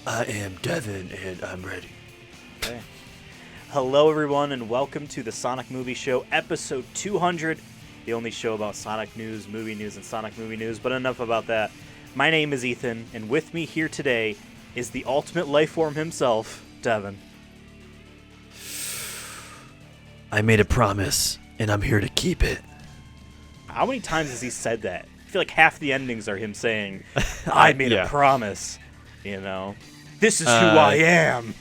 I am Devin, and I'm ready. Okay. Hello, everyone, and welcome to the Sonic Movie Show, episode 200, the only show about Sonic news, movie news, and Sonic movie news, but enough about that. My name is Ethan, and with me here today is the ultimate life form himself, Devin. I made a promise, and I'm here to keep it. How many times has he said that? I feel like half the endings are him saying, I made a promise, you know? This is who I am.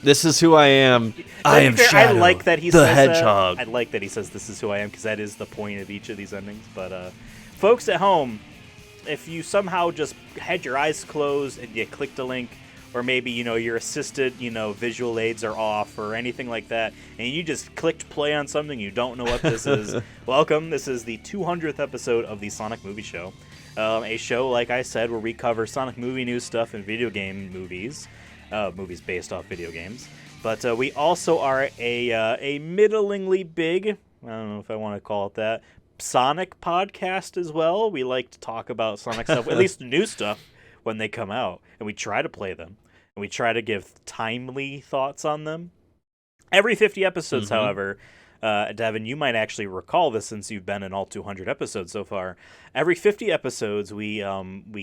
This is who I am. I am fair, Shadow, I like that he the says Hedgehog. that. I like that he says this is who I am, because that is the point of each of these endings. But folks at home, if you somehow just had your eyes closed and you clicked a link, or maybe, your assisted, visual aids are off or anything like that, and you just clicked play on something, you don't know what this is, welcome. This is the 200th episode of the Sonic Movie Show. A show, like I said, where we cover Sonic movie news stuff and video game movies. Movies based off video games. But we also are a middlingly big, I don't know if I want to call it that, Sonic podcast as well. We like to talk about Sonic stuff, at least new stuff, when they come out. And we try to play them. And we try to give timely thoughts on them. Every 50 episodes, however, Devin, you might actually recall this since you've been in all 200 episodes so far. Every 50 episodes, we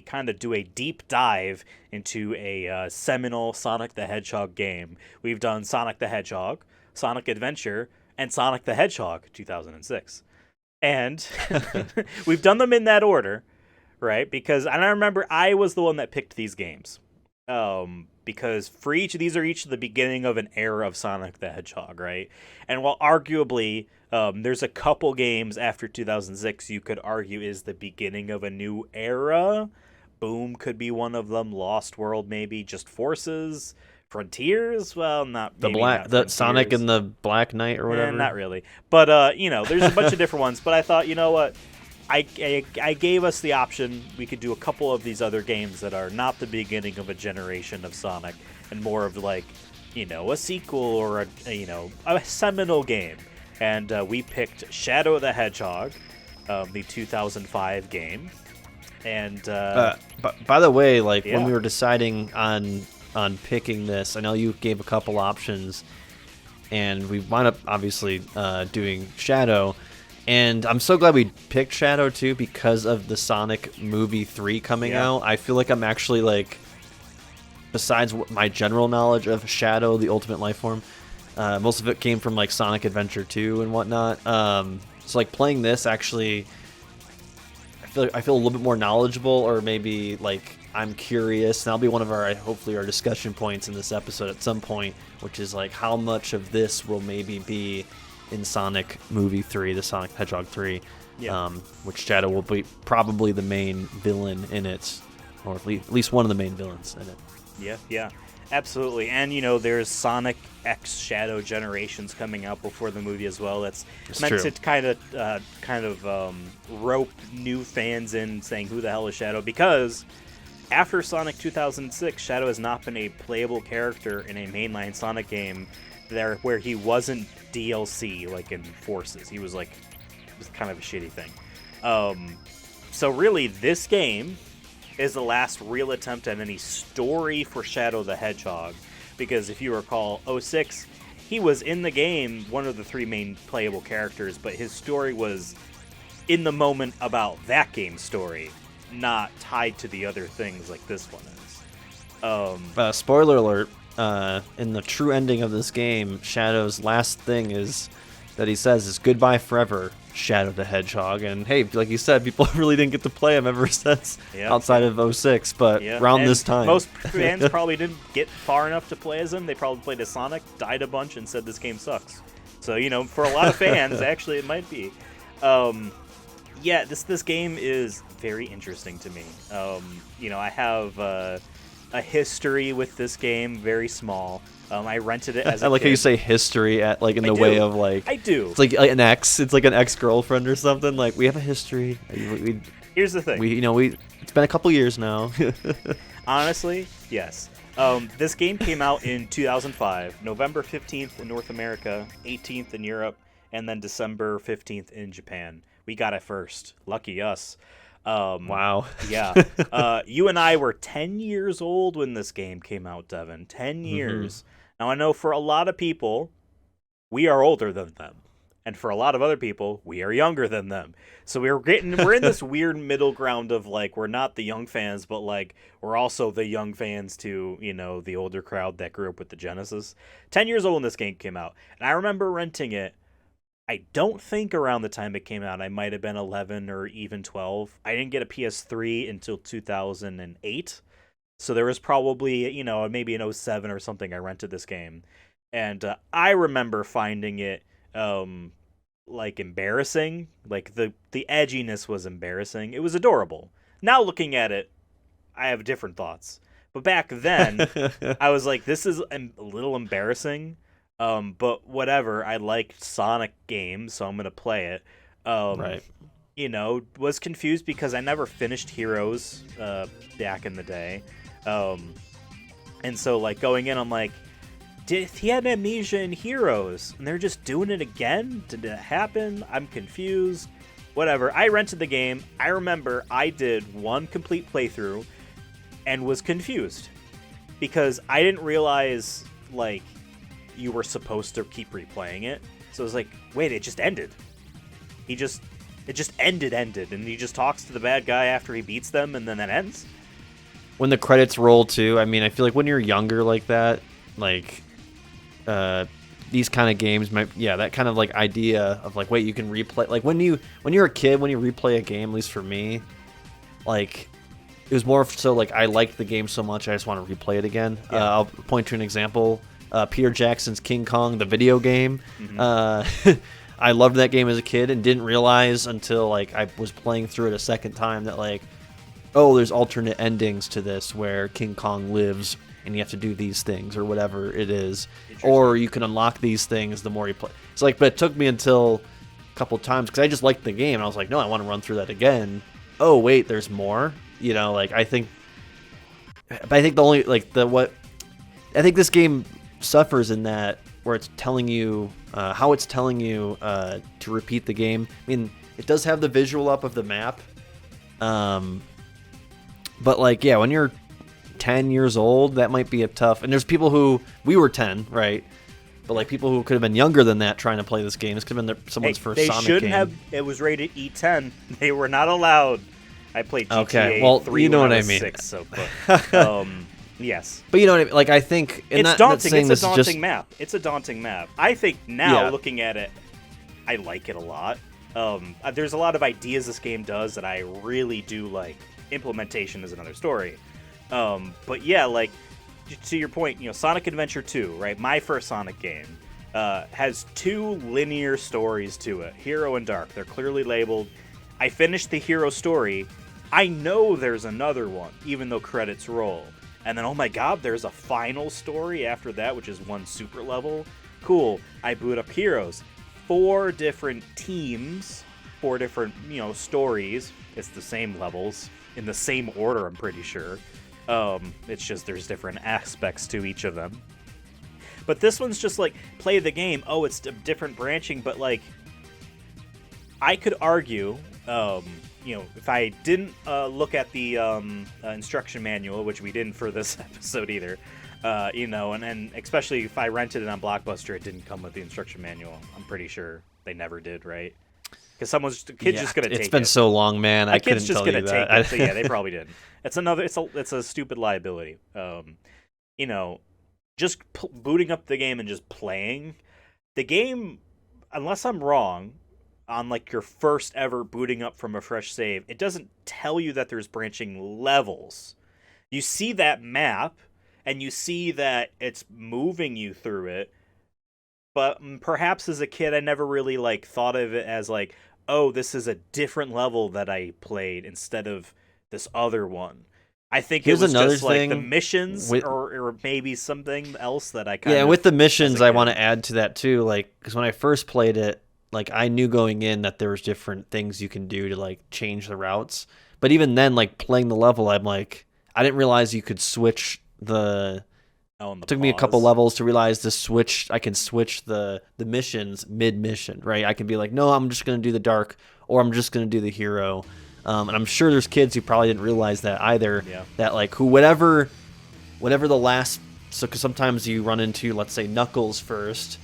kind of do a deep dive into a seminal Sonic the Hedgehog game. We've done Sonic the Hedgehog, Sonic Adventure, and Sonic the Hedgehog 2006. And we've done them in that order, right? Because I remember I was the one that picked these games. Because for each of these are each the beginning of an era of Sonic the Hedgehog, right? And while arguably there's a couple games after 2006 you could argue is the beginning of a new era. Boom could be one of them. Lost World maybe. Just Forces. Frontiers? Well, not the Sonic and the Black Knight or whatever. Not really. But there's a bunch of different ones. But I thought, you know what? I gave us the option. We could do a couple of these other games that are not the beginning of a generation of Sonic, and more of like, a sequel or a seminal game. And we picked Shadow the Hedgehog, the 2005 game. And by the way, when we were deciding on picking this, I know you gave a couple options, and we wound up obviously doing Shadow. And I'm so glad we picked Shadow, too, because of the Sonic Movie 3 coming out. I feel like I'm actually, besides my general knowledge of Shadow, the Ultimate Life Form, most of it came from, Sonic Adventure 2 and whatnot. So, playing this, actually, I feel a little bit more knowledgeable, or maybe, I'm curious. And that'll be one of hopefully our discussion points in this episode at some point, which is, how much of this will maybe be in Sonic Movie 3, the Sonic Hedgehog 3, which Shadow will be probably the main villain in it, or at least one of the main villains in it. Yeah, absolutely. And, there's Sonic X Shadow Generations coming out before the movie as well. That's meant to kind of rope new fans in, saying, who the hell is Shadow? Because after Sonic 2006, Shadow has not been a playable character in a mainline Sonic game where he wasn't DLC like in Forces. He was kind of a shitty thing. So really, this game is the last real attempt at any story for Shadow the Hedgehog, because if you recall, 06, he was in the game, one of the three main playable characters, but his story was in the moment about that game's story, not tied to the other things like this one is. Spoiler alert. In the true ending of this game, Shadow's last thing is that he says is goodbye forever, Shadow the Hedgehog. And hey, like you said, people really didn't get to play him ever since outside of 06, but around this time. Most fans probably didn't get far enough to play as him. They probably played as Sonic, died a bunch, and said this game sucks. So, for a lot of fans, actually, it might be. This game is very interesting to me. I have a history with this game, very small. I rented it as a I like kid. how you say history at in the way of I do. It's like an ex. It's like an ex-girlfriend or something. We have a history. Here's the thing. It's been a couple years now. Honestly, yes. This game came out in 2005, November 15th in North America, 18th in Europe, and then December 15th in Japan. We got it first. Lucky us. Wow. Yeah. You and I were 10 years old when this game came out, Devin. 10 years. Now, I know for a lot of people, we are older than them. And for a lot of other people, we are younger than them. So we're in this weird middle ground of like, we're not the young fans, but like, we're also the young fans to, the older crowd that grew up with the Genesis. 10 years old when this game came out. And I remember renting it. I don't think around the time it came out, I might have been 11 or even 12. I didn't get a PS3 until 2008. So there was probably, maybe in '07 or something, I rented this game. And I remember finding it like embarrassing. Like the edginess was embarrassing. It was adorable. Now looking at it, I have different thoughts. But back then, I was like, this is a little embarrassing. But whatever. I liked Sonic games, so I'm gonna play it. Right. Was confused because I never finished Heroes back in the day. And so like going in, I'm like, he had amnesia in Heroes, and they're just doing it again? Did it happen? I'm confused. Whatever. I rented the game. I remember I did one complete playthrough and was confused because I didn't realize, like, you were supposed to keep replaying it. So I was like, wait, it just ended. It just ended, and he just talks to the bad guy after he beats them, and then that ends? When the credits roll, too, I mean, I feel like when you're younger like that, like... these kind of games that kind of like idea of like, wait, you can replay, like when you're a kid, when you replay a game, at least for me, like it was more so like I liked the game so much I just want to replay it again. I'll point to an example. Peter Jackson's King Kong, the video game. I loved that game as a kid and didn't realize until like I was playing through it a second time that like, oh, there's alternate endings to this where King Kong lives and you have to do these things or whatever it is, or you can unlock these things the more you play. It's like, but it took me until a couple times because I just liked the game. And I was like, no, I want to run through that again. Oh wait, there's more. Like I think the only like I think this game suffers in that where it's telling you how it's telling you to repeat the game. I mean, it does have the visual up of the map, but like when you're 10 years old, that might be a tough, and there's people who, we were 10, right, but like people who could have been younger than that trying to play this game. This could have been someone's first Sonic game. They shouldn't have. It was rated E10. They were not allowed. I played GTA okay, well, 3 you know when what I was mean. 6, so but, yes, but you know what I mean? Like I think it's daunting. It's a daunting map. It's a daunting map. I think now looking at it, I like it a lot. There's a lot of ideas this game does that I really do like. Implementation is another story. But yeah, like to your point, Sonic Adventure 2, right? My first Sonic game has two linear stories to it, Hero and Dark. They're clearly labeled. I finished the Hero story. I know there's another one, even though credits roll. And then, oh my god, there's a final story after that, which is one super level. Cool. I boot up Heroes. 4 different teams, 4 different, stories. It's the same levels, in the same order, I'm pretty sure. It's just there's different aspects to each of them. But this one's just like, play the game. Oh, it's different branching, but like, I could argue, if I didn't look at the instruction manual, which we didn't for this episode either, and especially if I rented it on Blockbuster, it didn't come with the instruction manual. I'm pretty sure they never did, right? Because kid's just gonna take it. It's been so long, man. I couldn't tell you that. Take it. So yeah, they probably didn't. It's a stupid liability. Just booting up the game and just playing the game, unless I'm wrong, on like your first ever booting up from a fresh save, it doesn't tell you that there's branching levels. You see that map and you see that it's moving you through it. But perhaps as a kid, I never really like thought of it as like, oh, this is a different level that I played instead of this other one. I think it was just like the missions or maybe something else that I kind of... Yeah, with the missions, I want to add to that too. Like, because when I first played it, like I knew going in that there was different things you can do to like change the routes. But even then, like playing the level, I'm like, I didn't realize you could switch the... It took me a couple levels to realize I can switch the missions mid-mission, right? I can be like, no, I'm just going to do the Dark, or I'm just going to do the Hero. And I'm sure there's kids who probably didn't realize that either. Yeah. That like whatever the last. So because sometimes you run into, let's say, Knuckles first,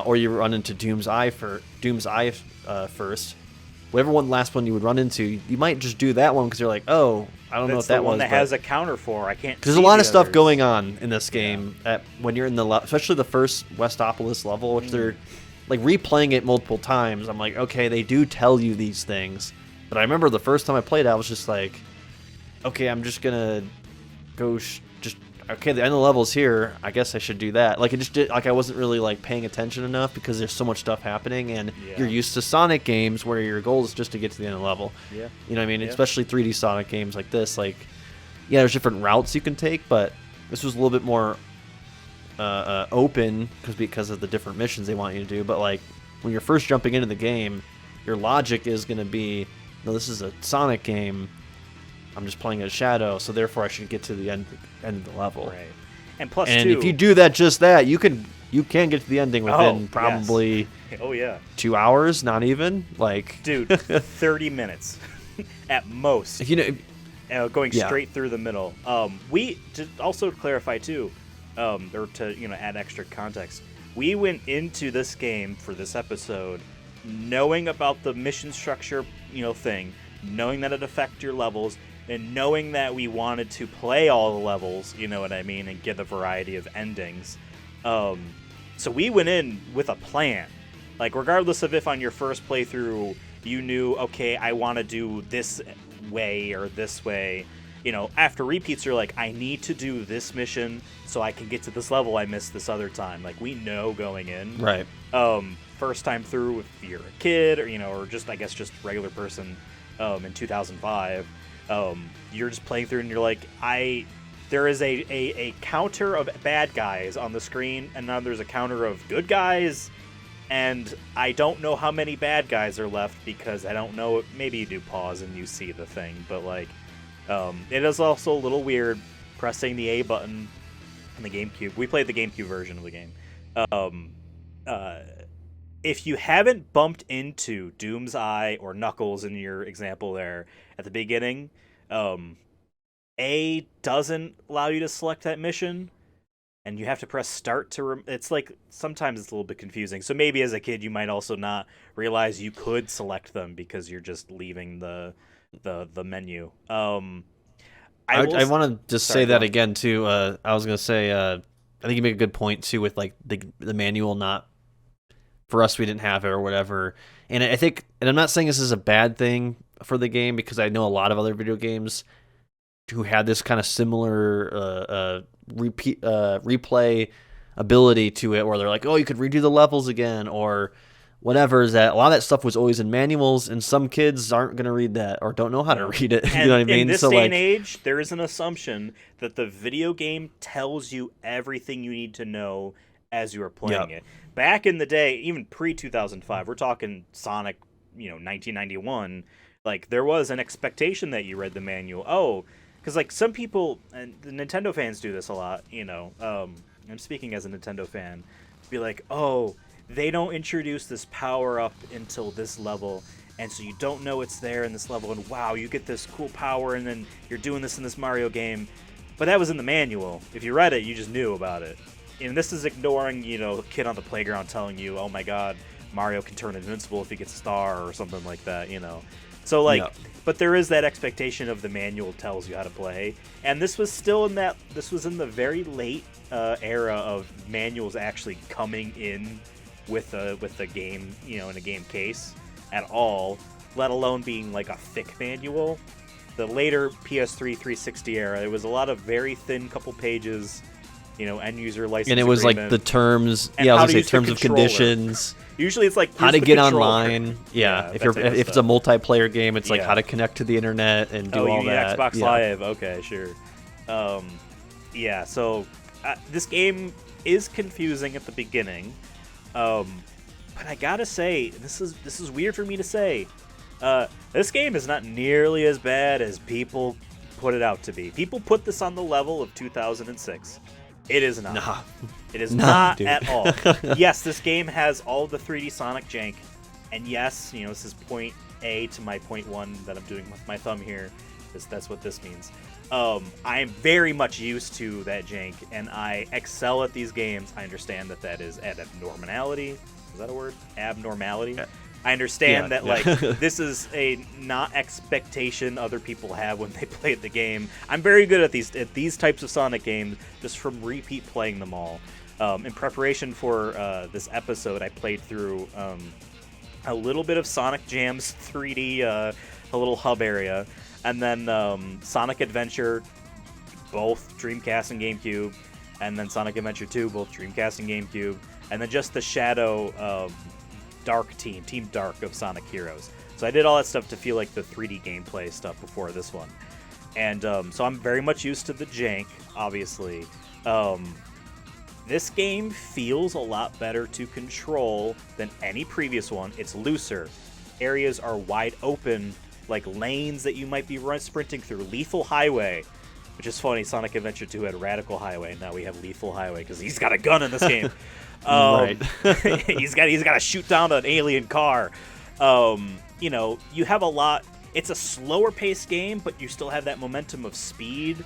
or you run into Doom's Eye first. Whatever last one you would run into, you might just do that one because you're like, oh, I don't know what that was. That's the one that has a counter for. I can't. Because there's a lot of stuff going on in this game when you're in especially the first Westopolis level, which they're like replaying it multiple times. I'm like, okay, they do tell you these things, but I remember the first time I played, I was just like, okay, I'm just gonna go. Okay, the end of the level's here. I guess I should do that. Like it just did. Like I wasn't really like paying attention enough because there's so much stuff happening, and you're used to Sonic games where your goal is just to get to the end of the level. Yeah. You know what I mean? Especially 3D Sonic games like this. Like, yeah, there's different routes you can take, but this was a little bit more open because of the different missions they want you to do. But like when you're first jumping into the game, your logic is going to be, no, this is a Sonic game. I'm just playing as Shadow, so therefore I should get to the end of the level. Right. And plus, if you do just that, you can get to the ending within probably 2 hours, not even like dude, 30 minutes at most. If you know, going straight through the middle. We to also clarify too, or to add extra context. We went into this game for this episode knowing about the mission structure, thing, knowing that it affects your levels. And knowing that we wanted to play all the levels, you know what I mean, and get a variety of endings. So we went in with a plan. Like, regardless of if on your first playthrough you knew, okay, I want to do this way or this way. After repeats, you're like, I need to do this mission so I can get to this level I missed this other time. Like, we know going in. Right. First time through, if you're a kid or just, I guess, just regular person in 2005. You're just playing through and you're like, there is a counter of bad guys on the screen, and now there's a counter of good guys, and I don't know how many bad guys are left because I don't know. Maybe you do pause and you see the thing, but like, it is also a little weird pressing the A button on the GameCube. We played the GameCube version of the game. If you haven't bumped into Doom's Eye or Knuckles in your example there at the beginning, A doesn't allow you to select that mission, and you have to press start to... it's like, sometimes it's a little bit confusing. So maybe as a kid you might also not realize you could select them because you're just leaving the menu. I want to just say that again, too. I was going to say, I think you make a good point, too, with like the manual not... For us, we didn't have it or whatever. And I think, and I'm not saying this is a bad thing for the game because I know a lot of other video games who had this kind of similar replay ability to it where they're like, oh, you could redo the levels again or whatever. Is that a lot of that stuff was always in manuals, and some kids aren't going to read that or don't know how to read it. You know what I mean? In this day and age, there is an assumption that the video game tells you everything you need to know as you are playing it. Back in the day, even pre-2005, we're talking Sonic, 1991, like, there was an expectation that you read the manual. Oh, because, like, some people, and the Nintendo fans do this a lot, I'm speaking as a Nintendo fan, be like, oh, they don't introduce this power-up until this level, and so you don't know it's there in this level, and wow, you get this cool power, and then you're doing this in this Mario game. But that was in the manual. If you read it, you just knew about it. And this is ignoring, kid on the playground telling you, oh my god, Mario can turn invincible if he gets a star or something like that, So, like, but there is that expectation of the manual tells you how to play. And this was still in the very late era of manuals actually coming in with the game, in a game case at all, let alone being like a thick manual. The later PS3 360 era, it was a lot of very thin couple pages, end user license and it was agreement. Like the terms, I was gonna say terms of conditions. Usually it's like how to get online. Yeah, if it's a multiplayer game, it's like how to connect to the internet and do all that. Xbox Live. Okay, sure. So this game is confusing at the beginning, but I gotta say this is weird for me to say. This game is not nearly as bad as people put it out to be. People put this on the level of 2006. It is not. Nah. It is not dude. at all. Yes, this game has all the 3D Sonic jank, And yes, this is point A to my point 1 that I'm doing with my thumb here. That's what this means. I am very much used to that jank, and I excel at these games. I understand that is abnormality. Is that a word? Abnormality? Yeah. I understand that this is a not expectation other people have when they play the game. I'm very good at these types of Sonic games just from repeat playing them all. In preparation for this episode, I played through a little bit of Sonic Jam's 3D, a little hub area, and then Sonic Adventure, both Dreamcast and GameCube, and then Sonic Adventure 2, both Dreamcast and GameCube, and then just the Shadow Dark Team Dark of Sonic Heroes. So I did all that stuff to feel like the 3D gameplay stuff before this one. And so I'm very much used to the jank, obviously. This game feels a lot better to control than any previous one. It's looser. Areas are wide open, like lanes that you might be sprinting through. Lethal Highway, which is funny. Sonic Adventure 2 had Radical Highway. Now we have Lethal Highway because he's got a gun in this game. Right. he's got to shoot down an alien car. You have a lot. It's a slower paced game, but you still have that momentum of speed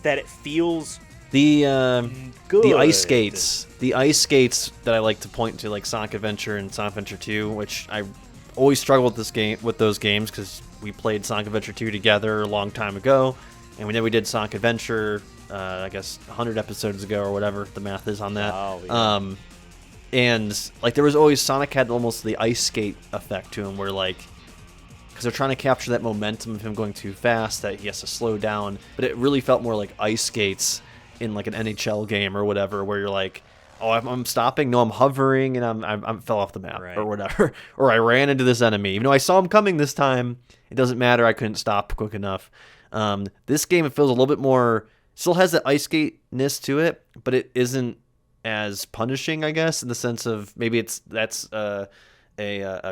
that it feels good. The ice skates that I like to point to, like Sonic Adventure and Sonic Adventure 2, which I always struggle with those games because we played Sonic Adventure 2 together a long time ago, and then we did Sonic Adventure, I guess 100 episodes ago or whatever the math is on that. Oh, yeah. And like there was always Sonic had almost the ice skate effect to him, where like because they're trying to capture that momentum of him going too fast that he has to slow down, but it really felt more like ice skates in like an NHL game or whatever, where you're like, oh, I'm stopping, no, I'm hovering, and I'm fell off the map or whatever, or I ran into this enemy, even though I saw him coming this time. It doesn't matter, I couldn't stop quick enough. This game, it feels a little bit more, still has that ice skate-ness to it, but it isn't as punishing, I guess, in the sense of maybe that's a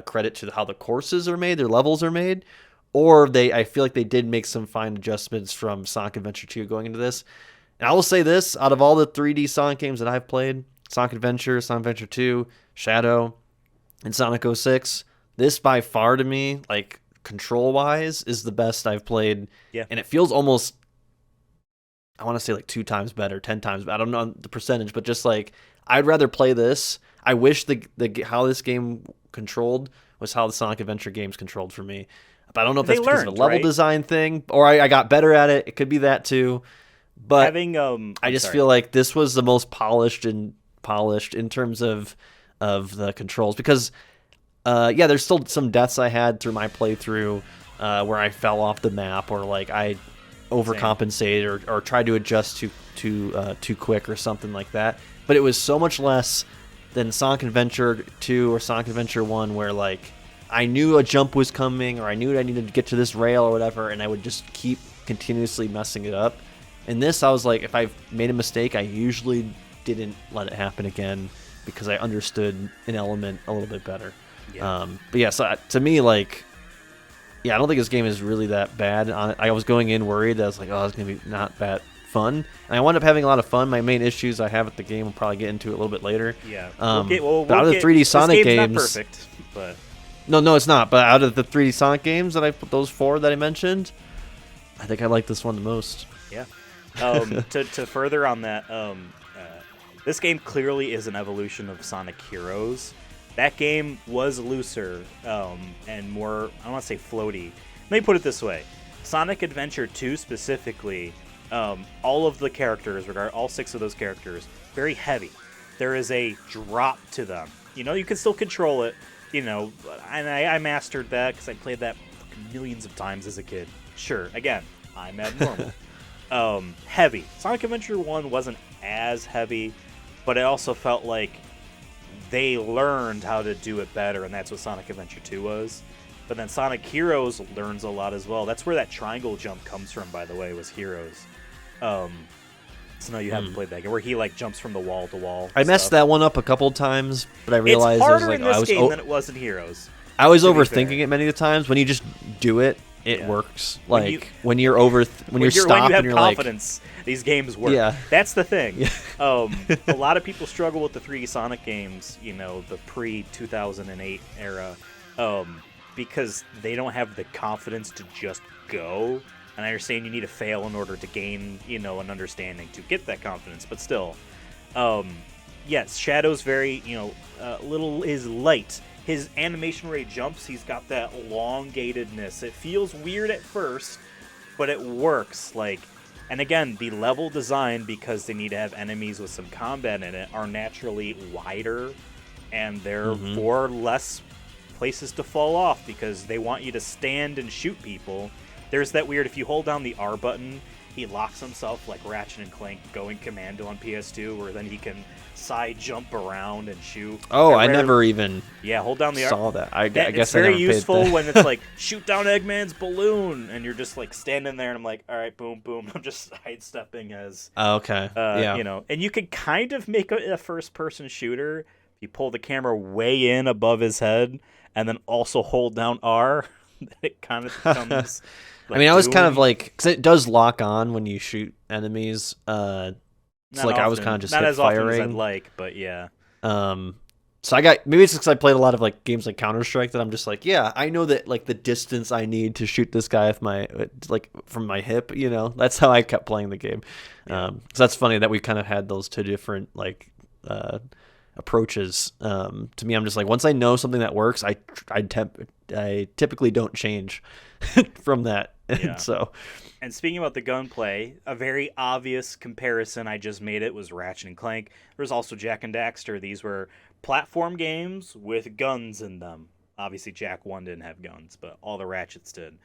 credit to how the courses are made, their levels are made, or I feel like they did make some fine adjustments from Sonic Adventure 2 going into this. And I will say this, out of all the 3D Sonic games that I've played, Sonic Adventure, Sonic Adventure 2, Shadow, and Sonic 06, this by far to me, like control-wise, is the best I've played. Yeah. And it feels almost, I want to say like 2 times better, 10 times better. I don't know the percentage, but just like, I'd rather play this. I wish the how this game controlled was how the Sonic Adventure games controlled for me. But I don't know if that's because of a level design thing, or I got better at it. It could be that too. But I just feel like this was the most polished in terms of the controls, because there's still some deaths I had through my playthrough where I fell off the map, or like I overcompensated or tried to adjust too quick or something like that. But it was so much less than Sonic Adventure 2 or Sonic Adventure 1, where like I knew a jump was coming, or I knew I needed to get to this rail or whatever, and I would just keep continuously messing it up. In this, I was like, if I made a mistake, I usually didn't let it happen again because I understood an element a little bit better. Yeah. But yeah, so to me, like, I don't think this game is really that bad. I was going in worried that I was like, oh, it's going to be not that fun. And I wound up having a lot of fun. My main issues I have with the game, we'll probably get into it a little bit later. Yeah. But out of the 3D Sonic games... not perfect, but... No, it's not. But out of the 3D Sonic games that I put, those 4 that I mentioned, I think I like this one the most. Yeah. To further on that, this game clearly is an evolution of Sonic Heroes. That game was looser and more, I don't want to say floaty. Let me put it this way. Sonic Adventure 2 specifically, all of the characters, all 6 of those characters, very heavy. There is a drop to them. You can still control it, and I mastered that because I played that millions of times as a kid. Sure, again, I'm abnormal. Heavy. Sonic Adventure 1 wasn't as heavy, but it also felt like they learned how to do it better, and that's what Sonic Adventure 2 was. But then Sonic Heroes learns a lot as well. That's where that triangle jump comes from, by the way, was Heroes. So no, you haven't played that game, where he like jumps from the wall to wall. I messed that one up a couple of times, but I realized it's harder it was like, in this game than it was in Heroes. I was overthinking it many times. When you just do it, it works. Like when you're stopped when you have and confidence, these games work. Yeah. That's the thing. Yeah. A lot of people struggle with the 3D Sonic games, the pre-2008 era, because they don't have the confidence to just go. And I understand you need to fail in order to gain, an understanding to get that confidence. But still, yes, Shadow's very, little is light. His animation rate jumps. He's got that elongatedness. It feels weird at first, but it works. And again, the level design, because they need to have enemies with some combat in it, are naturally wider, and therefore less places to fall off because they want you to stand and shoot people. There's that weird, if you hold down the R button, he locks himself like Ratchet and Clank going commando on PS2, where then he can side jump around and shoot. Oh, I never even hold down the saw that. I guess it's very useful when it's like, shoot down Eggman's balloon, and you're just like standing there, and I'm like, all right, boom, boom. I'm just sidestepping as. Okay. Yeah. And you could kind of make a first-person shooter if you pull the camera way in above his head, and then also hold down R. It kind of becomes. I mean, I was kind of like, because it does lock on when you shoot enemies. I was kind of just not as firing. often as I'd like, but yeah. So I got, maybe it's because I played a lot of like games like Counter-Strike that I'm just like, yeah, I know that like the distance I need to shoot this guy with my from my hip, that's how I kept playing the game. So that's funny that we kind of had those two different like approaches. To me, I'm just like, once I know something that works, I typically don't change from that. Yeah. And speaking about the gunplay, a very obvious comparison I just made it was Ratchet and Clank. There's also Jak and Daxter. These were platform games with guns in them. Obviously, Jak 1 didn't have guns, but all the Ratchets did.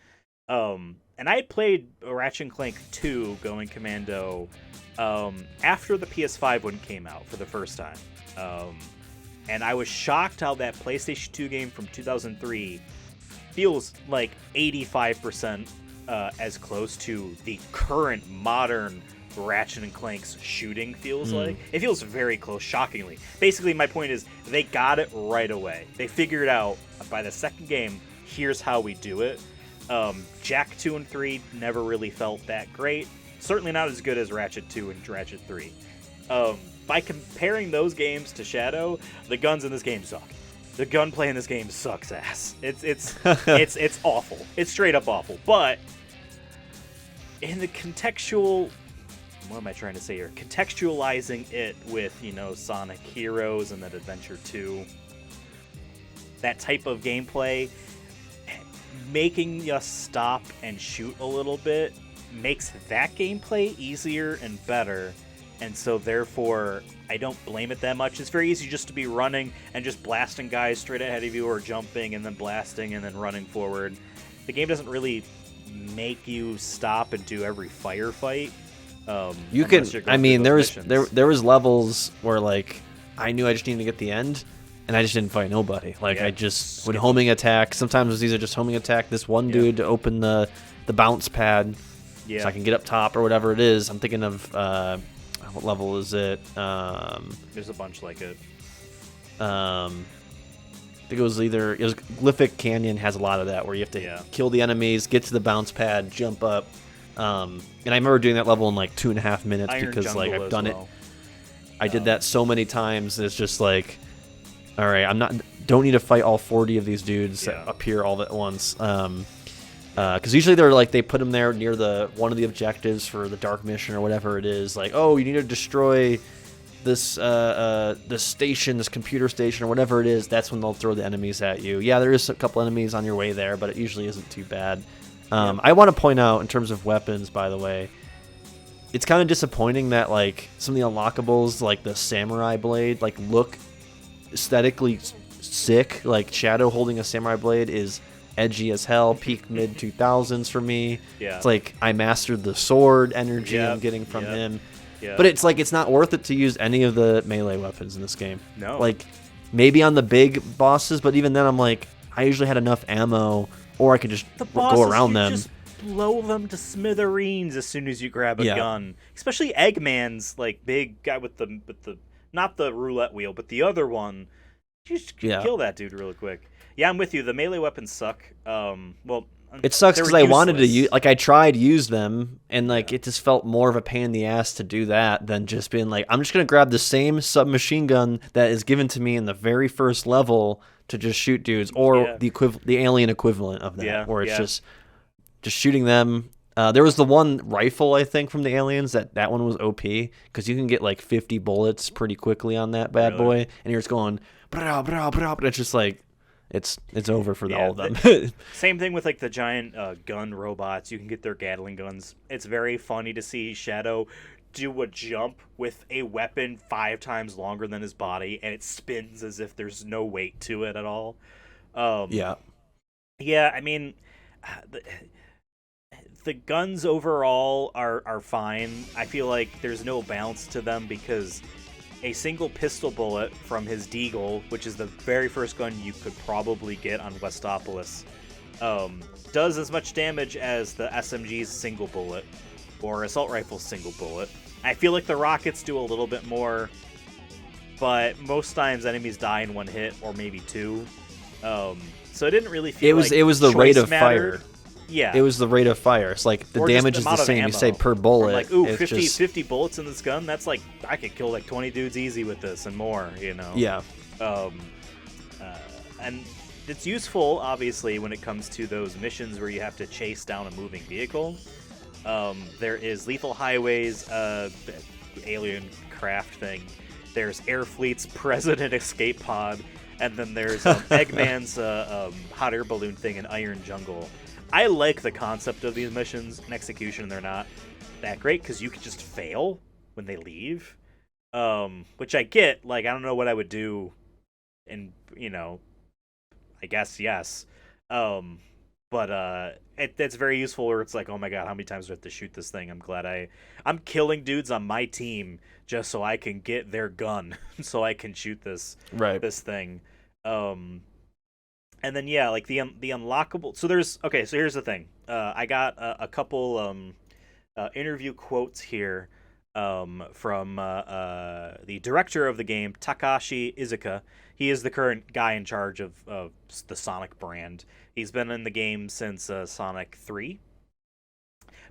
And I had played Ratchet and Clank 2 Going Commando after the PS5 one came out for the first time. And I was shocked how that PlayStation 2 game from 2003 feels like 85% as close to the current modern Ratchet and Clank's shooting feels like. It feels very close, shockingly. Basically, my point is they got it right away. They figured out by the second game, here's how we do it. Jak 2 and 3 never really felt that great. Certainly not as good as Ratchet 2 and Ratchet 3. By comparing those games to Shadow, the guns in this game suck. The gunplay in this game sucks ass. It's awful. It's straight up awful. But in the contextual, what am I trying to say here? Contextualizing it with, Sonic Heroes and then Adventure 2, that type of gameplay, making us stop and shoot a little bit makes that gameplay easier and better. And so, therefore, I don't blame it that much. It's very easy just to be running and just blasting guys straight ahead of you, or jumping and then blasting and then running forward. The game doesn't really make you stop and do every firefight. You can. I mean, there was levels where like I knew I just needed to get the end, and I just didn't fight nobody. Like I just would homing attack. Sometimes it was either just homing attack this one dude to open the bounce pad, so I can get up top or whatever it is. I'm thinking of. What level is it? There's a bunch like it. I think it was Glyphic Canyon has a lot of that where you have to kill the enemies, get to the bounce pad, jump up. And I remember doing that level in like 2.5 minutes because like I've done it. I did that so many times. And it's just like, all right, don't need to fight all 40 of these dudes that appear all at once. Because usually they put them there near one of the objectives for the dark mission or whatever it is. Like, oh, you need to destroy this this computer station or whatever it is. That's when they'll throw the enemies at you. Yeah, there is a couple enemies on your way there, but it usually isn't too bad. I want to point out in terms of weapons, by the way, it's kind of disappointing that like some of the unlockables, like the samurai blade, like look aesthetically sick. Like Shadow holding a samurai blade is edgy as hell, peak mid 2000s for me. It's like I mastered the sword energy I'm getting from him. But it's like it's not worth it to use any of the melee weapons in this game. No. Like maybe on the big bosses, but even then I'm like I usually had enough ammo or I could just go around them. Just blow them to smithereens as soon as you grab a gun. Especially Eggman's like big guy with the not the roulette wheel, but the other one. just kill that dude real quick. Yeah, I'm with you. The melee weapons suck. Well, it sucks because I wanted to use, like, I tried use them, and like it just felt more of a pain in the ass to do that than just being like, I'm just gonna grab the same submachine gun that is given to me in the very first level to just shoot dudes, or the alien equivalent of that, where it's just shooting them. There was the one rifle, I think, from the aliens that one was OP because you can get like 50 bullets pretty quickly on that bad boy, and you're just going brah, brah, brah, but it's just like it's over for all of them. Same thing with like the giant gun robots. You can get their Gatling guns. It's very funny to see Shadow do a jump with a weapon 5 times longer than his body, and it spins as if there's no weight to it at all. Yeah. I mean, the guns overall are fine. I feel like there's no balance to them because a single pistol bullet from his Deagle, which is the very first gun you could probably get on Westopolis, does as much damage as the SMG's single bullet or assault rifle's single bullet. I feel like the rockets do a little bit more, but most times enemies die in 1 hit or maybe 2. So it didn't really feel it was the rate of fire. Yeah. It was the rate of fire. It's like the damage is the same. You say per bullet. Like, ooh, 50 bullets in this gun? That's like, I could kill like 20 dudes easy with this and more, you know? Yeah. And it's useful, obviously, when it comes to those missions where you have to chase down a moving vehicle. There is Lethal Highways, alien craft thing. There's Airfleet's President Escape Pod. And then there's Eggman's hot air balloon thing in Iron Jungle. I like the concept of these missions. In execution, they're not that great because you could just fail when they leave, which I get. Like, I don't know what I would do, and I guess yes, but it's very useful where it's like, oh my god, how many times do I have to shoot this thing? I'm glad I'm killing dudes on my team just so I can get their gun, so I can shoot this thing. And then like the unlockable. So here's the thing. I got a couple interview quotes here from the director of the game, Takashi Iizuka. He is the current guy in charge of the Sonic brand. He's been in the game since Sonic 3.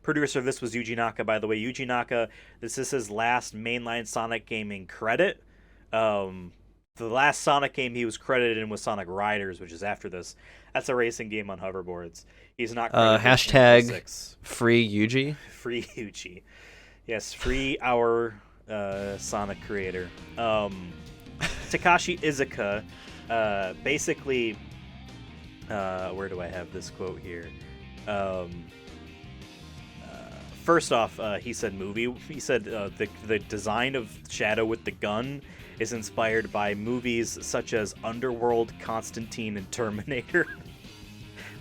Producer of this was Yuji Naka, by the way. Yuji Naka, this is his last mainline Sonic gaming credit. The last Sonic game he was credited in was Sonic Riders, which is after this. That's a racing game on hoverboards. He's not hashtag free Yuji. Free Yuji. Yes, free our Sonic creator. Takashi Iizuka, basically, where do I have this quote here? First off, he said movie. He said the design of Shadow with the gun is inspired by movies such as Underworld, Constantine, and Terminator.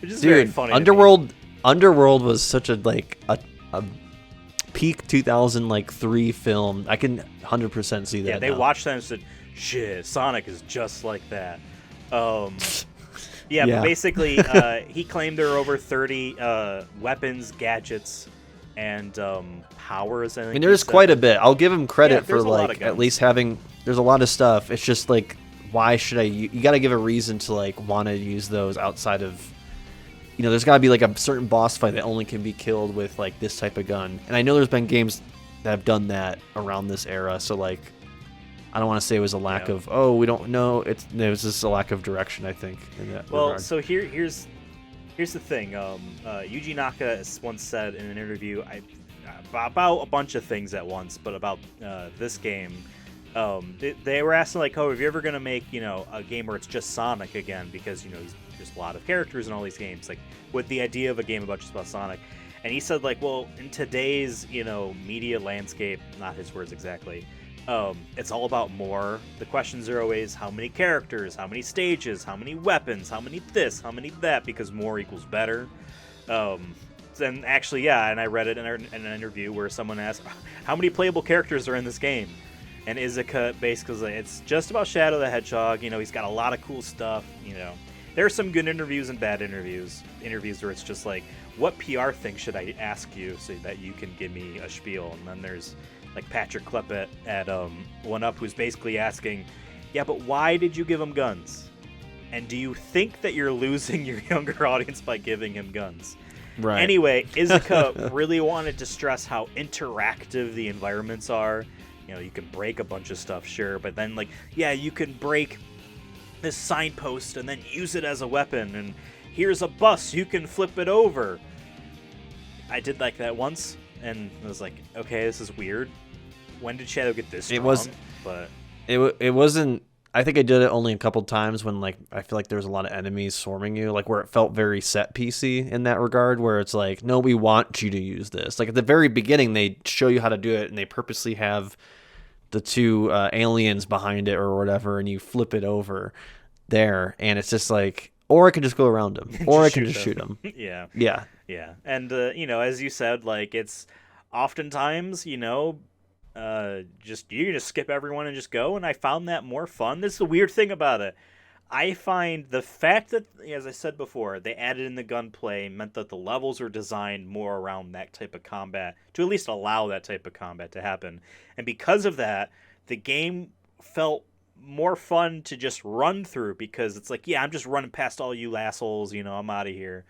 Which is very funny. Underworld was such a peak 2003 film. I can 100% see that. Yeah, they watched that and said, "Shit, Sonic is just like that." But basically, he claimed there were over 30 weapons, gadgets, and powers. I mean, there's quite a bit. I'll give him credit for like at least having. There's a lot of stuff. It's just like, why should I? You got to give a reason to like want to use those outside of. There's got to be like a certain boss fight that only can be killed with like this type of gun. And I know there's been games that have done that around this era. So like, I don't want to say it was a lack of we don't know. It was just a lack of direction, I think. In that regard. So here's the thing. Yuji Naka once said in an interview about a bunch of things at once, but about this game. They were asking like, "Oh, if you're ever gonna make a game where it's just Sonic again?" Because there's a lot of characters in all these games. Like, with the idea of a game just about Sonic, and he said like, "Well, in today's media landscape, not his words exactly, it's all about more. The questions are always how many characters, how many stages, how many weapons, how many this, how many that, because more equals better." And actually, and I read it in an interview where someone asked, "How many playable characters are in this game?" And Iizuka basically, it's just about Shadow the Hedgehog. He's got a lot of cool stuff. There are some good interviews and bad interviews. Interviews where it's just like, what PR thing should I ask you so that you can give me a spiel? And then there's like Patrick Klepet at 1UP, who's basically asking, Yeah, but why did you give him guns? And do you think that you're losing your younger audience by giving him guns? Right. Anyway, Izuka really wanted to stress how interactive the environments are. You know, you can break a bunch of stuff, sure, but then, like, yeah, you can break this signpost and then use it as a weapon, and here's a bus, you can flip it over. I did like that once, and I was like, okay, this is weird. When did Shadow get this strong? It wasn't. I think I did it only a couple times when, like, I feel like there was a lot of enemies swarming you, like where it felt very set piecey in that regard, where it's like, no, we want you to use this. Like at the very beginning, they show you how to do it, and they purposely have the two aliens behind it or whatever, and you flip it over there, and it's just like, or I could just go around them, or I can just shoot them. Yeah. Yeah. Yeah. And, you know, as you said, like, it's oftentimes, you know, just you just skip everyone and just go, and I found that more fun. This is the weird thing about it. I find the fact that, as I said before, they added in the gunplay meant that the levels are designed more around that type of combat, to at least allow that type of combat to happen. And because of that, the game felt more fun to just run through, because it's like, yeah, I'm just running past all you assholes, you know, I'm out of here.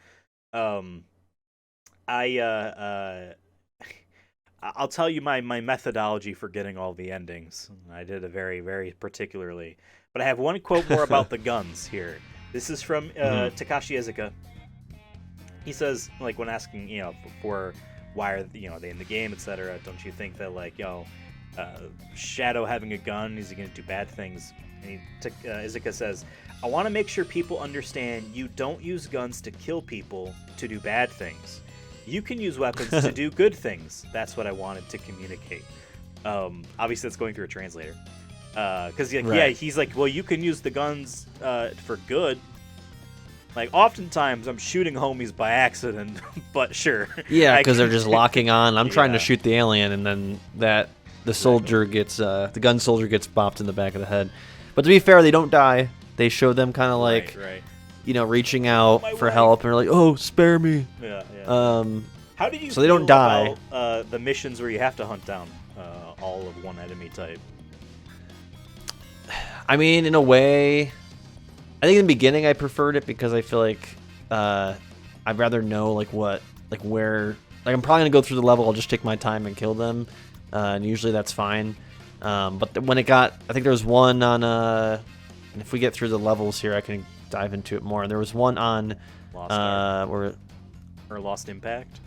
I'll tell you my methodology for getting all the endings. I did it very, very particularly. But I have one quote more about the guns here. This is from Takashi Iizuka. He says, like, when asking, you know, for why are, you know, they in the game, etc., don't you think that, like, Shadow having a gun, is he going to do bad things? And Iizuka says, I want to make sure people understand you don't use guns to kill people to do bad things. You can use weapons to do good things. That's what I wanted to communicate. Obviously, that's going through a translator. Because, yeah, he's like, well, you can use the guns for good. Like, oftentimes, I'm shooting homies by accident, but sure. Yeah, because they're just locking on. I'm trying to shoot the alien, and then the soldier gets, the gun soldier gets bopped in the back of the head. But to be fair, they don't die. They show them kind of like... you know, reaching out for help, and they're like, "Oh, spare me." Yeah. How did you? So they don't die. About, the missions where you have to hunt down all of one enemy type. I mean, in a way, I think in the beginning I preferred it because I feel like I'd rather know where. Like I'm probably gonna go through the level. I'll just take my time and kill them, and usually that's fine. But when it got, I think there was one on. And if we get through the levels here, I can dive into it more. There was one on Lost Impact.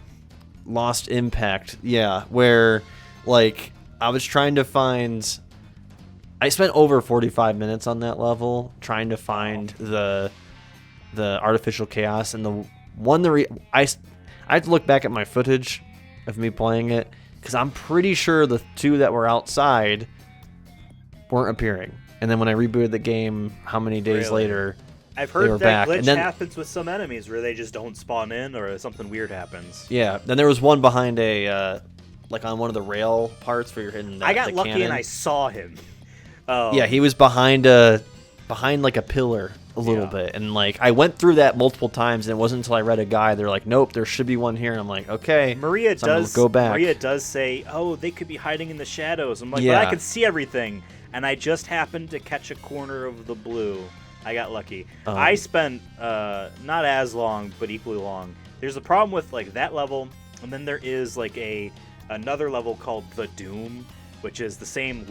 Lost Impact, yeah, where like I was trying to find. I spent over 45 minutes on that level trying to find the artificial chaos, and the one I had to look back at my footage of me playing it because I'm pretty sure the two that were outside weren't appearing. And then when I rebooted the game, how many days later? I've heard that glitch happens with some enemies where they just don't spawn in or something weird happens. Yeah, then there was one behind on one of the rail parts where you're hitting I got lucky and I saw him. Yeah, he was behind like a pillar a little bit. And like I went through that multiple times, and it wasn't until I read a guide, they're like, nope, there should be one here. And I'm like, okay. Maria does go back. Maria does say, oh, they could be hiding in the shadows. I'm like, but I can see everything. And I just happened to catch a corner of the blue. I got lucky. I spent not as long, but equally long. There's a problem with like that level, and then there is like another level called the Doom, which is the same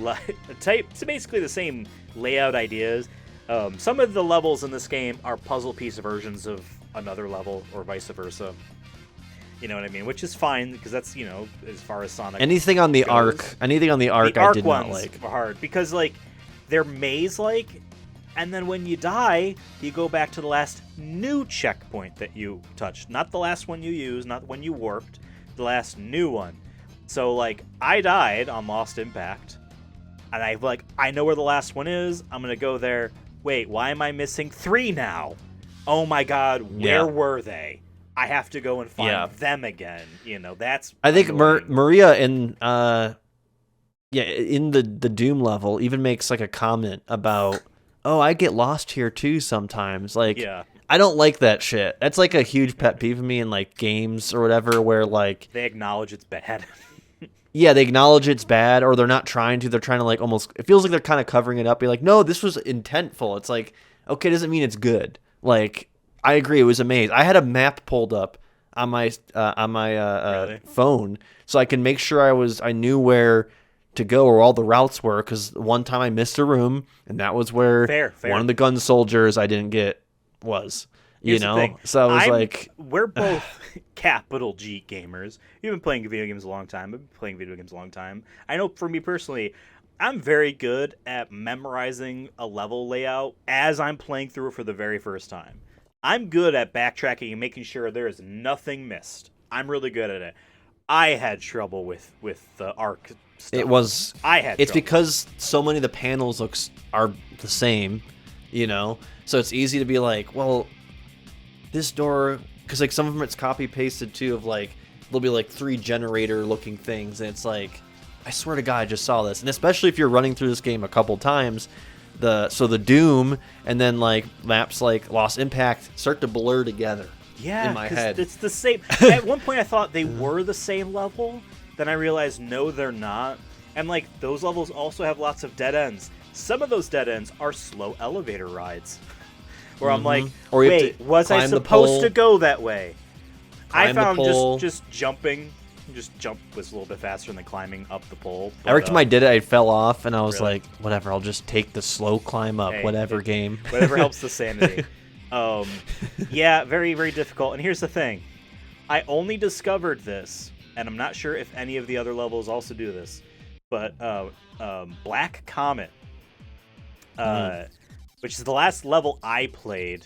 type. It's basically the same layout ideas. Some of the levels in this game are puzzle piece versions of another level, or vice versa. You know what I mean? Which is fine because that's, you know, as far as Sonic. Anything on the goes. I did not like. Are hard because like they're maze-like. And then when you die, you go back to the last new checkpoint that you touched. Not the last one you used, not when you warped, the last new one. So, like, I died on Lost Impact, and I know where the last one is. I'm going to go there. Wait, why am I missing 3 now? Oh my god, where were they? I have to go and find them again. You know, that's... I think Maria in the Doom level even makes, like, a comment about... Oh, I get lost here too sometimes. Like, I don't like that shit. That's like a huge pet peeve of me in like games or whatever, where like they acknowledge it's bad. yeah, they acknowledge it's bad, or they're not trying to. They're trying to like almost. It feels like they're kind of covering it up. Be like, no, this was intentful. It's like, okay, doesn't mean it's good. Like, I agree, it was amazing. I had a map pulled up on my Really? phone, so I can make sure I knew where to go, where all the routes were. Because one time I missed a room, and that was where Fair. one of the gun soldiers I didn't get was. Here's the thing. So I was like, we're both capital G gamers. You've been playing video games a long time. I've been playing video games a long time. I know for me personally, I'm very good at memorizing a level layout as I'm playing through it for the very first time. I'm good at backtracking and making sure there is nothing missed. I'm really good at it. I had trouble with the arc stuff. it was. I had It's trouble. because so many of the panels are the same, So it's easy to be like, well, this door, because like some of them it's copy pasted too. Of like there'll be like 3 generator looking things, and it's like, I swear to God, I just saw this. And especially if you're running through this game a couple times, the Doom and then like maps like Lost Impact start to blur together. Yeah, in my head. It's the same. At one point, I thought they were the same level. Then I realized, no, they're not. And like those levels also have lots of dead ends. Some of those dead ends are slow elevator rides, where I'm like, Or you have wait, to was I climb the supposed pole. to go that way? I Climb the found pole. just jumping, jump was a little bit faster than climbing up the pole. But, Every time I did it, I fell off, and I was Really? like, whatever, I'll just take the slow climb up, Hey, whatever game. whatever helps the sanity. Yeah, very, very difficult. And here's the thing. I only discovered this, and I'm not sure if any of the other levels also do this, but Black Comet, which is the last level I played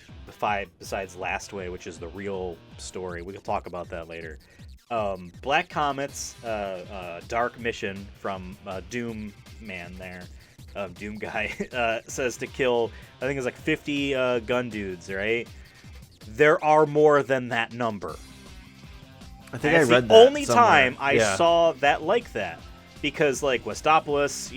besides Last Way, which is the real story. We can talk about that later. Black Comet's dark mission from Doom Man there. Doom guy says to kill, I think it's like 50 gun dudes, right? There are more than that number. I think And I read it's that the only somewhere. time I Yeah. saw that like that. Because like Westopolis,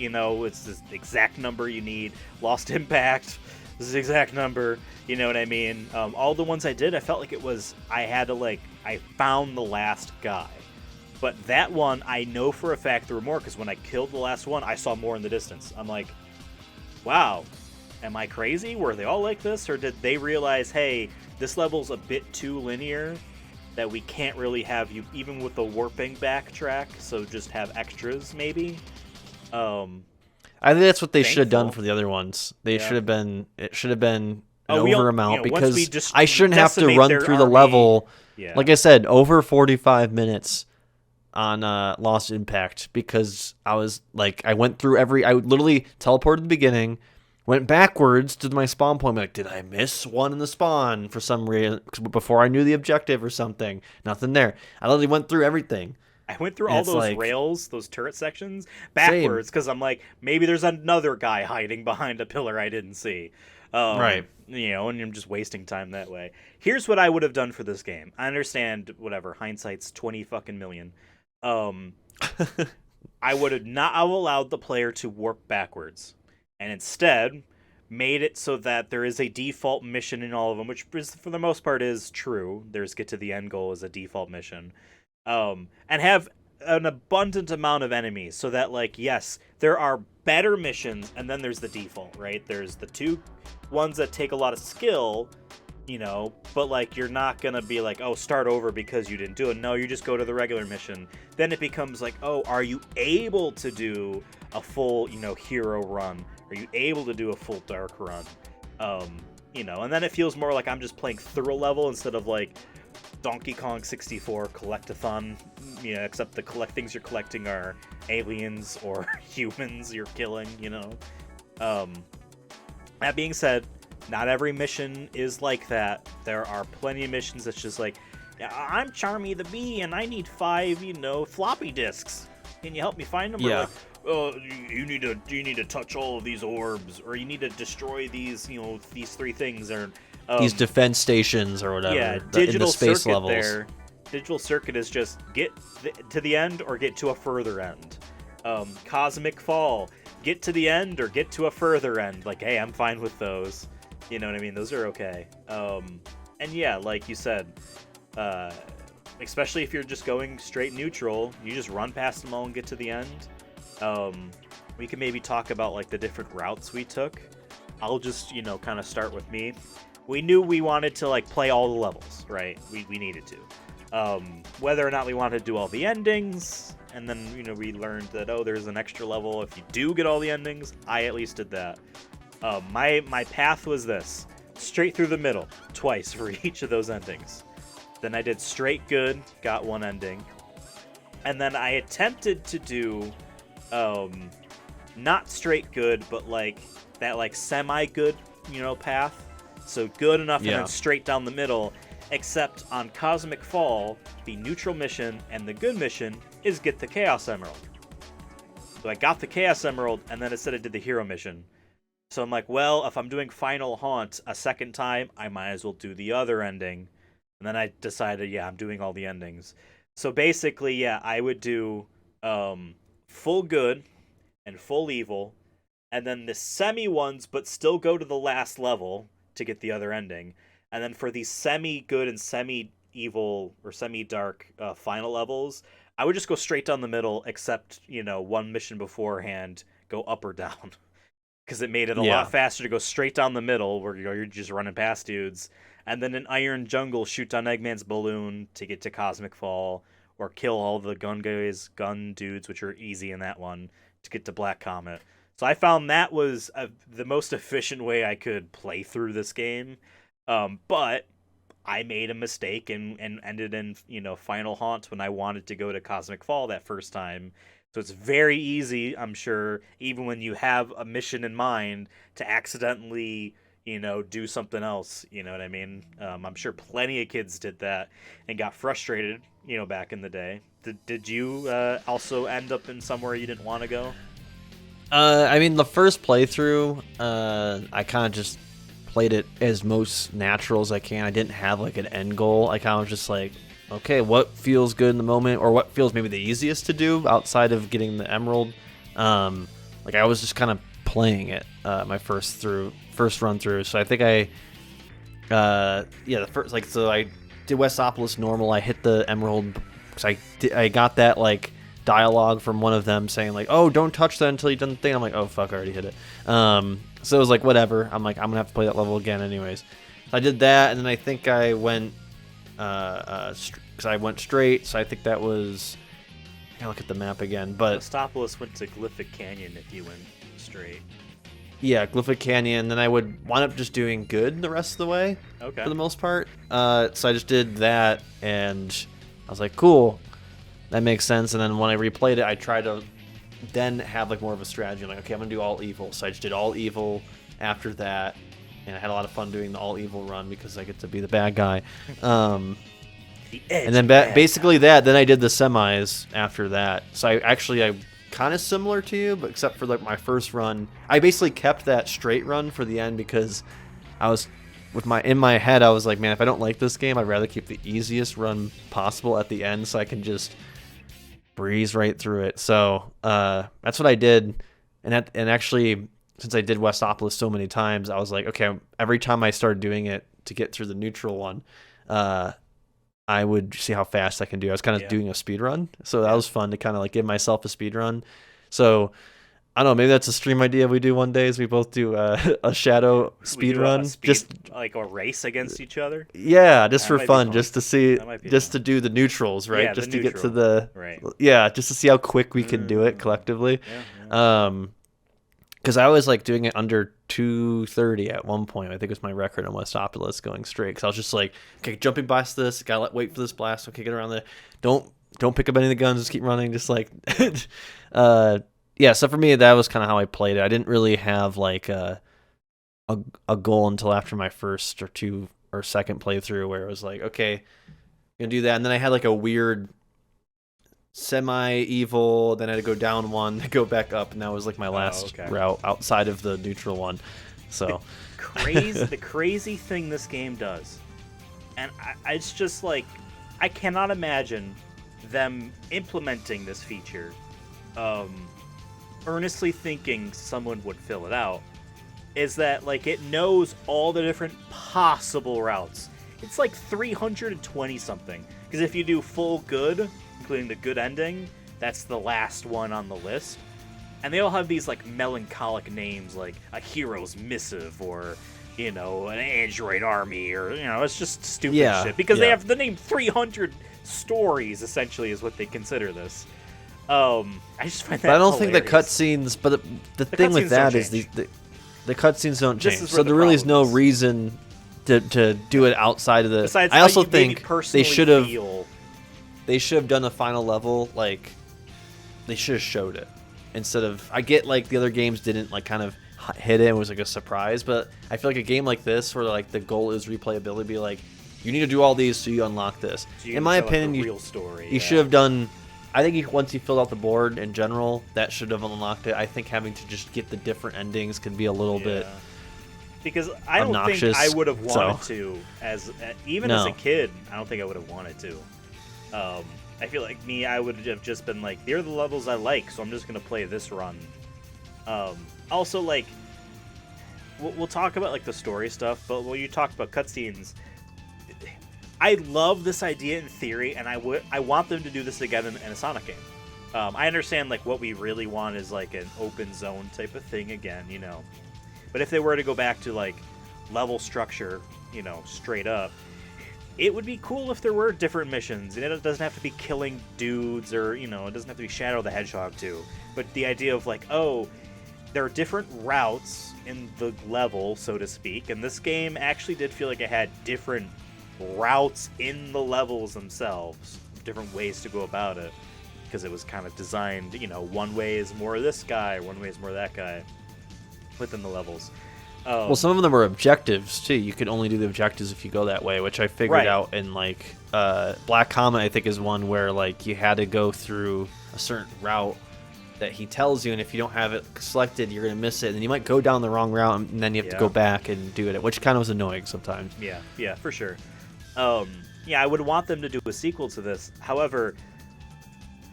it's the exact number you need. Lost Impact, this is the exact number. You know what I mean? All the ones I did, I felt like I found the last guy. But that one, I know for a fact there were more, because when I killed the last one, I saw more in the distance. I'm like, wow, am I crazy? Were they all like this? Or did they realize, hey, this level's a bit too linear, that we can't really have you, even with the warping backtrack, so just have extras, maybe? I think that's what they should have done Thankful. for the other ones. It should have been an we over all- amount, once we because just I shouldn't have to decimate run their through the army- level. Yeah. Like I said, over 45 minutes on Lost Impact, because I was like, I went through I literally teleported at the beginning, went backwards to my spawn point. I'm like, did I miss one in the spawn for some reason before I knew the objective or something? Nothing there. I literally went through everything. I went through And all it's those like- rails, those turret sections, backwards, because I'm like, maybe there's another guy hiding behind a pillar I didn't see. Right. And I'm just wasting time that way. Here's what I would have done for this game. I understand, whatever, hindsight's 20 fucking million. I would have not allowed the player to warp backwards, and instead made it so that there is a default mission in all of them, which is, for the most part, is true. There's get to the end goal as a default mission. And have an abundant amount of enemies, so that, like, yes, there are better missions, and then there's the default, right? There's the 2 ones that take a lot of skill, but like, you're not gonna be like, oh, start over because you didn't do it. No, you just go to the regular mission. Then it becomes like, oh, are you able to do a full, hero run? Are you able to do a full dark run? And then it feels more like I'm just playing through a level instead of like Donkey Kong 64 collectathon, except the things you're collecting are aliens or humans you're killing, That being said, not every mission is like that. There are plenty of missions that's just like, I'm Charmy the Bee and I need 5, floppy disks. Can you help me find them? Yeah. Or like, oh, you need to touch all of these orbs, or you need to destroy these, these 3 things, or These defense stations or whatever. yeah, in digital the space circuit levels. there. Digital circuit is just get to the end or get to a further end. Cosmic Fall, get to the end or get to a further end. Like, hey, I'm fine with those. You know what I mean? Those are okay. And yeah, like you said, especially if you're just going straight neutral, you just run past them all and get to the end. We can maybe talk about like the different routes we took. I'll just, kind of start with me. We knew we wanted to like play all the levels, right? We needed to. Whether or not we wanted to do all the endings, and then, we learned that, there's an extra level if you do get all the endings. I at least did that. My path was this. Straight through the middle, twice for each of those endings. Then I did straight good, got one ending. And then I attempted to do, not straight good, but like that like semi-good, path. So good enough and then straight down the middle. Except on Cosmic Fall, the neutral mission and the good mission is get the Chaos Emerald. So I got the Chaos Emerald, and then instead I did the hero mission. So I'm like, well, if I'm doing Final Haunt a second time, I might as well do the other ending. And then I decided, I'm doing all the endings. So basically, I would do full good and full evil, and then the semi ones, but still go to the last level to get the other ending. And then for these semi-good and semi-evil or semi-dark final levels, I would just go straight down the middle, except, one mission beforehand, go up or down. Because it made it a lot faster to go straight down the middle, where you're just running past dudes. And then in Iron Jungle, shoot down Eggman's balloon to get to Cosmic Fall, or kill all the gun dudes, which are easy in that one, to get to Black Comet. So I found that was the most efficient way I could play through this game. But I made a mistake and ended in, Final Haunt when I wanted to go to Cosmic Fall that first time. So it's very easy, I'm sure, even when you have a mission in mind, to accidentally, do something else. You know what I mean? I'm sure plenty of kids did that and got frustrated, back in the day. Did you also end up in somewhere you didn't want to go? I mean, the first playthrough, I kind of just played it as most natural as I can. I didn't have like an end goal. I kind of just like, okay, what feels good in the moment, or what feels maybe the easiest to do outside of getting the emerald. Like I was just kind of playing it my first run through. So I think the first, like, so I did Westopolis normal. I hit the emerald because I got that like dialogue from one of them saying like, oh, don't touch that until you've done the thing. I'm like, oh fuck, I already hit it. So it was like, whatever. I'm like, I'm gonna have to play that level again anyways. So I did that, and then I think I went because I went straight. So I think that was, I gotta look at the map again. But Westopolis went to Glyphic Canyon if you went straight. Yeah, Glyphic Canyon. Then I would wind up just doing good the rest of the way. Okay. For the most part. So I just did that, and I was like, cool. That makes sense. And then when I replayed it, I tried to then have like more of a strategy. I'm like, okay, I'm gonna do all evil. So I just did all evil after that, and I had a lot of fun doing the all evil run because I get to be the bad guy. And then basically that. Then I did the semis after that. So I kind of similar to you, but except for like my first run, I basically kept that straight run for the end because I was in my head I was like, man, if I don't like this game, I'd rather keep the easiest run possible at the end so I can just breeze right through it. So that's what I did, and actually, since I did Westopolis so many times, I was like, okay, every time I started doing it to get through the neutral one, I would see how fast I can do. I was kind of doing a speed run, so that was fun to kind of like give myself a speed run. So I don't know, maybe that's a stream idea we do one day, is we both do a shadow speed run, just like a race against each other. Yeah, just for fun, just to see, just to do the neutrals, right? Just to get to the just to see how quick we can do it collectively. Because I was like doing it under 2:30 at one point. I think it was my record on Westopolis going straight. Because I was just like, okay, jumping past this, gotta wait for this blast. Okay, get around there. Don't pick up any of the guns. Just keep running. Just like, So for me, that was kind of how I played it. I didn't really have like a goal until after my first or second playthrough, where it was like, okay, I'm gonna do that, and then I had like a weird semi-evil, then I had to go down one, go back up, and that was like my last route outside of the neutral one. So the crazy thing this game does, and it's just like, I cannot imagine them implementing this feature, earnestly thinking someone would fill it out, is that like it knows all the different possible routes. it's like 320 something. Because if you do full good, including the good ending, that's the last one on the list. And they all have these like melancholic names, like a hero's missive, or an android army, or it's just stupid shit. Because they have the name 300 stories, essentially, is what they consider this. I just find that. But I don't hilarious. think the cutscenes. But the thing with that is the cutscenes don't change, so there really is no reason to do it outside of the. Besides, I also how you think personally they should have. feel. They should have done a final level, like they should have showed it instead of. I get like the other games didn't like kind of hit it and was like a surprise, but I feel like a game like this where like the goal is replayability, be like you need to do all these so you unlock this. So you in my opinion, real story, you should have done. I think once you filled out the board in general, that should have unlocked it. I think having to just get the different endings could be a little bit. Because I don't obnoxious, think I would have wanted to, as a kid. I don't think I would have wanted to. I feel like I would have just been like, "They're the levels I like, so I'm just gonna play this run." Also, like, we'll talk about like the story stuff, but when you talk about cutscenes, I love this idea in theory, and I want them to do this again in a Sonic game. I understand like what we really want is like an open zone type of thing again, But if they were to go back to like level structure, straight up, it would be cool if there were different missions. And it doesn't have to be killing dudes, or it doesn't have to be Shadow the Hedgehog too. But the idea of like, oh, there are different routes in the level, so to speak. And this game actually did feel like it had different routes in the levels themselves, different ways to go about it, because it was kind of designed, one way is more of this guy, one way is more of that guy within the levels. Well, some of them are objectives too. You could only do the objectives if you go that way, which I figured out in like Black Comet. I think is one where like you had to go through a certain route that he tells you, and if you don't have it selected, you're gonna miss it, and you might go down the wrong route, and then you have to go back and do it, which kind of was annoying sometimes. Yeah, for sure. I would want them to do a sequel to this. However,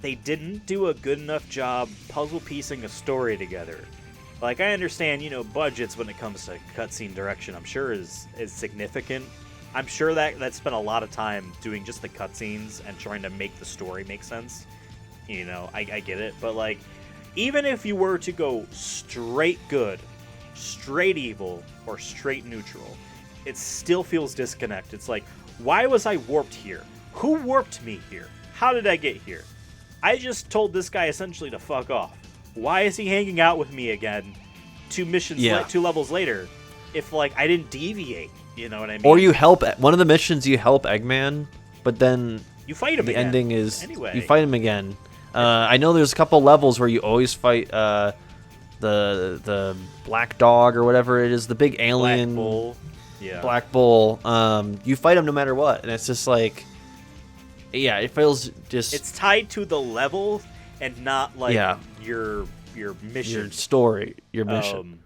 they didn't do a good enough job puzzle piecing a story together. Like, I understand, budgets when it comes to cutscene direction, I'm sure is significant. I'm sure that spent a lot of time doing just the cutscenes and trying to make the story make sense. I get it. But, like, even if you were to go straight good, straight evil, or straight neutral, it still feels disconnected. It's like, why was I warped here? Who warped me here? How did I get here? I just told this guy essentially to fuck off. Why is he hanging out with me again 2 levels later if, like, I didn't deviate? You know what I mean? Or you help... One of the missions, you help Eggman, but then... You fight him the again. ending is... Anyway. You fight him again. I know there's a couple levels where you always fight the black dog or whatever it is, the big alien... Black Bull. Yeah. Black Bull. You fight him no matter what, and it's just like... Yeah, it feels just... It's tied to the level and not, like, your mission. Your story, your mission.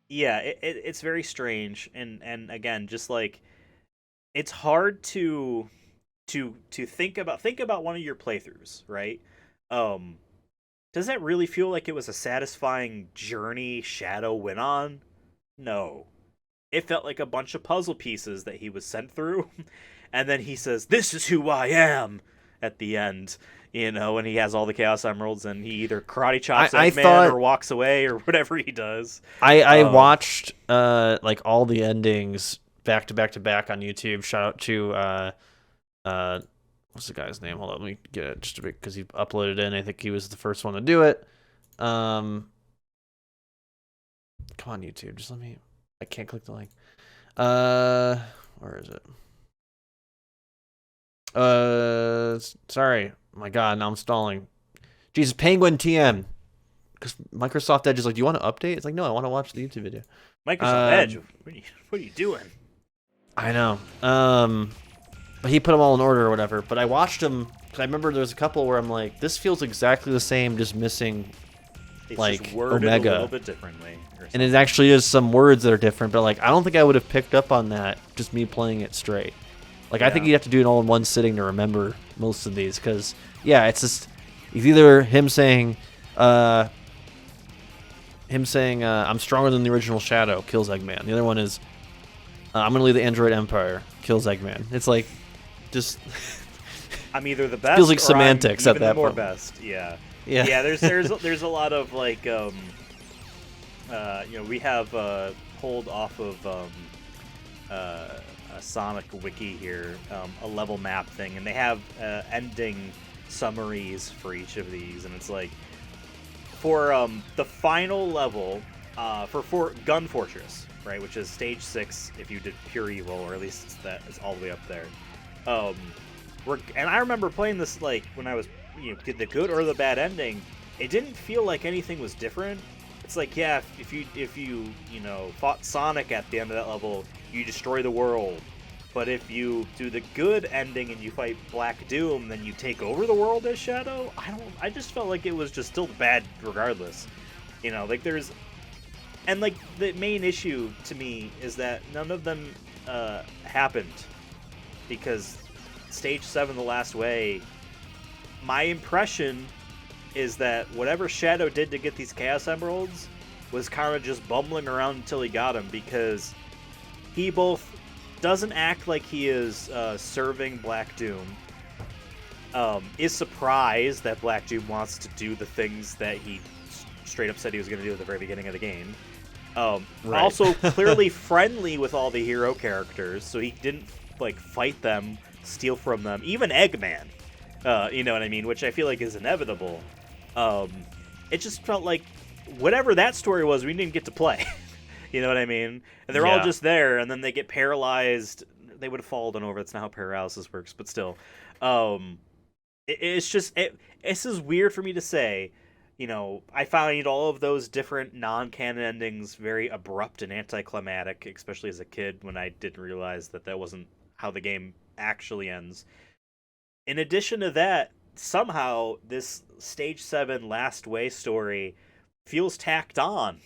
It's very strange, and again, just like, it's hard to think about one of your playthroughs, right? Does that really feel like it was a satisfying journey Shadow went on? No. It felt like a bunch of puzzle pieces that he was sent through, and then he says, "This is who I am," at the end. And he has all the Chaos Emeralds, and he either karate chops Eggman or walks away or whatever he does. I watched like all the endings back to back on YouTube. Shout out to what's the guy's name? Hold on, let me get it just a bit because he uploaded it in. I think he was the first one to do it. Come on, YouTube, just let me. I can't click the link. Where is it? Sorry. Oh my God, now I'm stalling. Jesus, Penguin TM. Because Microsoft Edge is like, do you want to update? It's like, no, I want to watch the YouTube video. Microsoft Edge? What are you doing? I know. But he put them all in order or whatever. But I watched them, because I remember there was a couple where I'm like, this feels exactly the same, just missing, it's like, just worded Omega. a little bit differently. And it actually is some words that are different, but like, I don't think I would have picked up on that, just me playing it straight. Like, I think you'd have to do it all in one sitting to remember most of these, because, it's just, it's either him saying, I'm stronger than the original Shadow, kills Eggman. The other one is, I'm going to lead the Android Empire, kills Eggman. It's like, just... I'm either the best feels like or semantics I'm at even that the more point. best. Yeah. Yeah. Yeah, there's a lot of, like, we have pulled off of a Sonic wiki here, a level map thing, and they have ending summaries for each of these, and it's like, for the final level, for Gun Fortress, right, which is stage 6 if you did pure evil, or at least that is all the way up there. And I remember playing this, like, when I was, did the good or the bad ending, it didn't feel like anything was different. It's like, yeah, if you fought Sonic at the end of that level, you destroy the world. But if you do the good ending and you fight Black Doom, then you take over the world as Shadow. I just felt like it was just still bad regardless. Like there's, and like the main issue to me is that none of them happened, because Stage 7, The Last Way, my impression is that whatever Shadow did to get these Chaos Emeralds was kind of just bumbling around until he got them, because he both doesn't act like he is serving Black Doom, is surprised that Black Doom wants to do the things that he straight up said he was going to do at the very beginning of the game. Right. Also clearly friendly with all the hero characters, so he didn't like fight them, steal from them, even Eggman. You know what I mean? Which I feel like is inevitable. It just felt like whatever that story was, we didn't get to play. You know what I mean? And they're all just there, and then they get paralyzed. They would have fallen over. That's not how paralysis works, but still. It's just... This is weird for me to say. I find all of those different non-canon endings very abrupt and anticlimactic, especially as a kid when I didn't realize that wasn't how the game actually ends. In addition to that, somehow this Stage 7 Last Way story feels tacked on.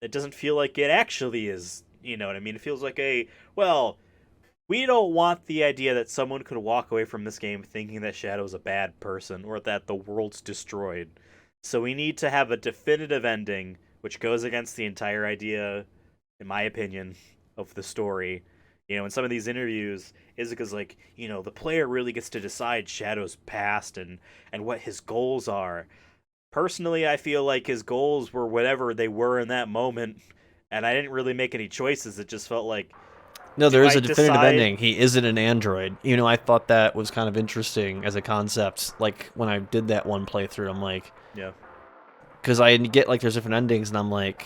It doesn't feel like it actually is, you know what I mean? It feels like we don't want the idea that someone could walk away from this game thinking that Shadow's a bad person or that the world's destroyed. So we need to have a definitive ending, which goes against the entire idea, in my opinion, of the story. In some of these interviews, is because, like, the player really gets to decide Shadow's past and what his goals are. Personally, I feel like his goals were whatever they were in that moment, and I didn't really make any choices. It just felt like... No, there is a definitive ending. He isn't an android. I thought that was kind of interesting as a concept. Like, when I did that one playthrough, I'm like... Yeah. Because I get, like, there's different endings, and I'm like...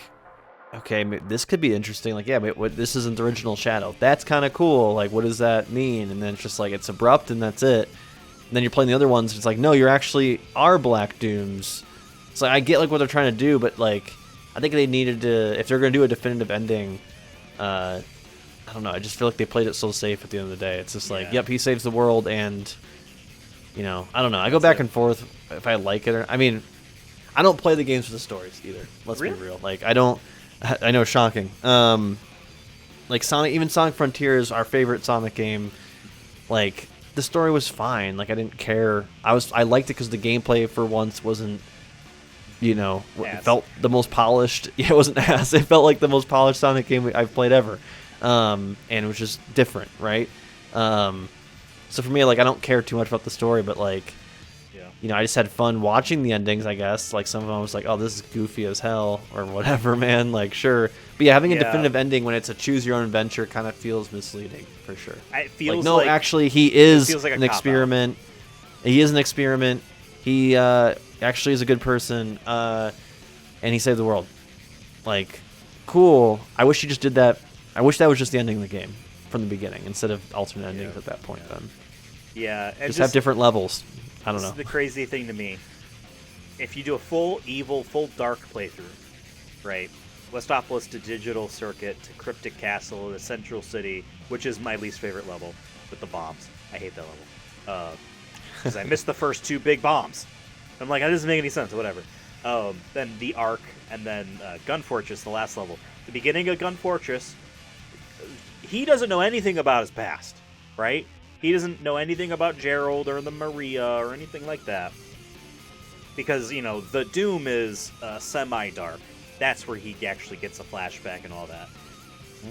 Okay, this could be interesting. Like, yeah, but this isn't the original Shadow. That's kind of cool. Like, what does that mean? And then it's just like, it's abrupt, and that's it. And then you're playing the other ones, and it's like, no, you're actually are Black Dooms. So I get like what they're trying to do, but like I think they needed to, if they're going to do a definitive ending, I don't know. I just feel like they played it so safe at the end of the day. It's just like, yep, he saves the world, and I don't know. I go back and forth if I like it or. I mean, I don't play the games for the stories either. Let's be real. Like I don't. I know, shocking. Like Sonic Frontiers, our favorite Sonic game. Like the story was fine. Like I didn't care. I liked it because the gameplay for once wasn't. It felt the most polished. Yeah, it wasn't ass. It felt like the most polished Sonic game I've played ever. And it was just different, right? So for me, like, I don't care too much about the story, but, like, I just had fun watching the endings, I guess. Like, some of them I was like, oh, this is goofy as hell, or whatever, man. Like, sure. But yeah, having a definitive ending when it's a choose-your-own-adventure kind of feels misleading, for sure. It feels like, no, actually, he is like an experiment. He is an experiment. He, actually is a good person, and he saved the world. Like, cool. I wish he just did that. I wish that was just the ending of the game from the beginning instead of alternate endings at that point. Then, and just have different levels. I don't know. This is the crazy thing to me. If you do a full evil, full dark playthrough, right? Westopolis to Digital Circuit to Cryptic Castle to Central City, which is my least favorite level with the bombs. I hate that level because I missed the first two big bombs. I'm like, that doesn't make any sense, whatever. Then the Ark, and then Gun Fortress, the last level. The beginning of Gun Fortress, he doesn't know anything about his past, right? He doesn't know anything about Gerald or the Maria or anything like that. Because, the Doom is semi-dark. That's where he actually gets a flashback and all that.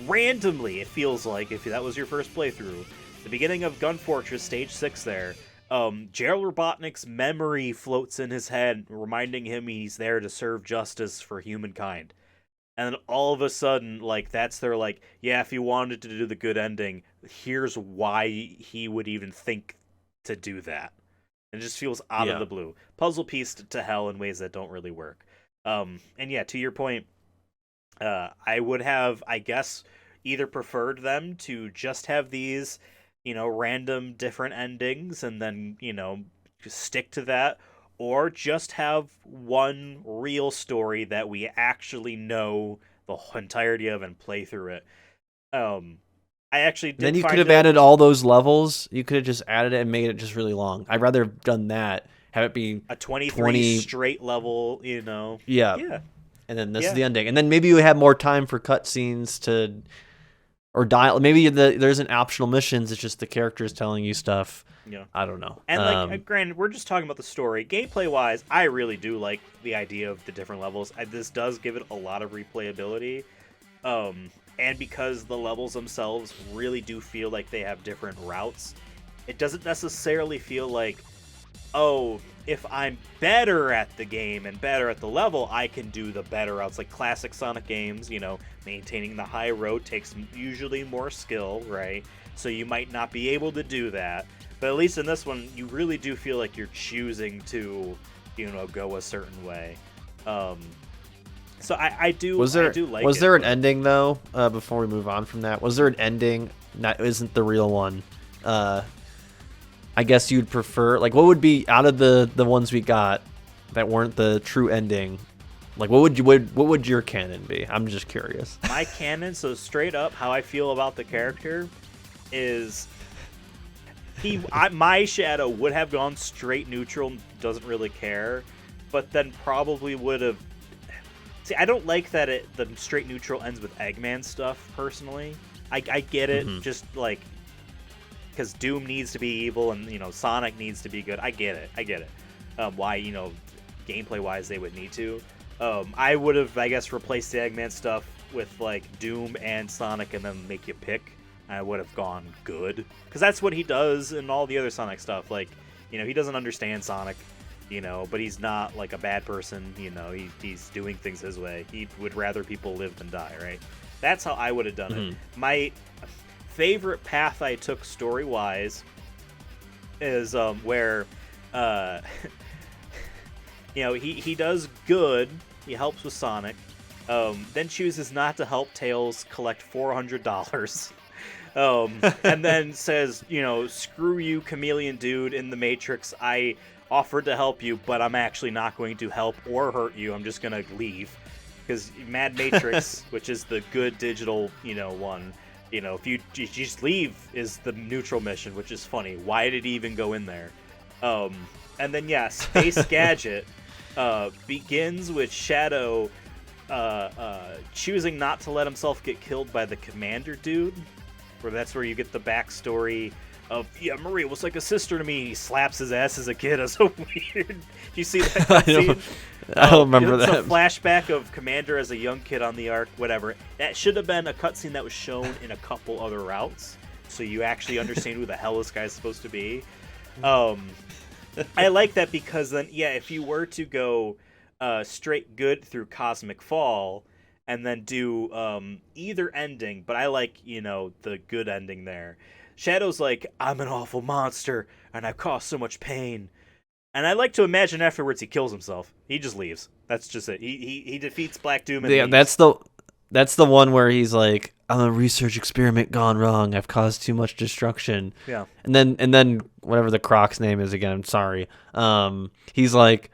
randomly, it feels like, if that was your first playthrough, the beginning of Gun Fortress Stage 6 there, Gerald Robotnik's memory floats in his head, reminding him he's there to serve justice for humankind. And then all of a sudden, like, that's their, like, yeah, if you wanted to do the good ending, here's why he would even think to do that. It just feels out of the blue. Puzzle piece to hell in ways that don't really work. And yeah, to your point, I would have, I guess, either preferred them to just have these, random different endings and then, just stick to that, or just have one real story that we actually know the entirety of and play through it. I actually did. Then you could have added all those levels. You could have just added it and made it just really long. I'd rather have done that. Have it be a 23 straight level, Yeah. Yeah. And then this is the ending. And then maybe you have more time for cutscenes or dial. Maybe there's an optional missions. It's just the characters telling you stuff. Yeah. I don't know. And granted, we're just talking about the story. Gameplay wise, I really do like the idea of the different levels. This does give it a lot of replayability. And because the levels themselves really do feel like they have different routes, it doesn't necessarily feel like, oh, if I'm better at the game and better at the level, I can do the better routes. Like classic Sonic games, maintaining the high road takes usually more skill, right? So you might not be able to do that. But at least in this one, you really do feel like you're choosing to, go a certain way. So I do like it. Was there an ending though? Before we move on from that, was there an ending that isn't the real one? I guess you'd prefer, like, what would be out of the ones we got that weren't the true ending? Like, what would your canon be? I'm just curious. My canon, so straight up, how I feel about the character is my Shadow would have gone straight neutral, doesn't really care, but then probably would have. See, I don't like that the straight neutral ends with Eggman stuff, personally. I get it, just like, because Doom needs to be evil and, Sonic needs to be good. I get it. Why, gameplay-wise they would need to. I would have, I guess, replaced the Eggman stuff with, like, Doom and Sonic and then make you pick. I would have gone good. Because that's what he does in all the other Sonic stuff. Like, he doesn't understand Sonic. But he's not like a bad person, he's doing things his way. He would rather people live than die, right? That's how I would have done it. My favorite path I took story-wise is where, he does good, he helps with Sonic, then chooses not to help Tails collect $400. And then says, screw you, chameleon dude in the Matrix, I offered to help you, but I'm actually not going to help or hurt you. I'm just going to leave. Because Mad Matrix, which is the good digital, one, if you just leave is the neutral mission, which is funny. Why did he even go in there? And then, Space Gadget begins with Shadow choosing not to let himself get killed by the commander dude, that's where you get the backstory of, Maria was like a sister to me. He slaps his ass as a kid. It's so weird. Do you see that scene? I don't remember that. It's a flashback of Commander as a young kid on the Ark, whatever. That should have been a cutscene that was shown in a couple other routes, so you actually understand who the hell this guy's supposed to be. I like that because then, if you were to go straight good through Cosmic Fall and then do either ending, but I like, the good ending there. Shadow's like, I'm an awful monster, and I've caused so much pain. And I like to imagine afterwards he kills himself. He just leaves. That's just it. He defeats Black Doom and leaves. That's the one where he's like, I'm a research experiment gone wrong. I've caused too much destruction. Yeah. And then whatever the Croc's name is again, I'm sorry. He's like,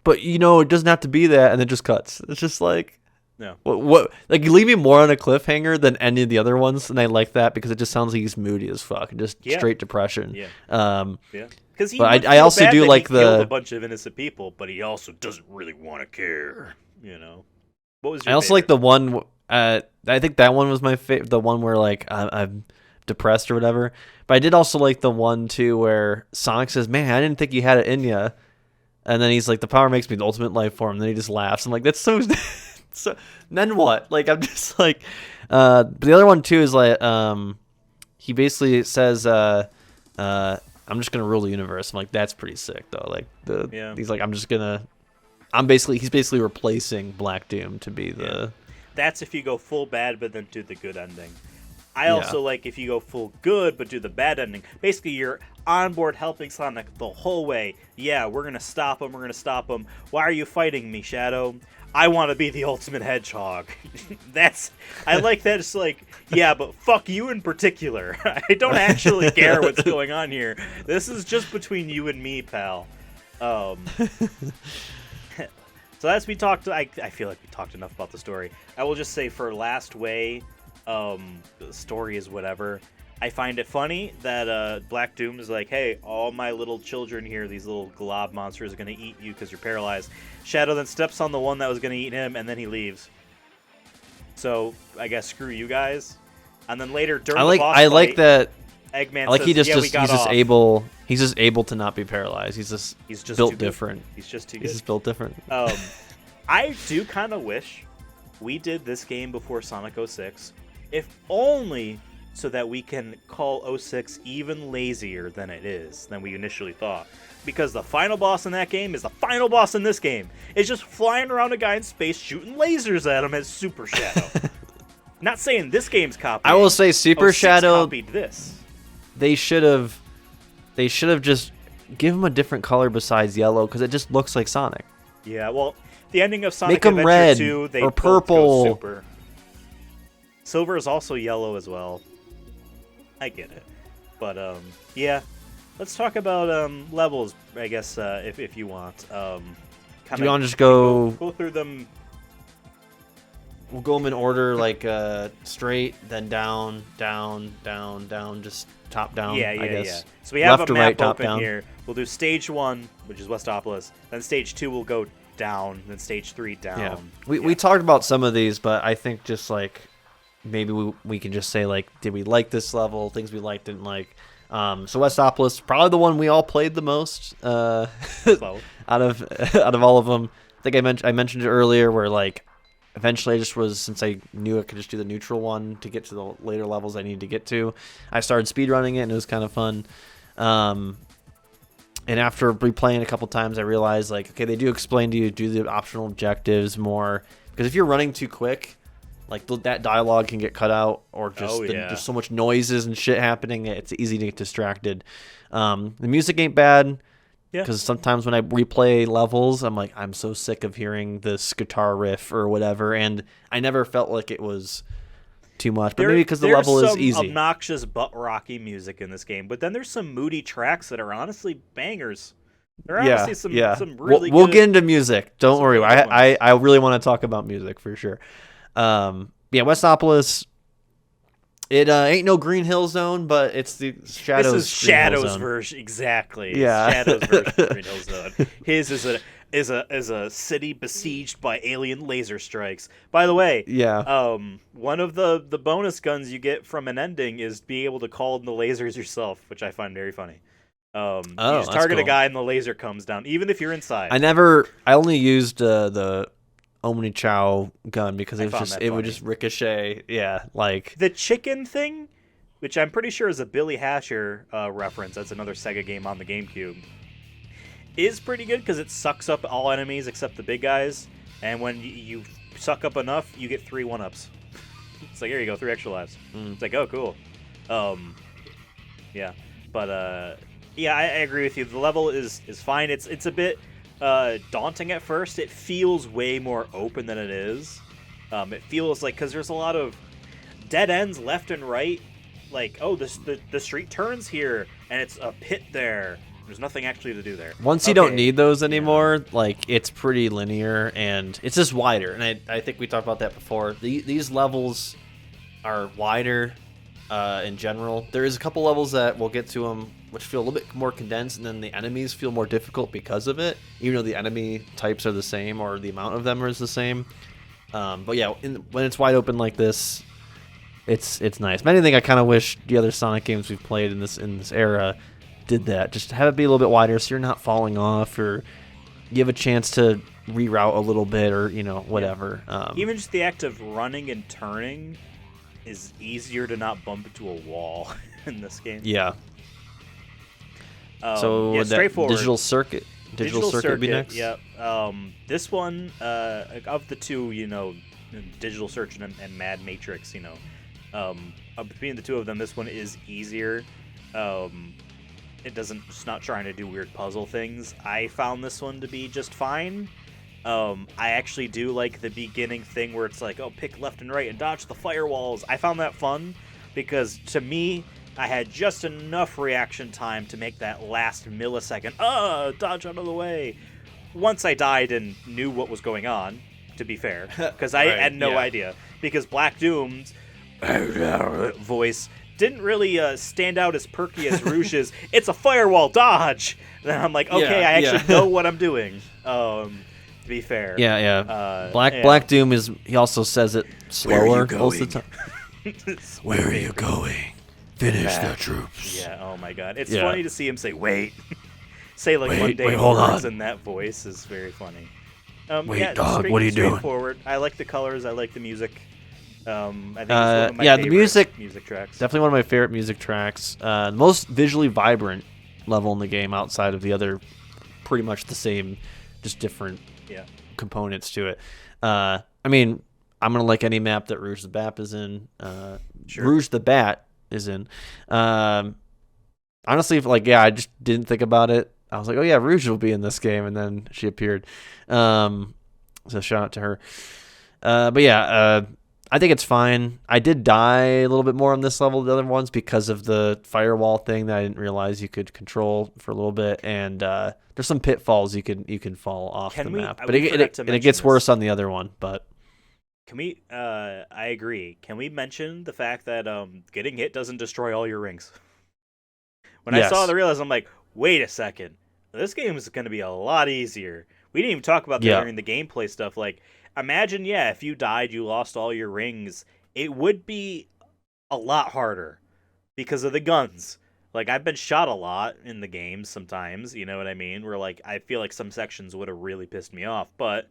but it doesn't have to be that, and it just cuts. It's just like, yeah. What like, you leave me more on a cliffhanger than any of the other ones, and I like that because it just sounds like he's moody as fuck and just straight depression. Yeah. Because I also do like he killed a bunch of innocent people, but he also doesn't really want to care. What was your I also favorite? like the one. I think that one was my favorite. The one where like I'm depressed or whatever. But I did also like the one too where Sonic says, "Man, I didn't think you had it in ya," and then he's like, "The power makes me the ultimate life form." And then he just laughs. I'm like, that's so. So then what? Like, I'm just like, but the other one too is like, he basically says, I'm just gonna rule the universe. I'm like, that's pretty sick though. Like he's like, he's basically replacing Black Doom to be the. Yeah. That's if you go full bad, but then do the good ending. I also like if you go full good, but do the bad ending. Basically, you're on board helping Sonic the whole way. Yeah, we're gonna stop him. We're gonna stop him. Why are you fighting me, Shadow? I want to be the ultimate hedgehog. I like that. It's like, yeah, but fuck you in particular. I don't actually care what's going on here. This is just between you and me, pal. So as we talked, I feel like we talked enough about the story. I will just say for Last Way, the story is whatever. I find it funny that Black Doom is like, hey, all my little children here, these little glob monsters are going to eat you because you're paralyzed. Shadow then steps on the one that was going to eat him, and then he leaves. So, I guess screw you guys. And then later, during the boss fight, like that Eggman says, he's just able. He's just able to not be paralyzed. He's just built different. He's just too good. He's just built different. I do kind of wish we did this game before Sonic 06, if only so that we can call 06 even lazier than we initially thought. Because the final boss in that game is the final boss in this game. It's just flying around a guy in space shooting lasers at him as Super Shadow. Not saying this game's copied. I will say Super Shadow copied this. They should have just give him a different color besides yellow because it just looks like Sonic. Yeah, well, the ending of Sonic Make him Adventure red 2, they or both purple. go super. Silver is also yellow as well. I get it. But, yeah. Let's talk about levels, I guess, if you want. Do you want to just go through them? We'll go them in order, like straight, then down, down, down, down, just top down. I guess. Yeah. So we have left a to map right, top open down. here. We'll do stage 1, which is Westopolis. Then stage 2 will go down. Then stage 3 down. Yeah. We talked about some of these, but I think just like maybe we can just say like, did we like this level? Things we liked, didn't like. So Westopolis, probably the one we all played the most out of all of them. I think I mentioned it earlier, where like eventually I just was, since I knew I could just do the neutral one to get to the later levels I needed to get to, I started speedrunning it and it was kind of fun. And after replaying a couple times, I realized like, okay, they do explain to you, do the optional objectives more, because if you're running too quick, like that dialogue can get cut out, or just there's so much noises and shit happening, it's easy to get distracted. The music ain't bad, because sometimes when I replay levels, I'm like, I'm so sick of hearing this guitar riff or whatever, and I never felt like it was too much. But maybe because the level is easy. There's some obnoxious butt rocky music in this game, but then there's some moody tracks that are honestly bangers. There are honestly some really good. We'll get into music. Don't worry. I really want to talk about music for sure. Westopolis, it ain't no Green Hill Zone, but it's the Shadow's. This is Shadow's version, exactly. Yeah, Shadow's version of Green Hill Zone. His is a city besieged by alien laser strikes. By the way, one of the bonus guns you get from an ending is being able to call in the lasers yourself, which I find very funny. You just target a guy and the laser comes down, even if you're inside. I only used the Omni Chow gun because it would just ricochet. Yeah, like the chicken thing, which I'm pretty sure is a Billy Hatcher reference. That's another Sega game on the GameCube. Is pretty good because it sucks up all enemies except the big guys, and when you suck up enough, you get 3 1-ups. It's like, here you go, 3 extra lives. It's like, oh, cool. I agree with you. The level is fine. It's a bit daunting at first. It feels way more open than it is. It feels like, because there's a lot of dead ends left and right. Like, oh, the street turns here, and it's a pit there. There's nothing actually to do there. Once you don't need those anymore, like, it's pretty linear, and it's just wider. And I think we talked about that before. These levels are wider in general. There is a couple levels that we'll get to them, which feel a little bit more condensed, and then the enemies feel more difficult because of it, even though the enemy types are the same, or the amount of them is the same. But yeah, when it's wide open like this, it's nice. If anything, I kind of wish the other Sonic games we've played in this era did that. Just have it be a little bit wider so you're not falling off or you have a chance to reroute a little bit or whatever. Even just the act of running and turning is easier to not bump into a wall in this game. Yeah. Straightforward. Digital circuit would be next. Yep. This one of the two, Digital Search and Mad Matrix, between the two of them, this one is easier. It's not trying to do weird puzzle things. I found this one to be just fine. I actually do like the beginning thing where it's like, oh, pick left and right and dodge the firewalls. I found that fun because, to me, I had just enough reaction time to make that last millisecond, dodge out of the way. Once I died and knew what was going on, to be fair, because I had no idea. Because Black Doom's voice didn't really stand out as perky as Rouge's. It's a firewall dodge. Then I'm like, okay, I actually know what I'm doing. To be fair. Yeah. Black Doom he also says it slower most of the time. Where are you going? Finish the troops. Yeah, oh my god. It's funny to see him say, wait. Say like one day hold words on. in that voice is very funny. Wait, dog, what are you doing? Straightforward. I like the colors. I like the music. I think it's one of my the music tracks. Definitely one of my favorite music tracks. The most visually vibrant level in the game outside of the other, pretty much the same, just different components to it. I mean, I'm gonna like any map that Rouge the Bat is in. Rouge the Bat is in. Honestly, I just didn't think about it. I was like, oh yeah, Rouge will be in this game, and then she appeared. So shout out to her. I think it's fine. I did die a little bit more on this level than the other ones because of the firewall thing that I didn't realize you could control for a little bit, and there's some pitfalls you can fall off the map. But it gets worse on the other one. But can we? I agree. Can we mention the fact that getting hit doesn't destroy all your rings? When I saw the realize, I'm like, wait a second. This game is going to be a lot easier. We didn't even talk about that during the gameplay stuff. Like, imagine, if you died, you lost all your rings. It would be a lot harder because of the guns. Like, I've been shot a lot in the game sometimes, you know what I mean? Where, I feel like some sections would have really pissed me off. But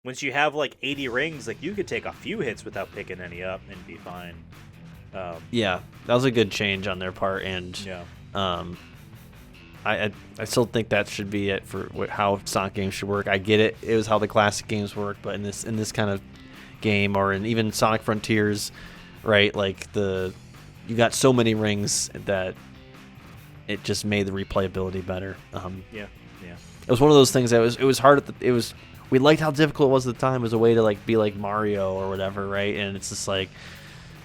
once you have, 80 rings, you could take a few hits without picking any up and be fine. That was a good change on their part, and I still think that should be it for how Sonic games should work. I get it; it was how the classic games work, but in this kind of game, or in even Sonic Frontiers, right? You got so many rings that it just made the replayability better. It was one of those things that it was hard. We liked how difficult it was at the time as a way to be like Mario or whatever, right? And it's just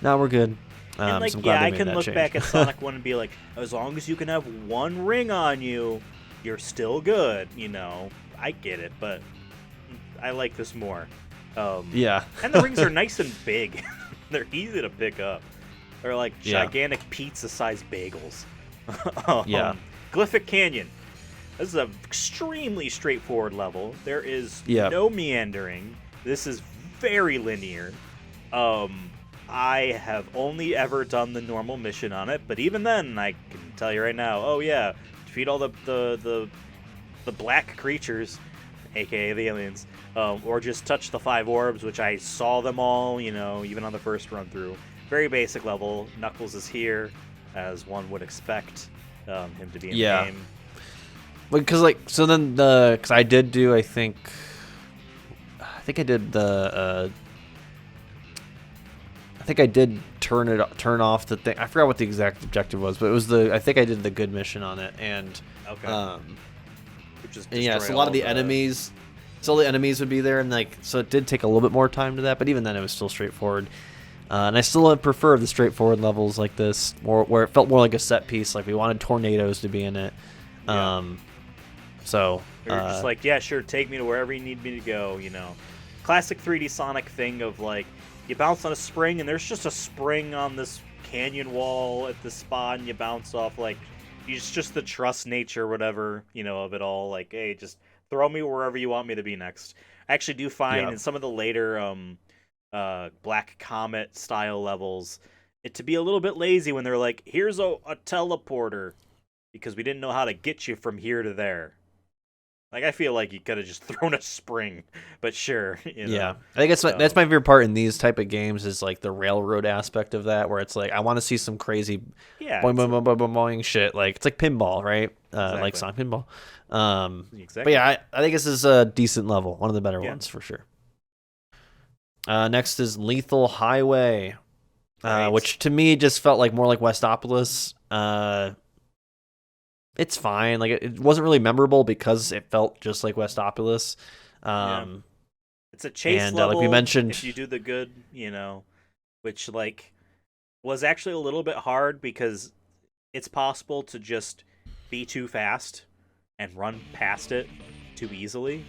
now we're good. And so I'm glad I they made can that look change. back at Sonic 1 and be like, as long as you can have one ring on you, you're still good, I get it, but I like this more. And the rings are nice and big. They're easy to pick up. They're gigantic pizza-sized bagels. Glyphic Canyon. This is an extremely straightforward level. There is no meandering. This is very linear. I have only ever done the normal mission on it, but even then, I can tell you right now, defeat all the black creatures, aka the aliens, or just touch the 5 orbs, which I saw them all, even on the first run through. Very basic level. Knuckles is here, as one would expect him to be in the game. Because because I did do, I think I did the. I think I did turn off the thing. I forgot what the exact objective was, but it was I think I did the good mission on it, and so a lot of the enemies, the enemies would be there, and so it did take a little bit more time to that, but even then it was still straightforward. And I still prefer the straightforward levels like this, where it felt more like a set piece. Like we wanted tornadoes to be in it. So you're just sure, take me to wherever you need me to go. Classic 3D Sonic thing of you bounce on a spring, and there's just a spring on this canyon wall at this spot, and you bounce off. It's just the trust nature, whatever, of it all. Hey, just throw me wherever you want me to be next. I actually do find in some of the later Black Comet style levels it to be a little bit lazy when they're like, here's a teleporter, because we didn't know how to get you from here to there. Like, I feel like you could have just thrown a spring, but sure. Yeah, I think that's my favorite part in these type of games is like the railroad aspect of that, where it's like I want to see some crazy, boing boing boing boing boing shit. Like it's like pinball, right? Exactly. Like Sonic Pinball. Exactly. But yeah, I think this is a decent level, one of the better ones for sure. Next is Lethal Highway, which to me just felt like more like Westopolis. It's fine. Like it wasn't really memorable because it felt just like Westopolis. It's a chase level. Like we mentioned, if you do the good, which like was actually a little bit hard because it's possible to just be too fast and run past it too easily.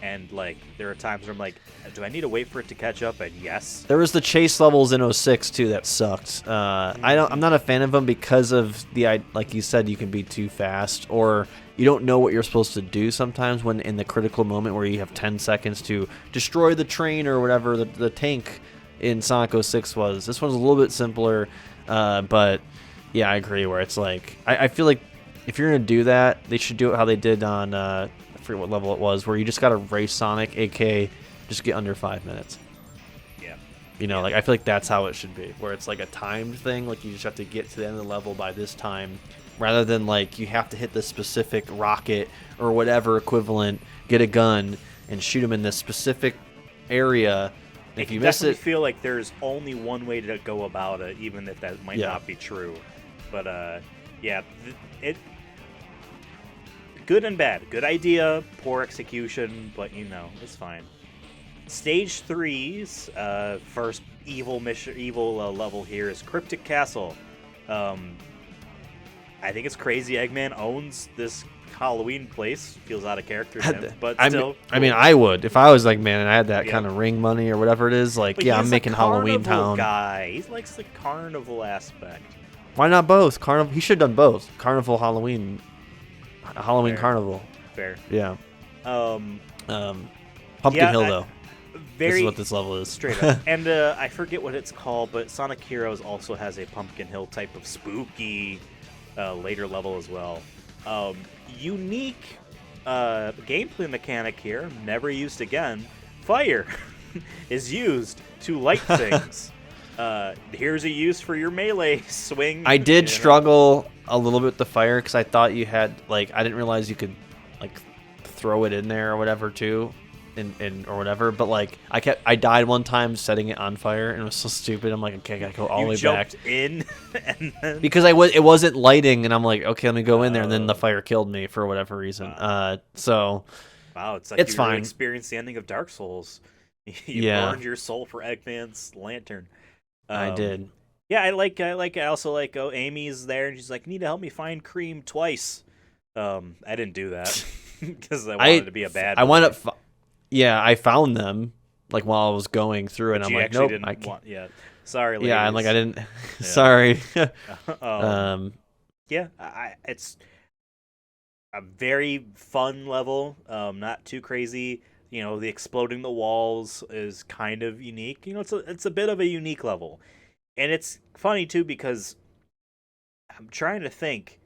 And like there are times where I'm like, do I need to wait for it to catch up? And yes, there was the chase levels in 06 too that sucked. I'm not a fan of them because of like you said, you can be too fast or you don't know what you're supposed to do sometimes when in the critical moment where you have 10 seconds to destroy the train or whatever the tank in Sonic 06 was. This one's a little bit simpler, but yeah, I agree. Where it's like I feel like if you're gonna do that, they should do it how they did on. I forget what level it was, where you just got to race Sonic, aka just get under 5 minutes. Yeah. Like I feel like that's how it should be, where it's like a timed thing, like you just have to get to the end of the level by this time, rather than like you have to hit this specific rocket or whatever equivalent, get a gun, and shoot them in this specific area. If you miss it, I feel like there's only one way to go about it, even if that might not be true. But good and bad. Good idea, poor execution, but it's fine. Stage 3's first evil level here is Cryptic Castle. I think it's crazy Eggman owns this Halloween place. Feels out of character, but still. I mean, I would if I was like, man, and I had that kind of ring money or whatever it is. Like, but I'm making Halloween Town. Guy, he likes the carnival aspect. Why not both? Carnival. He should have done both. Carnival, Halloween Carnival. Fair. Yeah. Pumpkin Hill though. This is what this level is. Straight up. And I forget what it's called, but Sonic Heroes also has a Pumpkin Hill type of spooky later level as well. Unique gameplay mechanic here, never used again. Fire is used to light things. Here's a use for your melee swing. I did struggle a little bit with the fire because I thought you had I didn't realize you could throw it in there or whatever too, or whatever. But I died one time setting it on fire and it was so stupid. I'm like, okay, I gotta go all the way back. In and then... because it wasn't lighting and I'm like, okay, let me go in there, and then the fire killed me for whatever reason. So wow, it's it's fine. Really experienced the ending of Dark Souls. You burned your soul for Eggman's lantern. I did. Yeah, I also like Amy's there and she's like, need to help me find Cream twice. I didn't do that because I wanted to be a bad. I wound up. I found them while I was going through, and I'm like, nope, I can't. Sorry, ladies. Yeah, I'm like, I didn't. Sorry. It's a very fun level. Not too crazy. The exploding the walls is kind of unique. It's a bit of a unique level. And it's funny, too, because I'm trying to think.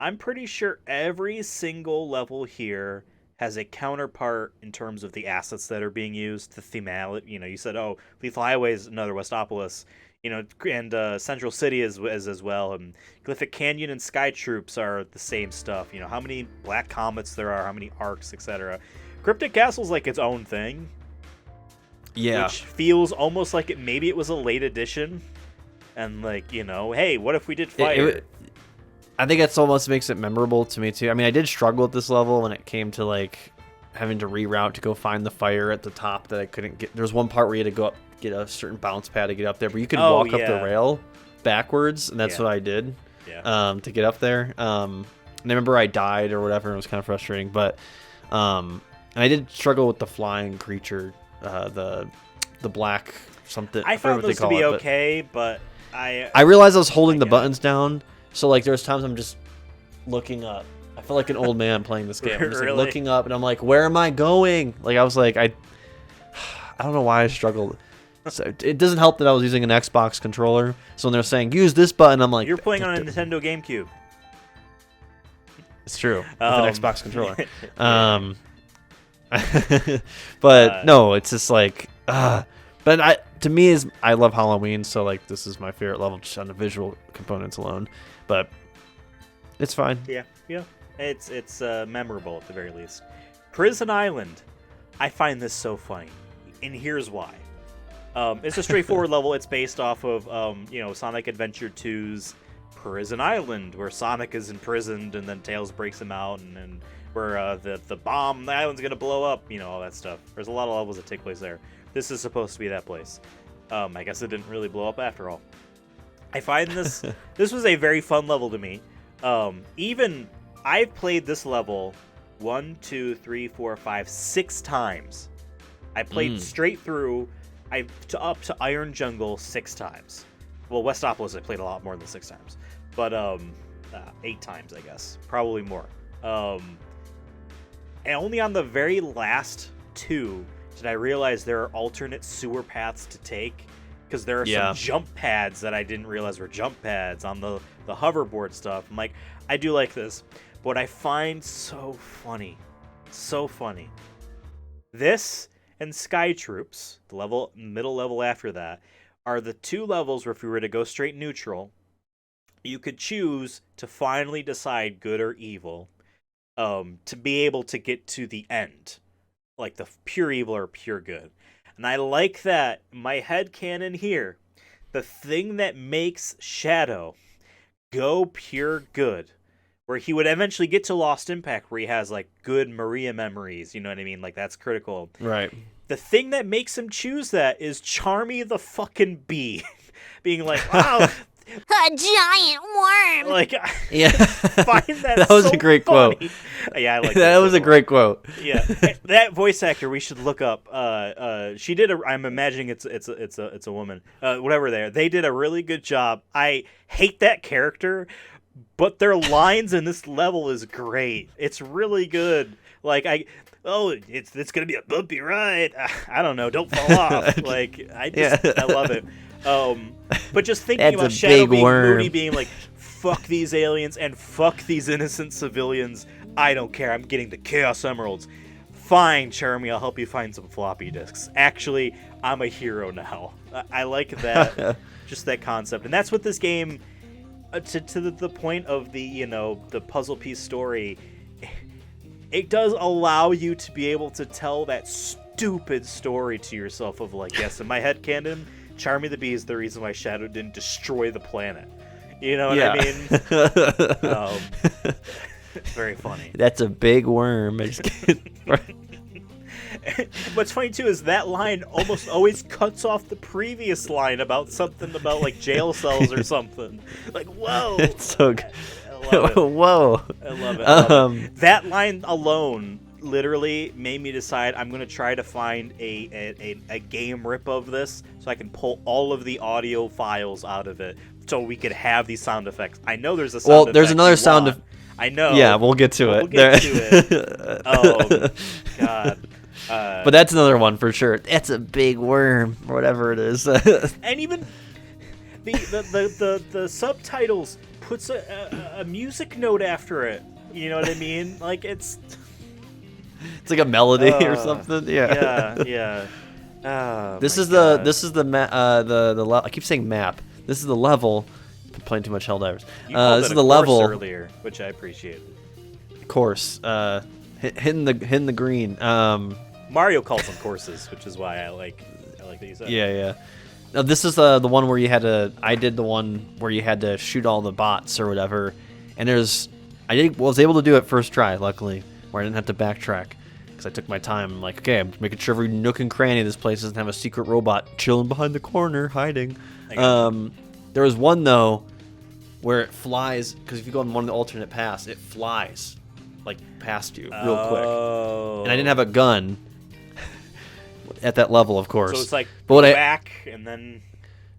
I'm pretty sure every single level here has a counterpart in terms of the assets that are being used, the thematic. You said, Lethal Highway is another Westopolis. And Central City is as well. And Glyphic Canyon and Sky Troops are the same stuff. How many Black Comets there are, how many arcs, etc. Cryptic Castle's like its own thing. Yeah. Which feels almost like maybe it was a late edition. And hey, what if we did fire? I think that's almost makes it memorable to me too. I mean, I did struggle with this level when it came to having to reroute to go find the fire at the top that I couldn't get. There's one part where you had to go up, get a certain bounce pad to get up there, but you could walk up the rail backwards, and that's what I did to get up there. And I remember I died or whatever, and it was kind of frustrating. But and I did struggle with the flying creature, the black something. I found those to be okay, but I realized I was holding the buttons down. So there's times I'm just looking up. I feel like an old man playing this game. I'm just looking up, and I'm like, where am I going? I was like, I don't know why I struggled. So it doesn't help that I was using an Xbox controller. So when they're saying use this button, I'm like, you're playing on a Nintendo GameCube. It's true. With an Xbox controller. Yeah. But no, it's just like, but to me I love Halloween, so like this is my favorite level just on the visual components alone. But it's fine. Yeah. It's memorable at the very least. Prison Island. I find this so funny, and here's why. It's a straightforward level. It's based off of Sonic Adventure 2's Prison Island, where Sonic is imprisoned and then Tails breaks him out, and then where the island's gonna blow up, all that stuff. There's a lot of levels that take place there. This is supposed to be that place. I guess it didn't really blow up after all. I find this was a very fun level to me. Even I've played this level 6 times. I played straight through. Up to Iron Jungle 6 times. Well, Westopolis I played a lot more than 6 times, but 8 times I guess, probably more. And only on the very last 2 did I realize there are alternate sewer paths to take, because there are some jump pads that I didn't realize were jump pads on the hoverboard stuff. I'm like, I do like this, but what I find so funny, this and Sky Troops, the middle level after that, are the 2 levels where if we were to go straight neutral, you could choose to finally decide good or evil, to be able to get to the end, like the pure evil or pure good. And I like that. My headcanon here, the thing that makes Shadow go pure good, where he would eventually get to Lost Impact, where he has like good Maria memories, you know what I mean? Like that's critical. Right. The thing that makes him choose that is Charmy the fucking bee. Being like, wow, a giant worm. Like, yeah. Find that was a great funny. Quote. Yeah, I like that was a great quote. Yeah, that voice actor we should look up. She did I'm imagining it's a woman. Whatever they did a really good job. I hate that character, but their lines in this level is great. It's really good. Like it's gonna be a bumpy ride. I don't know. Don't fall off. Like I love it. But just thinking about Shadow being moody, being like, fuck these aliens and fuck these innocent civilians. I don't care. I'm getting the Chaos Emeralds. Fine, Charmy, I'll help you find some floppy disks. Actually, I'm a hero now. I like that. Just that concept. And that's what this game, to the point of the puzzle piece story, it does allow you to be able to tell that stupid story to yourself of like, yes, in my headcanon, Charmy the Bee is the reason why Shadow didn't destroy the planet. You know what I mean? It's very funny. That's a big worm. I just kidding. What's funny too is that line almost always cuts off the previous line about something about like jail cells or something. Like, whoa. It's so good. I love it. Whoa. I love it. That line alone literally made me decide I'm going to try to find a game rip of this so I can pull all of the audio files out of it so we could have these sound effects. I know there's a sound effect. Well, there's another sound effect. I know. Yeah, we'll get to it. We'll get to it. Oh, God. But that's another one for sure. It's a big worm, or whatever it is. And even the subtitles puts a music note after it. You know what I mean? Like it's like a melody or something. Yeah. This is the I keep saying map. This is the level. I'm playing too much Helldivers. This is the level earlier, which I appreciated. Course. Hitting the green. Mario calls them courses, which is why I like that you said. Yeah. Now this is the one where you had to. I did the one where you had to shoot all the bots or whatever, and was able to do it first try. Luckily, where I didn't have to backtrack because I took my time. I'm like, okay, I'm making sure every nook and cranny of this place doesn't have a secret robot chilling behind the corner, hiding. There was one though where it flies, because if you go on one of the alternate paths, it flies like past you real quick. And I didn't have a gun at that level, of course. So it's like back and then.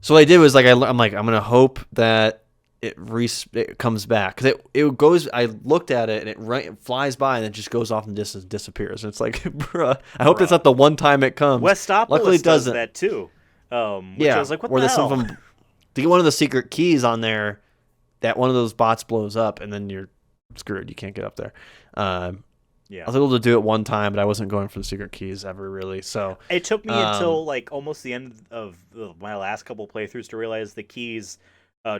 So what I did was like I'm gonna hope that it comes back, because it goes. I looked at it and it flies by and it just goes off and disappears. And it's like, bruh, I hope that's not the one time it comes. Westopolis Luckily it doesn't. does that too. Which I was like, what the hell? To get one of the secret keys on there, that one of those bots blows up and then you're screwed. You can't get up there. Yeah. I was able to do it one time, but I wasn't going for the secret keys ever really. So it took me until like almost the end of my last couple playthroughs to realize the keys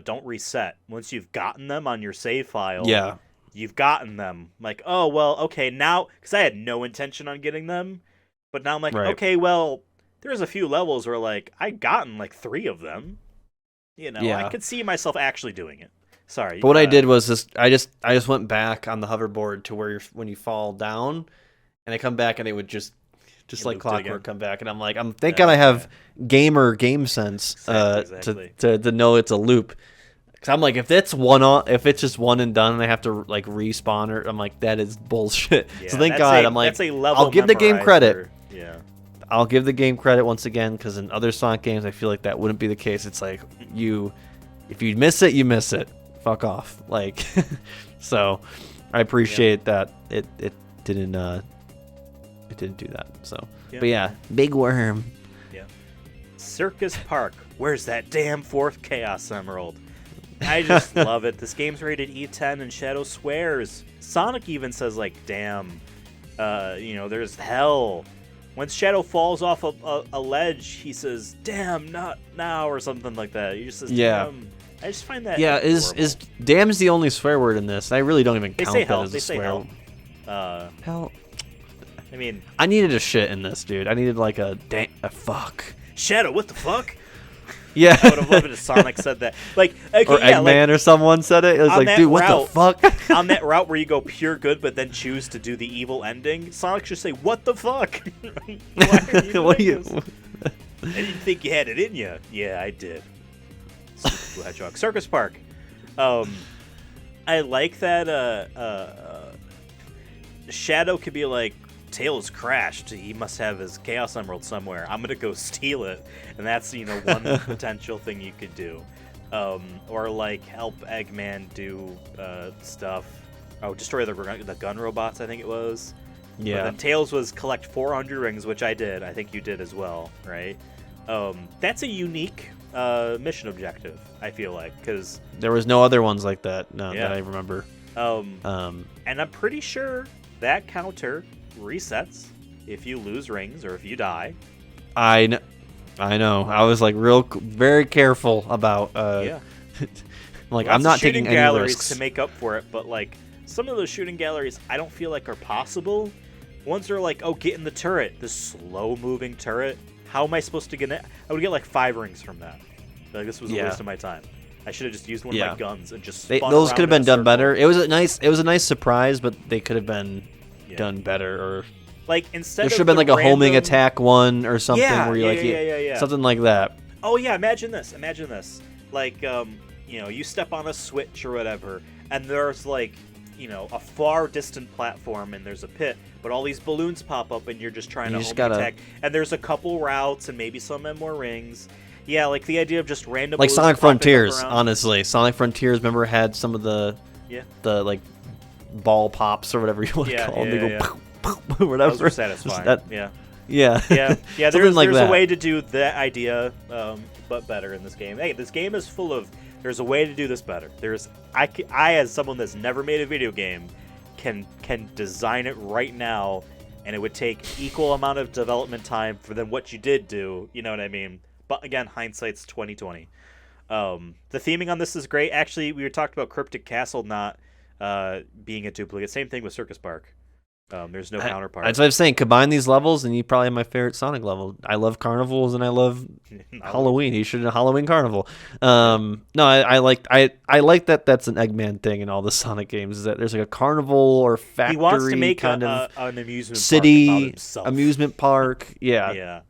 don't reset once you've gotten them on your save file. Yeah. You've gotten them. Like, oh well, okay, now because I had no intention on getting them, but now I'm like, okay, well, there's a few levels where like I gotten like 3 of them. You know, I could see myself actually doing it. Sorry. But what I did was I just went back on the hoverboard to where when you fall down, and I come back and it would just like clockwork come back, and I'm like, thank God I have game sense exactly. to know it's a loop. Cause I'm like, if it's just one and done, and I have to like respawn, or I'm like, that is bullshit. Yeah, so thank God, I'm like, I'll give the game credit. Yeah. I'll give the game credit once again, because in other Sonic games, I feel like that wouldn't be the case. It's like if you miss it, you miss it. Fuck off. Like, so I appreciate that it didn't do that. So, but yeah, big worm. Yeah. Circus Park. Where's that damn 4th Chaos Emerald? I just love it. This game's rated E10 and Shadow swears. Sonic even says like, damn, there's hell. Once Shadow falls off a ledge, he says, damn, not now, or something like that. He just says, damn. I just find that is damn's the only swear word in this. I really don't even count that as a swear. Hell. I mean, I needed a shit in this, dude. I needed like a fuck. Shadow, what the fuck? Yeah. I would have loved it if Sonic said that. Like, okay, or Eggman or someone said it. It was like, dude, what the fuck? On that route where you go pure good but then choose to do the evil ending, Sonic should say, what the fuck? Why are you doing this? I didn't think you had it in you. Yeah, I did. Hedgehog. Circus Park. I like that Shadow could be like, Tails crashed. He must have his Chaos Emerald somewhere. I'm gonna go steal it. And that's, one potential thing you could do. Or like help Eggman do stuff. Oh, destroy the gun robots, I think it was. Yeah. But then Tails was collect 400 rings, which I did. I think you did as well, right? That's a unique mission objective, I feel like, because there was no other ones like that. No, that I remember. And I'm pretty sure that counter resets if you lose rings or if you die. I know. I was like very careful about. Like, I'm not taking any galleries risks to make up for it, but like some of those shooting galleries, I don't feel like are possible. Ones are like, oh, get in the turret, the slow-moving turret. How am I supposed to get it? I would get like 5 rings from that. Like, this was a waste of my time. I should have just used one of my guns and just spun those could have been done circle. better. It was a nice surprise, but they could have been done better. Or like, instead there should have been like a homing attack one or something where you something like that. Oh yeah, imagine this. Like, you step on a switch or whatever, and there's like, a far distant platform, and there's a pit, but all these balloons pop up, and you're just trying to attack. And there's a couple routes, and maybe some have more rings. Yeah, like the idea of just random. Like Sonic Frontiers, honestly. Sonic Frontiers, remember, had some of the like ball pops or whatever you want to call them. They go whatever. Those were satisfying. Yeah. There's like a way to do that idea, but better in this game. Hey, this game is full of. There's a way to do this better. I as someone that's never made a video game, can design it right now, and it would take equal amount of development time for than what you did do. You know what I mean? But again, hindsight's 2020. The theming on this is great. Actually, we were talked about Cryptic Castle not being a duplicate. Same thing with Circus Park. There's no counterpart. That's what I'm saying. Combine these levels, and you probably have my favorite Sonic level. I love carnivals, and I love Halloween. You should have a Halloween carnival. No, I like that. That's an Eggman thing in all the Sonic games. Is that there's like a carnival or factory he wants to make kind of an amusement city park amusement park. Yeah,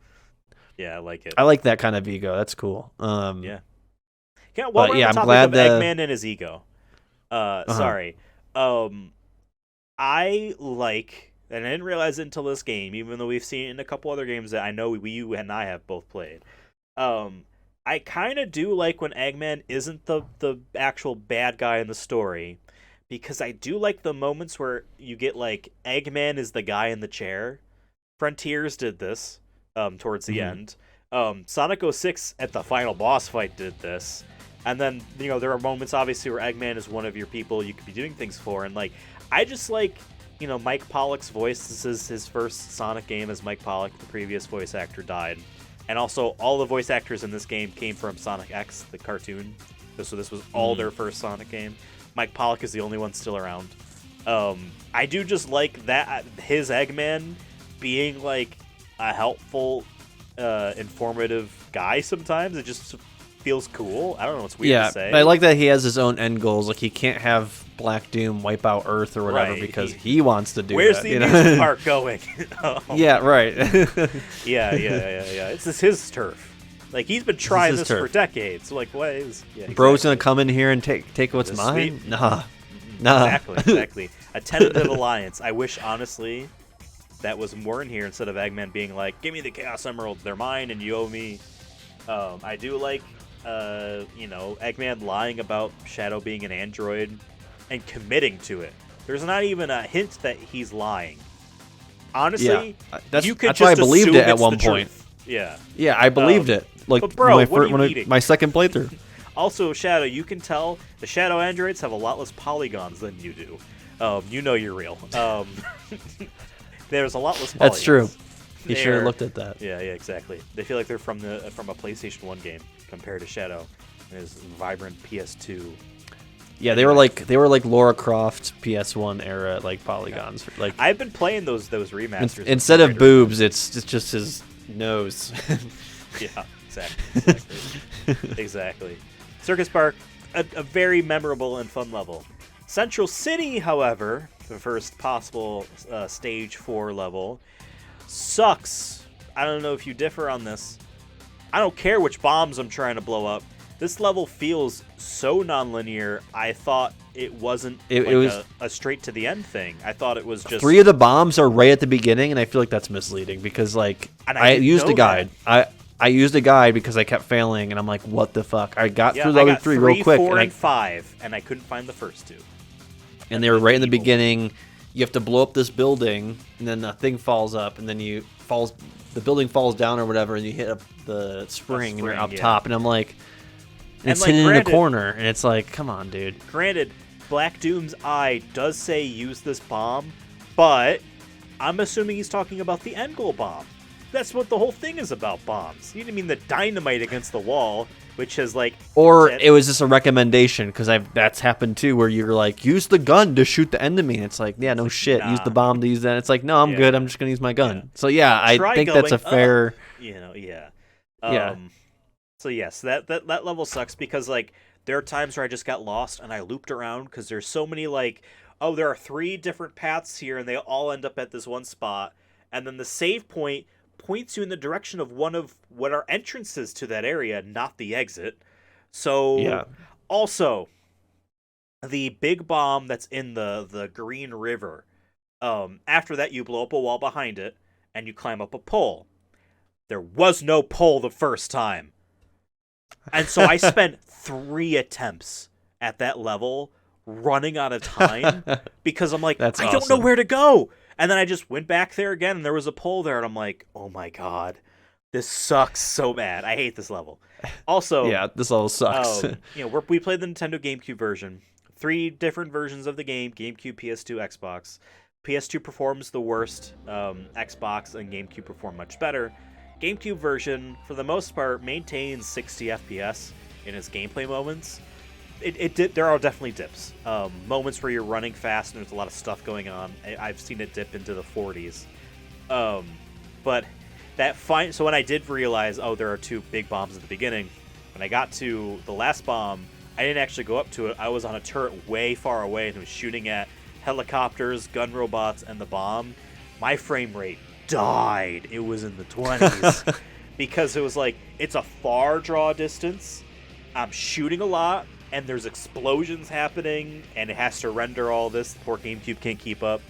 I like it. I like that kind of ego. That's cool. Well, I'm glad that Eggman and his ego. Sorry. I like, and I didn't realize it until this game, even though we've seen it in a couple other games that I know you and I have both played. I kind of do like when Eggman isn't the actual bad guy in the story, because I do like the moments where you get like Eggman is the guy in the chair. Frontiers did this towards the end. Sonic 06 at the final boss fight did this. And then, there are moments, obviously, where Eggman is one of your people you could be doing things for. And, like, I just like, Mike Pollock's voice. This is his first Sonic game as Mike Pollock. The previous voice actor died. And also, all the voice actors in this game came from Sonic X, the cartoon. So this was all their first Sonic game. Mike Pollock is the only one still around. I do just like that, his Eggman being, like, a helpful, informative guy sometimes. It just feels cool. I don't know, it's weird to say. But I like that he has his own end goals. Like, he can't have Black Doom wipe out Earth or whatever because he wants to do where's that. Where's the amusement park going? Yeah, right. yeah. It's his turf. Like, he's been trying this for decades. Like, what is... Yeah, exactly. Bro's gonna come in here and take what's mine? Sweet. Nah. Exactly. A tentative alliance. I wish, honestly, that was more in here instead of Eggman being like, give me the Chaos Emeralds, they're mine and you owe me. I do like, Eggman lying about Shadow being an android and committing to it. There's not even a hint that he's lying. Honestly, that's you could why just I believed assume it at it's one the point. truth. Yeah. Yeah, I believed it. Like, but bro, my second playthrough. Also, Shadow, you can tell the Shadow androids have a lot less polygons than you do. You're real. There's a lot less polygons. That's true. You should have looked at that. Yeah, exactly. They feel like they're from a PlayStation 1 game compared to Shadow and his vibrant PS2. Yeah, they were like Lara Croft PS1 era like polygons. Yeah. Like, I've been playing those remasters. Instead of boobs, it's just his nose. Yeah, exactly. Circus Park, a very memorable and fun level. Central City, however, the first possible stage 4 level, sucks. I don't know if you differ on this. I don't care which bombs I'm trying to blow up. This level feels so non-linear. I thought it wasn't it was a straight to the end thing. I thought it was just 3 of the bombs are right at the beginning, and I feel like that's misleading because like I used a guide. I used a guide because I kept failing, and I'm like, what the fuck? I got through the other 3 real quick, 4, and 5, and I couldn't find the first 2. And they were right in the beginning. You have to blow up this building, and then the thing falls up, and then the building falls down or whatever, and you hit the spring, and you're up top, and I'm like. It's hidden in a corner, and it's like, come on, dude. Granted, Black Doom's eye does say use this bomb, but I'm assuming he's talking about the end goal bomb. That's what the whole thing is about, bombs. You didn't mean the dynamite against the wall, which is like... Or it was just a recommendation, because that's happened too, where you're like, use the gun to shoot the enemy. And it's like, yeah, no shit, use the bomb to use that. It's like, no, I'm good, I'm just going to use my gun. Yeah. So yeah, I think that's a fair... Yeah. So yes, that level sucks because like there are times where I just got lost and I looped around because there's so many like, oh, there are 3 different paths here and they all end up at this one spot, and then the save point points you in the direction of one of what are entrances to that area, not the exit. So also the big bomb that's in the green river. After that you blow up a wall behind it and you climb up a pole. There was no pole the first time. And so I spent 3 attempts at that level running out of time because I'm like, I don't know where to go. And then I just went back there again and there was a pole there and I'm like, oh my God, this sucks so bad. I hate this level. Also, yeah, this level sucks. We played the Nintendo GameCube version. 3 different versions of the game, GameCube, PS2, Xbox. PS2 performs the worst. Xbox and GameCube perform much better. GameCube version, for the most part, maintains 60 FPS in its gameplay moments. There are definitely dips. Moments where you're running fast and there's a lot of stuff going on. I've seen it dip into the 40s. But so when I did realize, there are 2 big bombs at the beginning, when I got to the last bomb, I didn't actually go up to it. I was on a turret way far away and was shooting at helicopters, gun robots, and the bomb. My frame rate died. It was in the 20s because it was like, it's a far draw distance. I'm shooting a lot and there's explosions happening and it has to render all this. The poor GameCube can't keep up.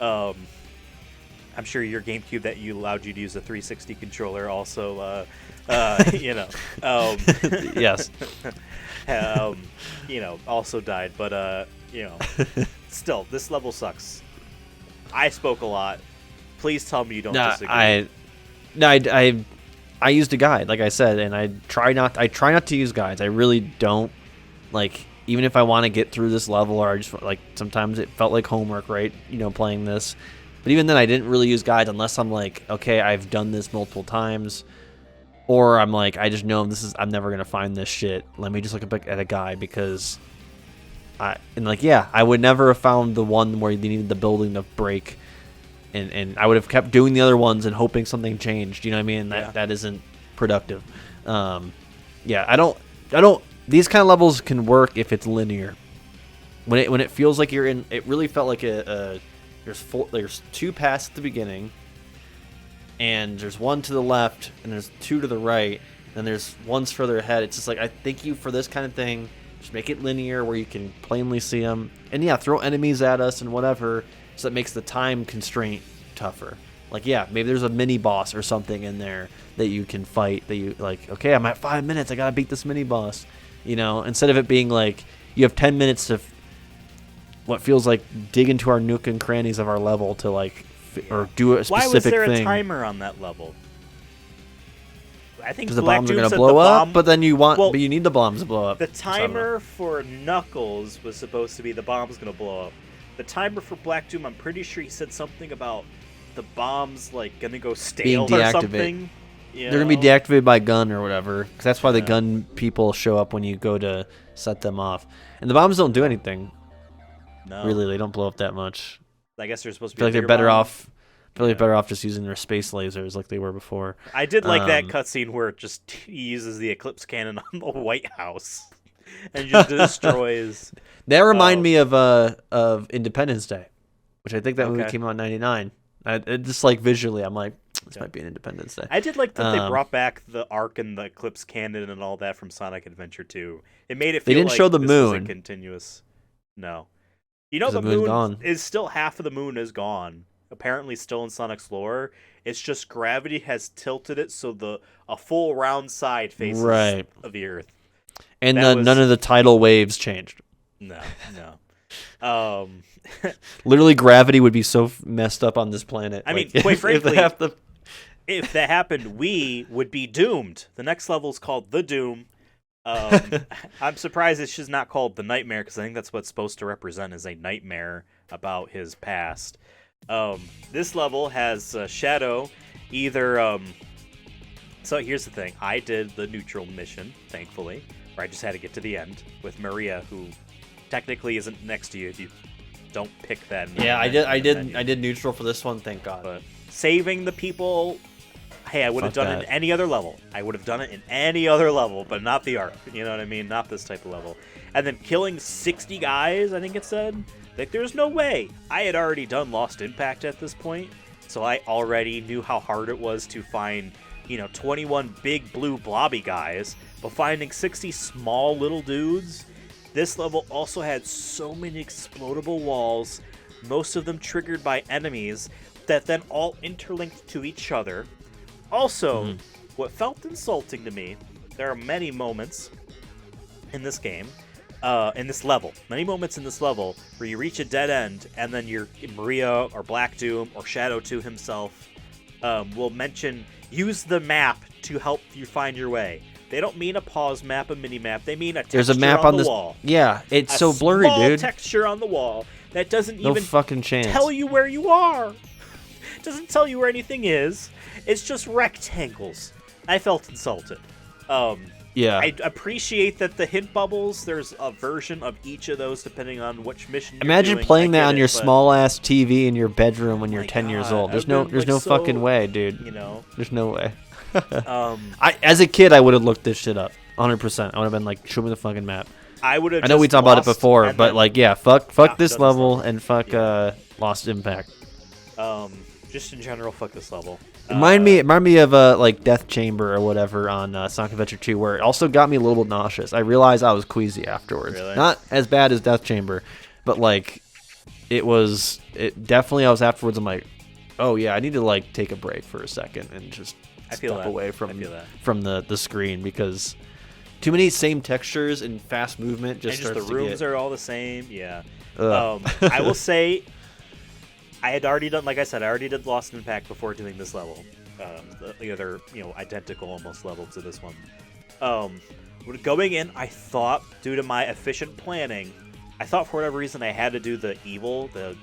I'm sure your GameCube that allowed you to use a 360 controller also yes. Also died, but still, this level sucks. I spoke a lot. Please tell me you don't disagree. I used a guide, like I said, and I try not to use guides. I really don't Like, even if I want to get through this level, or I just, like, sometimes it felt like homework, right? Playing this. But even then, I didn't really use guides unless I'm like, okay, I've done this multiple times. Or I'm like, I just know I'm never going to find this shit. Let me just look at a guide, because I would never have found the one where you needed the building to break. And I would have kept doing the other ones and hoping something changed. You know what I mean? That isn't productive. I don't. These kind of levels can work if it's linear. When it feels like you're in, it really felt like there's 2 paths at the beginning, and there's 1 to the left, and there's 2 to the right, and there's one's further ahead. It's just like, I thank you for this kind of thing. Just make it linear where you can plainly see them, and throw enemies at us and whatever. So that makes the time constraint tougher. Like, maybe there's a mini boss or something in there that you can fight, that you like, okay, I'm at 5 minutes, I gotta beat this mini boss. Instead of it being like you have 10 minutes to what feels like dig into our nook and crannies of our level to or do a specific thing. Why was there a timer on that level? I think because the bombs are going to blow up, but then but you need the bombs to blow up. The timer for Knuckles was supposed to be the bomb's going to blow up. The timer for Black Doom, I'm pretty sure he said something about the bombs going to go stale or something. They're going to be deactivated by gun or whatever, because that's why the gun people show up when you go to set them off. And the bombs don't do anything. No. Really, they don't blow up that much. I guess they're supposed to be I feel like they're better off. They're better off just using their space lasers like they were before. I did like that cutscene where he uses the Eclipse Cannon on the White House and just destroys. That reminded me of Independence Day, which I think that movie came out in '99. Just like visually, I'm like, this might be an Independence Day. I did like that they brought back the Arc and the Eclipse Cannon and all that from Sonic Adventure 2. It made it feel they didn't like show the this moon. was a continuous. No. The moon gone. is still half of the moon is gone. Apparently still in Sonic's lore. It's just gravity has tilted it so a full round side faces of the Earth. And none of the tidal waves changed. No. Literally, gravity would be so messed up on this planet. I mean, quite frankly, if that happened, we would be doomed. The next level is called The Doom. I'm surprised it's just not called The Nightmare, because I think that's what's supposed to represent, is a nightmare about his past. This level has Shadow either. So here's the thing. I did the neutral mission, thankfully, where I just had to get to the end with Maria, who technically isn't next to you if you don't pick that. I did neutral for this one, thank God. But saving the people. Hey, I would have done it in any other level. I would have done it in any other level, but not the Arc. You know what I mean? Not this type of level. And then killing 60 guys, I think it said. Like, there's no way. I had already done Lost Impact at this point, so I already knew how hard it was to find, 21 big blue blobby guys, but finding 60 small little dudes. This level also had so many explodable walls, most of them triggered by enemies, that then all interlinked to each other. Also, what felt insulting to me, there are many moments in this game, in this level, where you reach a dead end, and then your Maria or Black Doom or Shadow 2 himself will mention, use the map to help you find your way. They don't mean a pause map, a mini map. They mean a texture There's a map on the this wall. Yeah, it's so blurry, small dude. Texture on the wall that doesn't no even fucking chance. tell you where you are. It doesn't tell you where anything is. It's just rectangles. I felt insulted. I appreciate that the hint bubbles, there's a version of each of those depending on which mission you're Imagine doing. playing that on your small ass TV in your bedroom when you're 10 God, years old. There's I've been, no so, fucking way, dude. There's no way. As a kid, I would have looked this shit up. 100%. I would have been like, show me the fucking map. I would have. I know we talked about it before, but fuck this level and fuck Lost Impact. Just in general, fuck this level. Remind me of like Death Chamber or whatever on Sonic Adventure 2, where it also got me a little bit nauseous. I realized I was queasy afterwards. Really? Not as bad as Death Chamber, but like it definitely. I was afterwards. I'm like, oh yeah, I need to like take a break for a second and just step away from the screen, because too many same textures and fast movement just the rooms are all the same. Yeah. Ugh. I will say, I already did Lost Impact before doing this level. The other, identical almost level to this one. Going in, I thought, due to my efficient planning, I thought for whatever reason I had to do the evil, the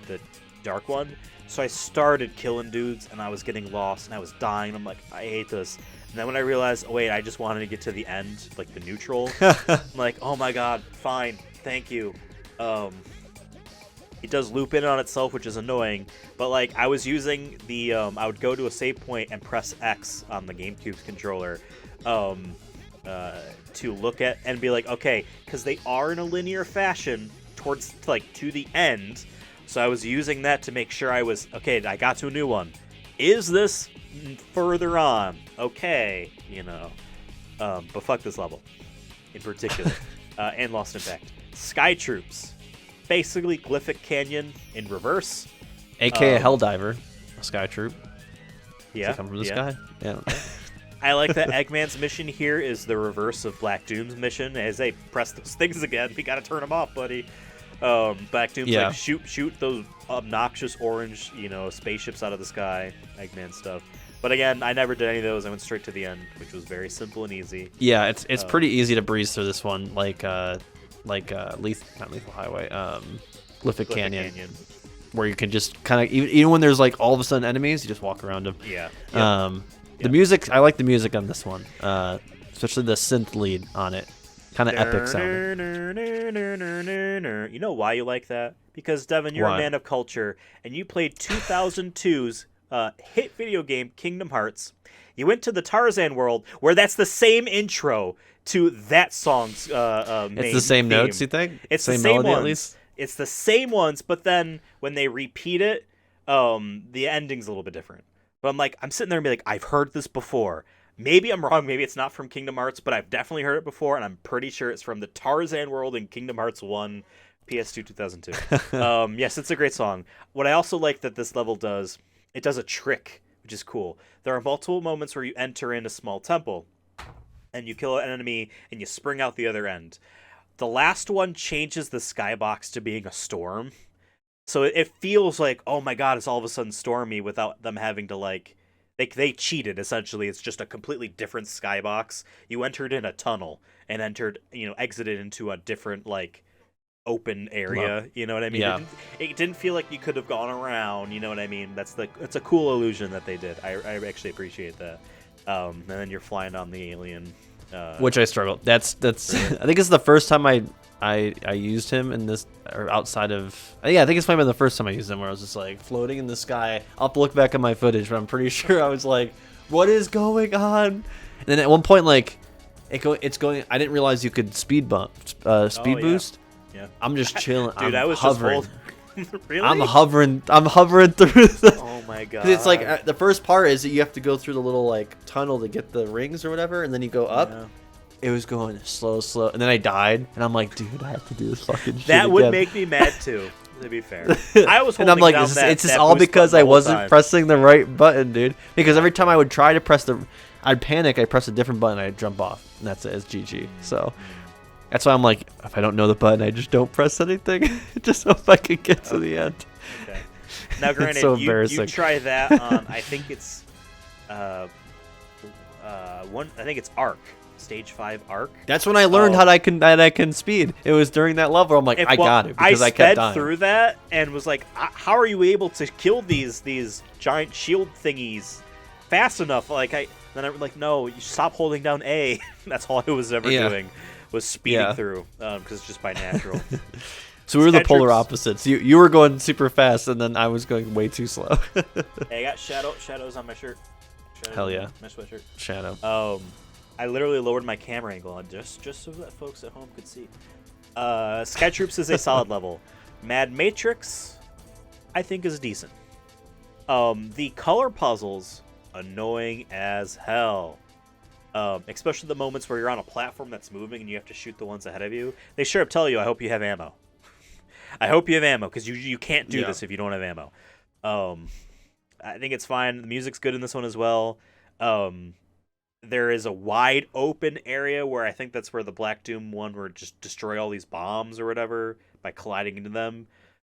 dark one. So I started killing dudes, and I was getting lost, and I was dying. I'm like, I hate this. And then when I realized, oh, wait, I just wanted to get to the end, like the neutral. I'm like, oh my god, fine, thank you. It does loop in on itself, which is annoying. But like, I was using the, I would go to a save point and press X on the GameCube's controller, to look at and be like, okay, because they are in a linear fashion towards like to the end. So I was using that to make sure I was, okay, I got to a new one. Is this further on? Okay, you know. But fuck this level in particular. And Lost Impact. Sky Troops. Basically Glyphic Canyon in reverse. AKA Helldiver, a sky troop. Yeah. Come from the sky. Yeah. I like that Eggman's mission here is the reverse of Black Doom's mission. As they press those things again, we gotta turn them off, buddy. Black Doom's like shoot those obnoxious orange, spaceships out of the sky, Eggman stuff. But again, I never did any of those. I went straight to the end, which was very simple and easy. Yeah, it's pretty easy to breeze through this one, like not Lethal Highway, Glyphic Canyon, where you can just kind of even when there's like all of a sudden enemies, you just walk around them. Yeah. The music, I like the music on this one, especially the synth lead on it. Kind of epic sound. You know why you like that? Because, Devin, you're a man of culture, and you played 2002's hit video game Kingdom Hearts. You went to the Tarzan world, where that's the same intro to that song's main It's the same theme. notes, you think? It's same the same melody, ones. at least? It's the same ones, but then when they repeat it, the ending's a little bit different. But I'm like, I'm sitting there and be like, I've heard this before. Maybe I'm wrong. Maybe it's not from Kingdom Hearts, but I've definitely heard it before, and I'm pretty sure it's from the Tarzan world in Kingdom Hearts 1, PS2 2002. Yes, it's a great song. What I also like that this level does, it does a trick, which is cool. There are multiple moments where you enter in a small temple, and you kill an enemy, and you spring out the other end. The last one changes the skybox to being a storm. So it feels like, oh my god, it's all of a sudden stormy without them having to like... They cheated, essentially. It's just a completely different skybox. You entered in a tunnel and exited into a different, like, open area. You know what I mean? Yeah. It didn't feel like you could have gone around. You know what I mean? It's a cool illusion that they did. I actually appreciate that. And then you're flying on the alien. Which I struggle. That's. I think it's the first time I used him in this, or outside of, I think it's probably the first time I used him, where I was just like floating in the sky. I'll have to look back at my footage, but I'm pretty sure I was like, what is going on? And then at one point, like, it's going, I didn't realize you could speed boost. Yeah. I'm just chilling. Dude, I'm I was hovering. just really? I'm hovering through the, Oh my god. 'cause it's like, the first part is that you have to go through the little like tunnel to get the rings or whatever, and then you go up. Yeah. It was going slow, and then I died, and I'm like, dude, I have to do this fucking shit That would again. make me mad too, to be fair. I was And holding I'm like, down it's just that all boost because button I the whole wasn't time. pressing the right button, dude. Because every time I would try to press I'd panic, I'd press a different button, I'd jump off, and that's it, it's GG. So that's why I'm like, if I don't know the button, I just don't press anything, just so if I could get to the end. Okay. Now, granted, so you embarrassing. try that on, I think it's Arc. Stage 5 Arc. That's when I learned that I can speed. It was during that level. I'm like, I got it, because I kept dying. I sped through that and was like, how are you able to kill these giant shield thingies fast enough? Then I'm like, no, you stop holding down A. That's all I was ever doing, was speeding through, because it's just by natural. So we were the polar opposites. You were going super fast, and then I was going way too slow. Hey, I got shadows on my shirt. Hell yeah. My sweatshirt. Shadow. I literally lowered my camera angle on just so that folks at home could see. Sky Troops is a solid level. Mad Matrix, I think, is decent. The color puzzles, annoying as hell. Especially the moments where you're on a platform that's moving and you have to shoot the ones ahead of you. They sure up tell you, I hope you have ammo. I hope you have ammo, because you can't do this if you don't have ammo. I think it's fine. The music's good in this one as well. There is a wide open area where I think that's where the Black Doom one where just destroy all these bombs or whatever by colliding into them.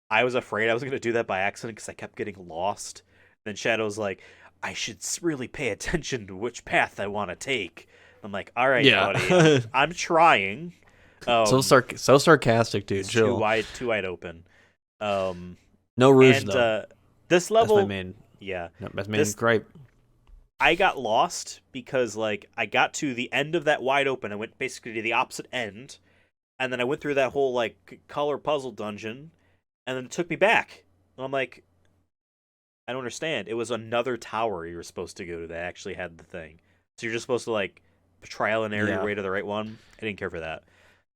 I was afraid I was going to do that by accident because I kept getting lost. Then Shadow's like, I should really pay attention to which path I want to take. I'm like, all right, Yeah. buddy, I'm trying. So sarcastic, dude. Chill. Too wide open. No rouge and though. This level, That's my main. yeah, No, that's my main gripe. I got lost because like I got to the end of that wide open. I went basically to the opposite end, and then I went through that whole like color puzzle dungeon, and then it took me back. And I'm like, I don't understand. It was another tower you were supposed to go to that actually had the thing. So you're just supposed to like trial and error your way to the right one. I didn't care for that.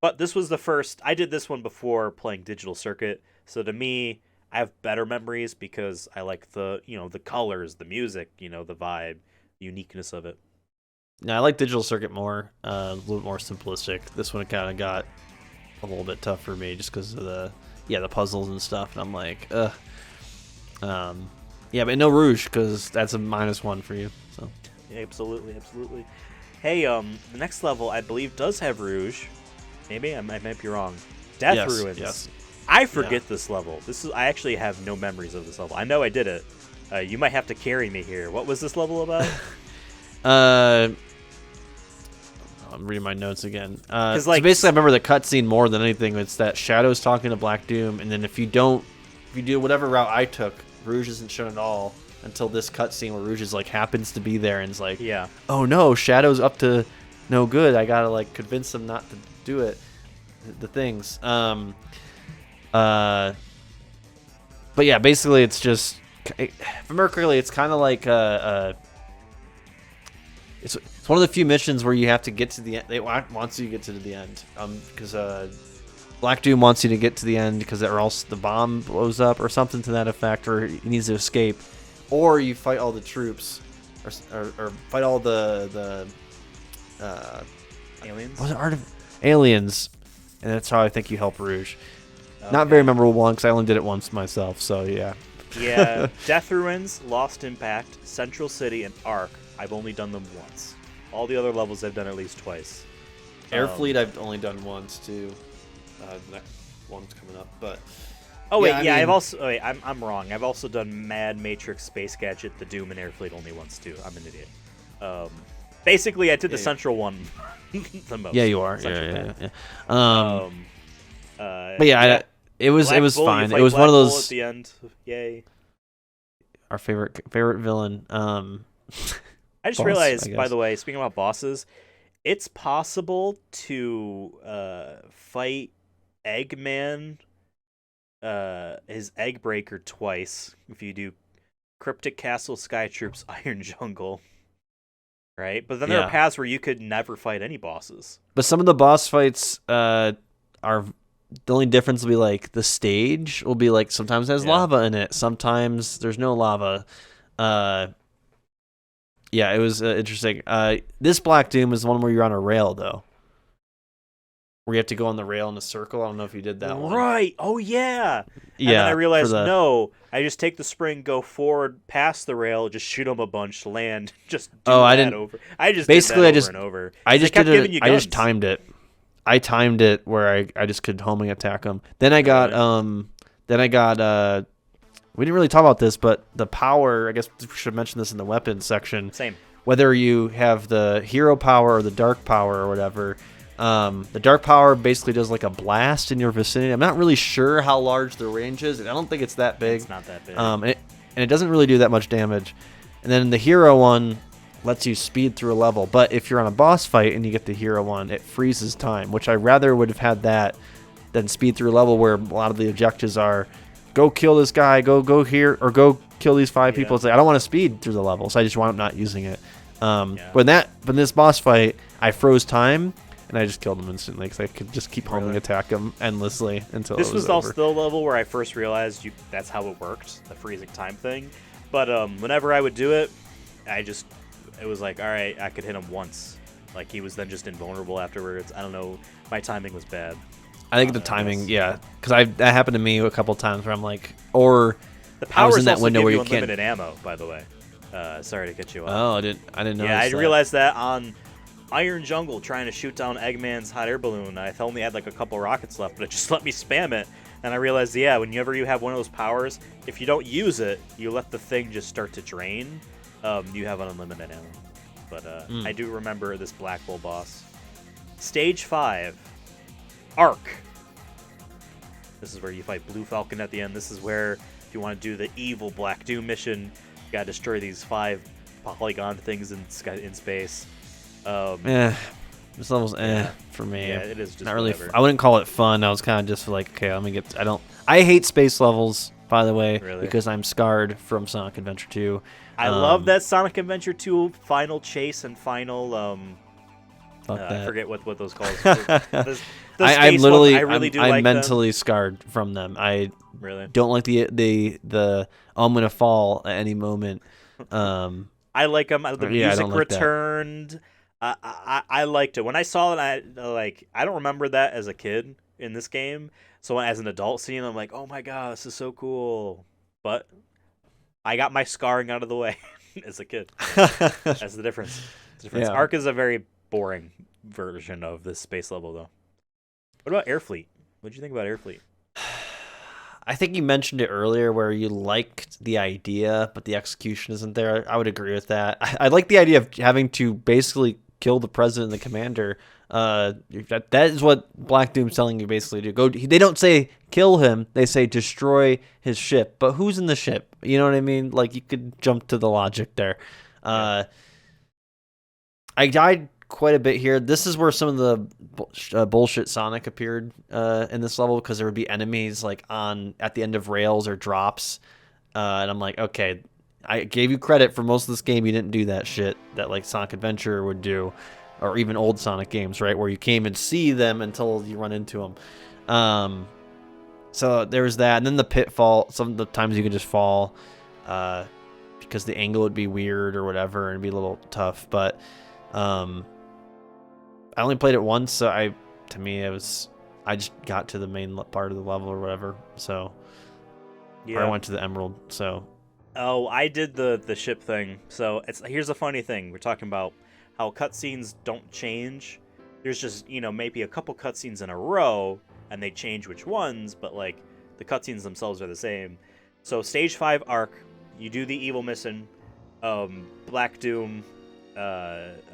But this was the first. I did this one before playing Digital Circuit, so to me, I have better memories because I like the the colors, the music, the vibe, the uniqueness of it. Yeah, I like Digital Circuit more. A little more simplistic. This one kind of got a little bit tough for me just because of the puzzles and stuff. And I'm like, ugh. Yeah, but no rouge because that's a -1 for you. So. Yeah, absolutely. Hey, the next level I believe does have rouge. Maybe I might be wrong. Death Ruins. Yes. I forget this level. I actually have no memories of this level. I know I did it. You might have to carry me here. What was this level about? I'm reading my notes again. Like, so basically, I remember the cutscene more than anything. It's that Shadow's talking to Black Doom, and then if you do whatever route I took, rouge isn't shown at all until this cutscene where rouge is like happens to be there and it's like, oh no, Shadow's up to no good. I gotta like convince him not to do it. The things. But yeah, basically it's just, if I remember correctly, it's kind of like it's one of the few missions where you have to get to the end. They wants you to get to the end, because Black Doom wants you to get to the end because or else the bomb blows up or something to that effect, or he needs to escape, or you fight all the troops, or fight all the aliens. What's it, aliens, and that's how I think you help Rouge. Okay. Not very memorable one because I only did it once myself, so yeah. Yeah, Death Ruins, Lost Impact, Central City, and Ark. I've only done them once. All the other levels I've done at least twice. Airfleet I've only done once too. The next one's coming up, but. Oh wait, yeah, I've also. Oh, wait, I'm wrong. I've also done Mad Matrix, Space Gadget, the Doom, and Airfleet only once too. I'm an idiot. Basically, I did the Central one the most. Yeah, you are. Yeah. But yeah, it was fine. It was one of those at the end. Yay! Our favorite villain. I just realized, by the way, speaking about bosses, it's possible to fight Eggman, his Egg Breaker twice if you do Cryptic Castle, Sky Troops, Iron Jungle. Right? But then there are paths where you could never fight any bosses. But some of the boss fights are the only difference will be like the stage will be like sometimes it has lava in it, sometimes there's no lava. Yeah, it was interesting. This Black Doom is the one where you're on a rail though, where you have to go on the rail in a circle. I don't know if you did that one. Right. Oh yeah. And then I realized no, I just take the spring, go forward past the rail, just shoot them a bunch, land, just do that over. I just basically did that over and over. I just timed it. I timed it where I just could homing attack them. Then I got we didn't really talk about this, but the power, I guess we should mention this in the weapons section. Same. Whether you have the hero power or the dark power or whatever, the dark power basically does like a blast in your vicinity. I'm not really sure how large the range is. I don't think it's that big. It's not that big. And it doesn't really do that much damage. And then the hero one lets you speed through a level. But if you're on a boss fight and you get the hero one, it freezes time, which I rather would have had that than speed through a level where a lot of the objectives are go kill this guy, go here, or go kill these 5 people. It's like, I don't want to speed through the level, so I just wound up not using it. But in this boss fight, I froze time, and I just killed him instantly because I could just keep homing attack him endlessly until this it was was over. also the level where I first realized that's how it worked, the freezing time thing. But whenever I would do it, it was like, all right, I could hit him once. Like, he was then just invulnerable afterwards. I don't know. My timing was bad. I think the timing, because that happened to me a couple times where I'm like, or the powers I was in that also window give where you you can't. unlimited ammo, by the way. Sorry to cut you off. Oh, I didn't know. Yeah, I realized that on Iron Jungle trying to shoot down Eggman's hot air balloon. I only had like a couple rockets left, but it just let me spam it. And I realized, whenever you have one of those powers, if you don't use it, you let the thing just start to drain. You have unlimited ammo. but I do remember this Black Bull boss. Stage 5, Arc. This is where you fight Blue Falcon at the end. This is where, if you want to do the evil Black Doom mission, you gotta destroy these 5 polygon things in space. This level's for me. Yeah, it is just not really. whatever. I wouldn't call it fun. I was kind of just like, okay, let me get. I hate space levels, by the way, Really? because I'm scarred from Sonic Adventure 2. I love that Sonic Adventure 2 final chase and final I forget what those called. I'm literally I'm mentally scarred from them. I really don't like the I'm gonna fall at any moment. I like them. The music returned. I liked it when I saw it. I don't remember that as a kid in this game. So as an adult seeing it, I'm like, oh my god, this is so cool. But I got my scarring out of the way as a kid. That's the difference. Yeah. Arc is a very boring version of this space level, though. What about Airfleet? What did you think about Airfleet? I think you mentioned it earlier where you liked the idea, but the execution isn't there. I would agree with that. I like the idea of having to basically kill the president and the commander. That is what Black Doom's telling you basically to do. They don't say kill him. They say destroy his ship. But who's in the ship? You know what I mean? Like, you could jump to the logic there. I died quite a bit here. This is where some of the bullshit Sonic appeared in this level, because there would be enemies like at the end of rails or drops, and I'm like, okay, I gave you credit for most of this game. You didn't do that shit that like Sonic Adventure would do, or even old Sonic games, right, where you came and see them until you run into them. So there was that, and then the pitfall. Some of the times you could just fall because the angle would be weird or whatever, and it'd be a little tough, but. I only played it once, so I just got to the main part of the level or whatever. So or I went to the Emerald. So I did the ship thing. So here's a funny thing. We're talking about how cutscenes don't change. There's just maybe a couple cutscenes in a row, and they change which ones, but like the cutscenes themselves are the same. So stage 5 Arc, you do the evil mission. Black Doom,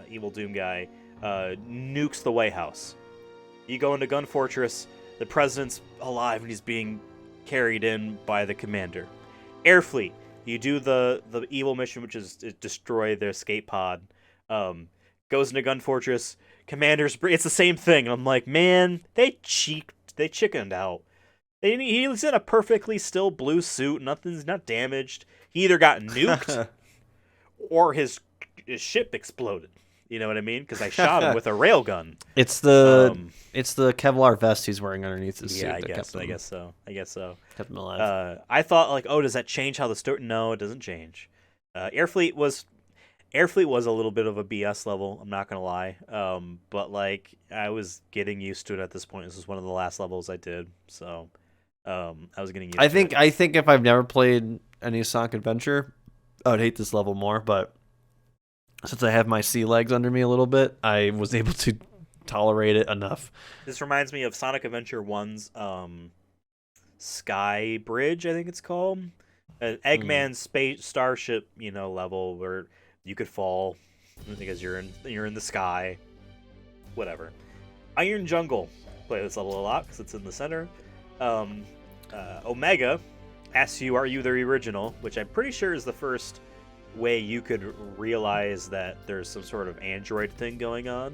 evil Doom guy. Nukes the White House. You go into Gun Fortress, the president's alive and he's being carried in by the commander. Airfleet, you do the evil mission, which is to destroy their escape pod. Goes into Gun Fortress, commander's it's the same thing. I'm like, man, they chickened out. He's in a perfectly still blue suit, nothing's not damaged. He either got nuked or his ship exploded. You know what I mean? Because I shot him with a railgun. It's the Kevlar vest he's wearing underneath his suit. Yeah, I guess so. Kept him alive. I thought like, oh, does that change how the story? No, it doesn't change. Airfleet was a little bit of a BS level. I'm not gonna lie. But like, I was getting used to it at this point. This was one of the last levels I did, so I was getting used. to it. I think if I've never played any Sonic Adventure, I would hate this level more, but. Since I have my sea legs under me a little bit, I was able to tolerate it enough. This reminds me of Sonic Adventure 1's Sky Bridge, I think it's called. An Eggman space starship, level where you could fall because you're in the sky. Whatever. Iron Jungle. Play this level a lot because it's in the center. Omega asks you, are you the original? Which I'm pretty sure is the first way you could realize that there's some sort of android thing going on.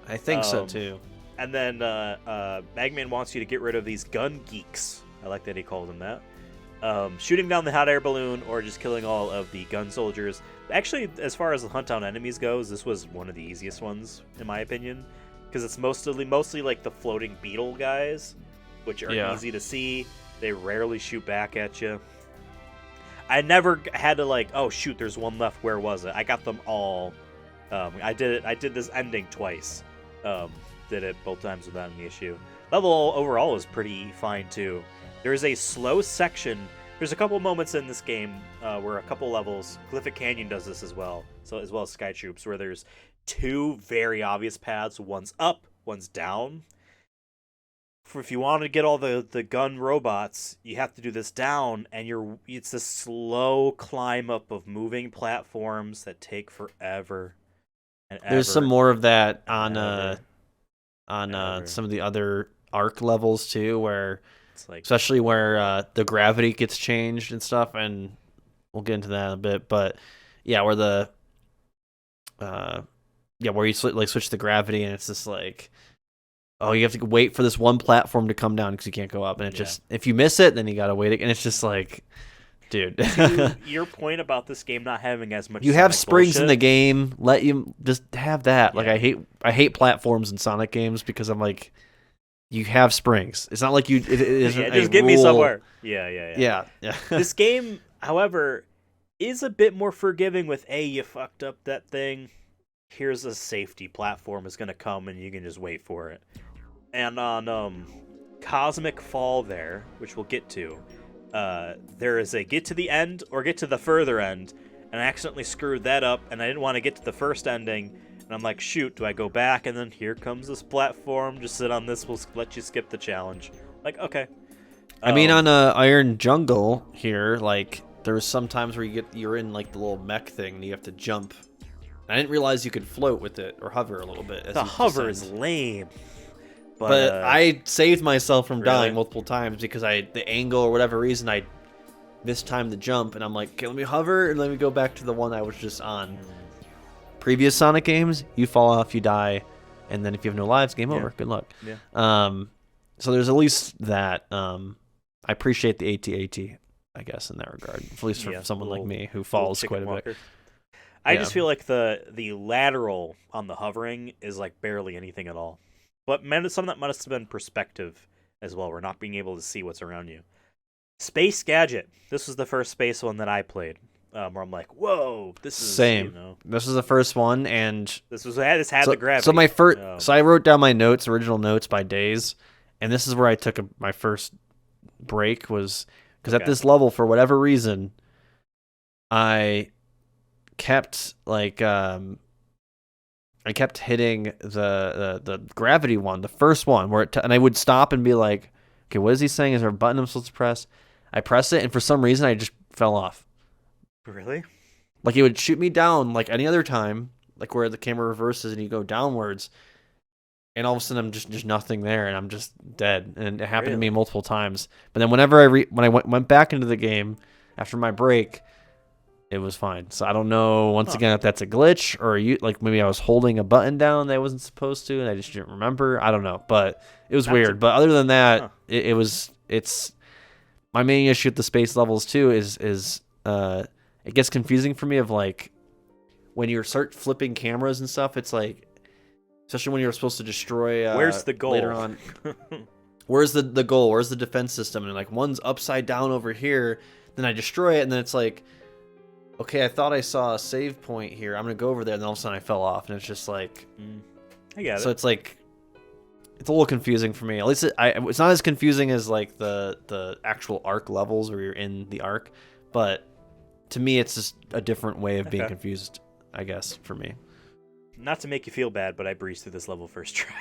I think so too. And then Eggman wants you to get rid of these gun geeks. I like that he called them that. Shooting down the hot air balloon or just killing all of the gun soldiers. Actually, as far as the hunt down enemies goes, this was one of the easiest ones in my opinion, because it's mostly like the floating beetle guys, which are easy to see. They rarely shoot back at you. I never had to like, oh shoot, there's one left. Where was it? I got them all. I did this ending twice. Did it both times without any issue. Level overall is pretty fine too. There's a slow section. There's a couple moments in this game where a couple levels. Glyphic Canyon does this as well. So as well as Sky Troops, where there's two very obvious paths. One's up, one's down. If you want to get all the gun robots, you have to do this down, and it's a slow climb up of moving platforms that take forever. There's some more of that on Ever. some of the other arc levels too, where It's like especially where the gravity gets changed and stuff, and we'll get into that in a bit. But yeah, where the where you switch the gravity, and it's just like, oh, you have to wait for this one platform to come down because you can't go up, and it just, if you miss it, then you gotta wait, and it's just like, dude. to your point about this game not having as much. You have Sonic springs in bullshit, the game. Let you just have that. Like Yeah. I hate platforms in Sonic games because I'm like, you have springs. It's not like you. It isn't yeah, a just get me rule. somewhere. Yeah. Yeah. This game, however, is a bit more forgiving with you fucked up that thing. Here's a safety platform is gonna come and you can just wait for it. And on Cosmic Fall there, which we'll get to, there is a get to the end or get to the further end, and I accidentally screwed that up and I didn't want to get to the first ending, and I'm like, shoot, do I go back? And then here comes this platform, just sit on this, we'll let you skip the challenge. Like, okay. I mean, on Iron Jungle here, like there was some times where you're in like the little mech thing and you have to jump. I didn't realize you could float with it or hover a little bit. As the you hover descend. is lame. But I saved myself from dying Really? multiple times because the angle or whatever reason I mistimed the jump, and I'm like, okay, let me hover and let me go back to the one I was just on. Previous Sonic games, you fall off, you die, and then if you have no lives, game over. Good luck. Yeah. So there's at least that. I appreciate the AT-AT, I guess, in that regard, at least for someone like me who falls quite a bit. I just feel like the lateral on the hovering is like barely anything at all. But some of that must have been perspective as well. We're not being able to see what's around you. Space Gadget. This was the first space one that I played. Where I'm like, whoa, this is same. You know, This was the first one, and this had the gravity. So my first, so I wrote down my notes, original notes by days, and this is where I took my first break, was because at this level, for whatever reason, I kept I kept hitting the gravity one, the first one, where and I would stop and be like, okay, what is he saying? Is there a button I'm supposed to press? I press it, and for some reason, I just fell off. Really? Like, it would shoot me down like any other time, like where the camera reverses and you go downwards, and all of a sudden I'm just nothing there, and I'm just dead. And it happened to me multiple times. But then whenever when I went back into the game after my break, it was fine. So I don't know, once again, if that's a glitch or like maybe I was holding a button down that I wasn't supposed to and I just didn't remember. I don't know, but it was weird. But other than that, it's my main issue with the space levels too is it gets confusing for me of like when you start flipping cameras and stuff. It's like, especially when you're supposed to destroy. Where's the goal later on? Where's the goal? Where's the defense system? And like one's upside down over here. Then I destroy it, and then it's like, okay, I thought I saw a save point here. I'm gonna go over there, and then all of a sudden I fell off, and it's just like, I got it. So it's like, it's a little confusing for me. At least it's not as confusing as like the actual arc levels where you're in the arc, but to me, it's just a different way of being confused, I guess, for me. Not to make you feel bad, but I breezed through this level first try.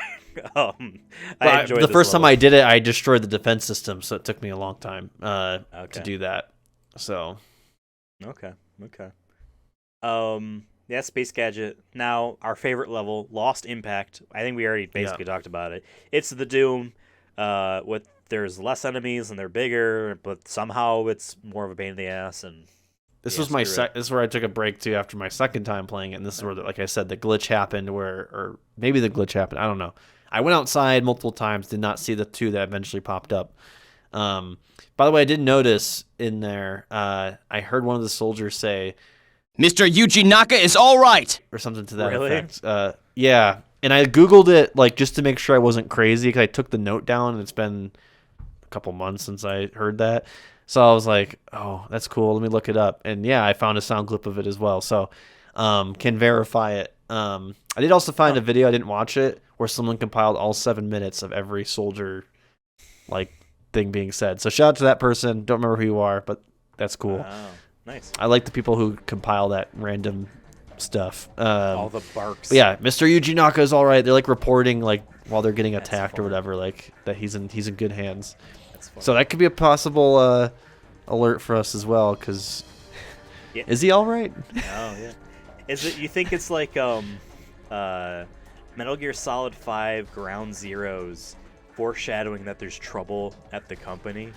I enjoyed the this first time level. I did it, I destroyed the defense system, so it took me a long time to do that. So, okay. Yeah, Space Gadget. Now, our favorite level, Lost Impact. I think we already basically talked about it. It's the Doom. There's less enemies and they're bigger, but somehow it's more of a pain in the ass. And this was my this is where I took a break too after my second time playing it, and this is where, like I said, the glitch happened. Or maybe the glitch happened. I don't know. I went outside multiple times, did not see the two that eventually popped up. By the way, I did notice in there, I heard one of the soldiers say, Mr. Yuji Naka is all right, or something to that effect. Yeah, and I Googled it like just to make sure I wasn't crazy, because I took the note down, and it's been a couple months since I heard that. So I was like, oh, that's cool. Let me look it up. And yeah, I found a sound clip of it as well. So can verify it. I did also find a video, I didn't watch it, where someone compiled all 7 minutes of every soldier like thing being said. So shout out to that person. Don't remember who you are, but that's cool. Wow. Nice. I like the people who compile that random stuff. All the barks. Yeah, Mr. Yuji Naka is all right. They're like reporting like while they're getting attacked or whatever, like that he's in good hands. So that could be a possible alert for us as well, because is he all right? Oh yeah. Is it? You think it's like Metal Gear Solid 5 Ground Zeroes foreshadowing that there's trouble at the company.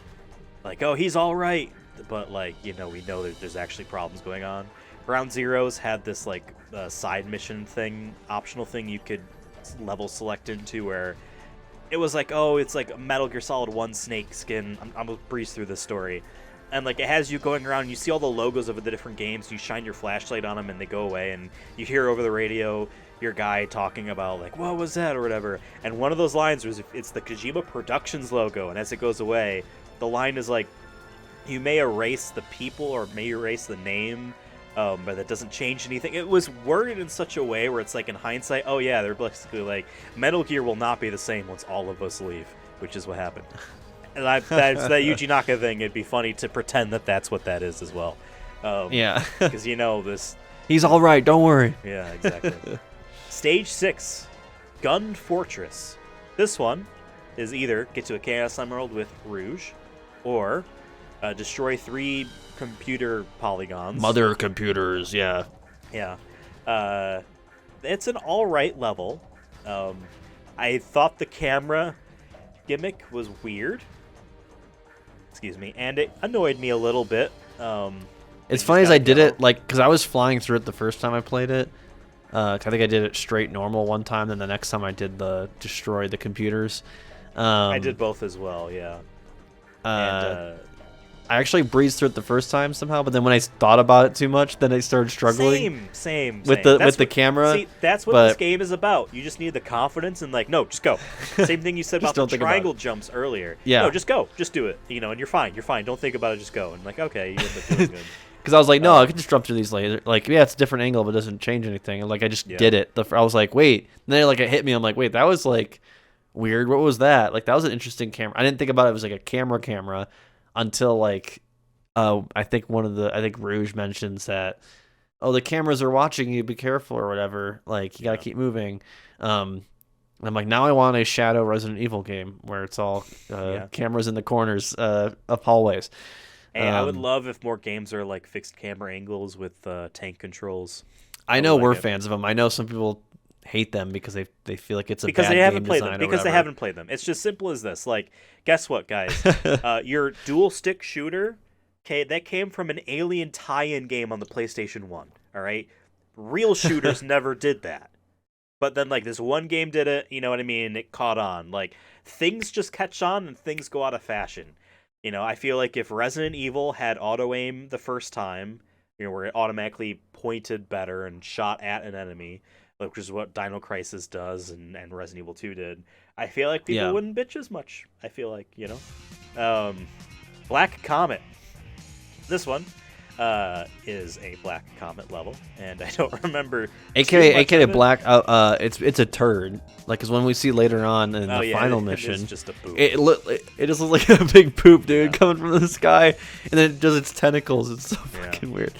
Like, oh, he's all right, but like, we know that there's actually problems going on. Ground Zeroes had this like side mission thing, optional thing you could level select into, where it was like, oh, it's like a Metal Gear Solid 1 Snake skin. I'm gonna breeze through this story. And like, it has you going around and you see all the logos of the different games, you shine your flashlight on them and they go away, and you hear over the radio your guy talking about like, what was that or whatever. And one of those lines was, it's the Kojima Productions logo, and as it goes away, the line is like, you may erase the people or may erase the name, but that doesn't change anything. It was worded in such a way where it's like, in hindsight, oh yeah, they're basically like, Metal Gear will not be the same once all of us leave, which is what happened. And that's that Yuji Naka thing. It'd be funny to pretend that that's what that is as well. Yeah. Because this... He's all right, don't worry. Yeah, exactly. Stage 6, Gun Fortress. This one is either get to a Chaos Emerald with Rouge, or destroy 3 computer polygons. Mother computers, yeah. Yeah. It's an alright level. I thought the camera gimmick was weird. Excuse me. And it annoyed me a little bit. It's funny as I did it, like, because I was flying through it the first time I played it. I think I did it straight normal one time, then the next time I did the destroy the computers. I did both as well, yeah. I actually breezed through it the first time somehow, but then when I thought about it too much, then I started struggling. Same. With the camera. See, that's what this game is about. You just need the confidence and like, no, just go. Same thing you said about the triangle jumps earlier. Yeah. No, just go. Just do it. And you're fine. You're fine. Don't think about it. Just go. And like, okay, you end up doing good. Because I was like, no, I can just jump through these later. Like, yeah, it's a different angle, but it doesn't change anything. And like, I just did it. I was like, wait. And then like it hit me. I'm like, wait, that was like weird. What was that? Like, that was an interesting camera. I didn't think about it. It was like a camera until like, I think Rouge mentions that, oh, the cameras are watching you, be careful or whatever. Like, you gotta keep moving. I'm like, now I want a Shadow Resident Evil game where it's all cameras in the corners of hallways. Hey, I would love if more games are like fixed camera angles with tank controls. I know we're fans of them. I know some people hate them because they feel like it's a because bad they haven't game played design them. or Because they whatever. haven't played them. It's just simple as this. Like, guess what, guys? Your dual stick shooter, that came from an Alien tie-in game on the PlayStation 1. All right, real shooters never did that. But then, like, this one game did it. You know what I mean? It caught on. Like, things just catch on and things go out of fashion. I feel like if Resident Evil had auto-aim the first time, where it automatically pointed better and shot at an enemy, which is what Dino Crisis does and Resident Evil 2 did, I feel like people wouldn't bitch as much. I feel like, Black Comet. This one is a Black Comet level, and I don't remember. AKA Black. It's a turd. Like, cause when we see later on in the final mission, it is just a poop. It just looks like a big poop, dude, coming from the sky, and then it does its tentacles. It's so fucking weird.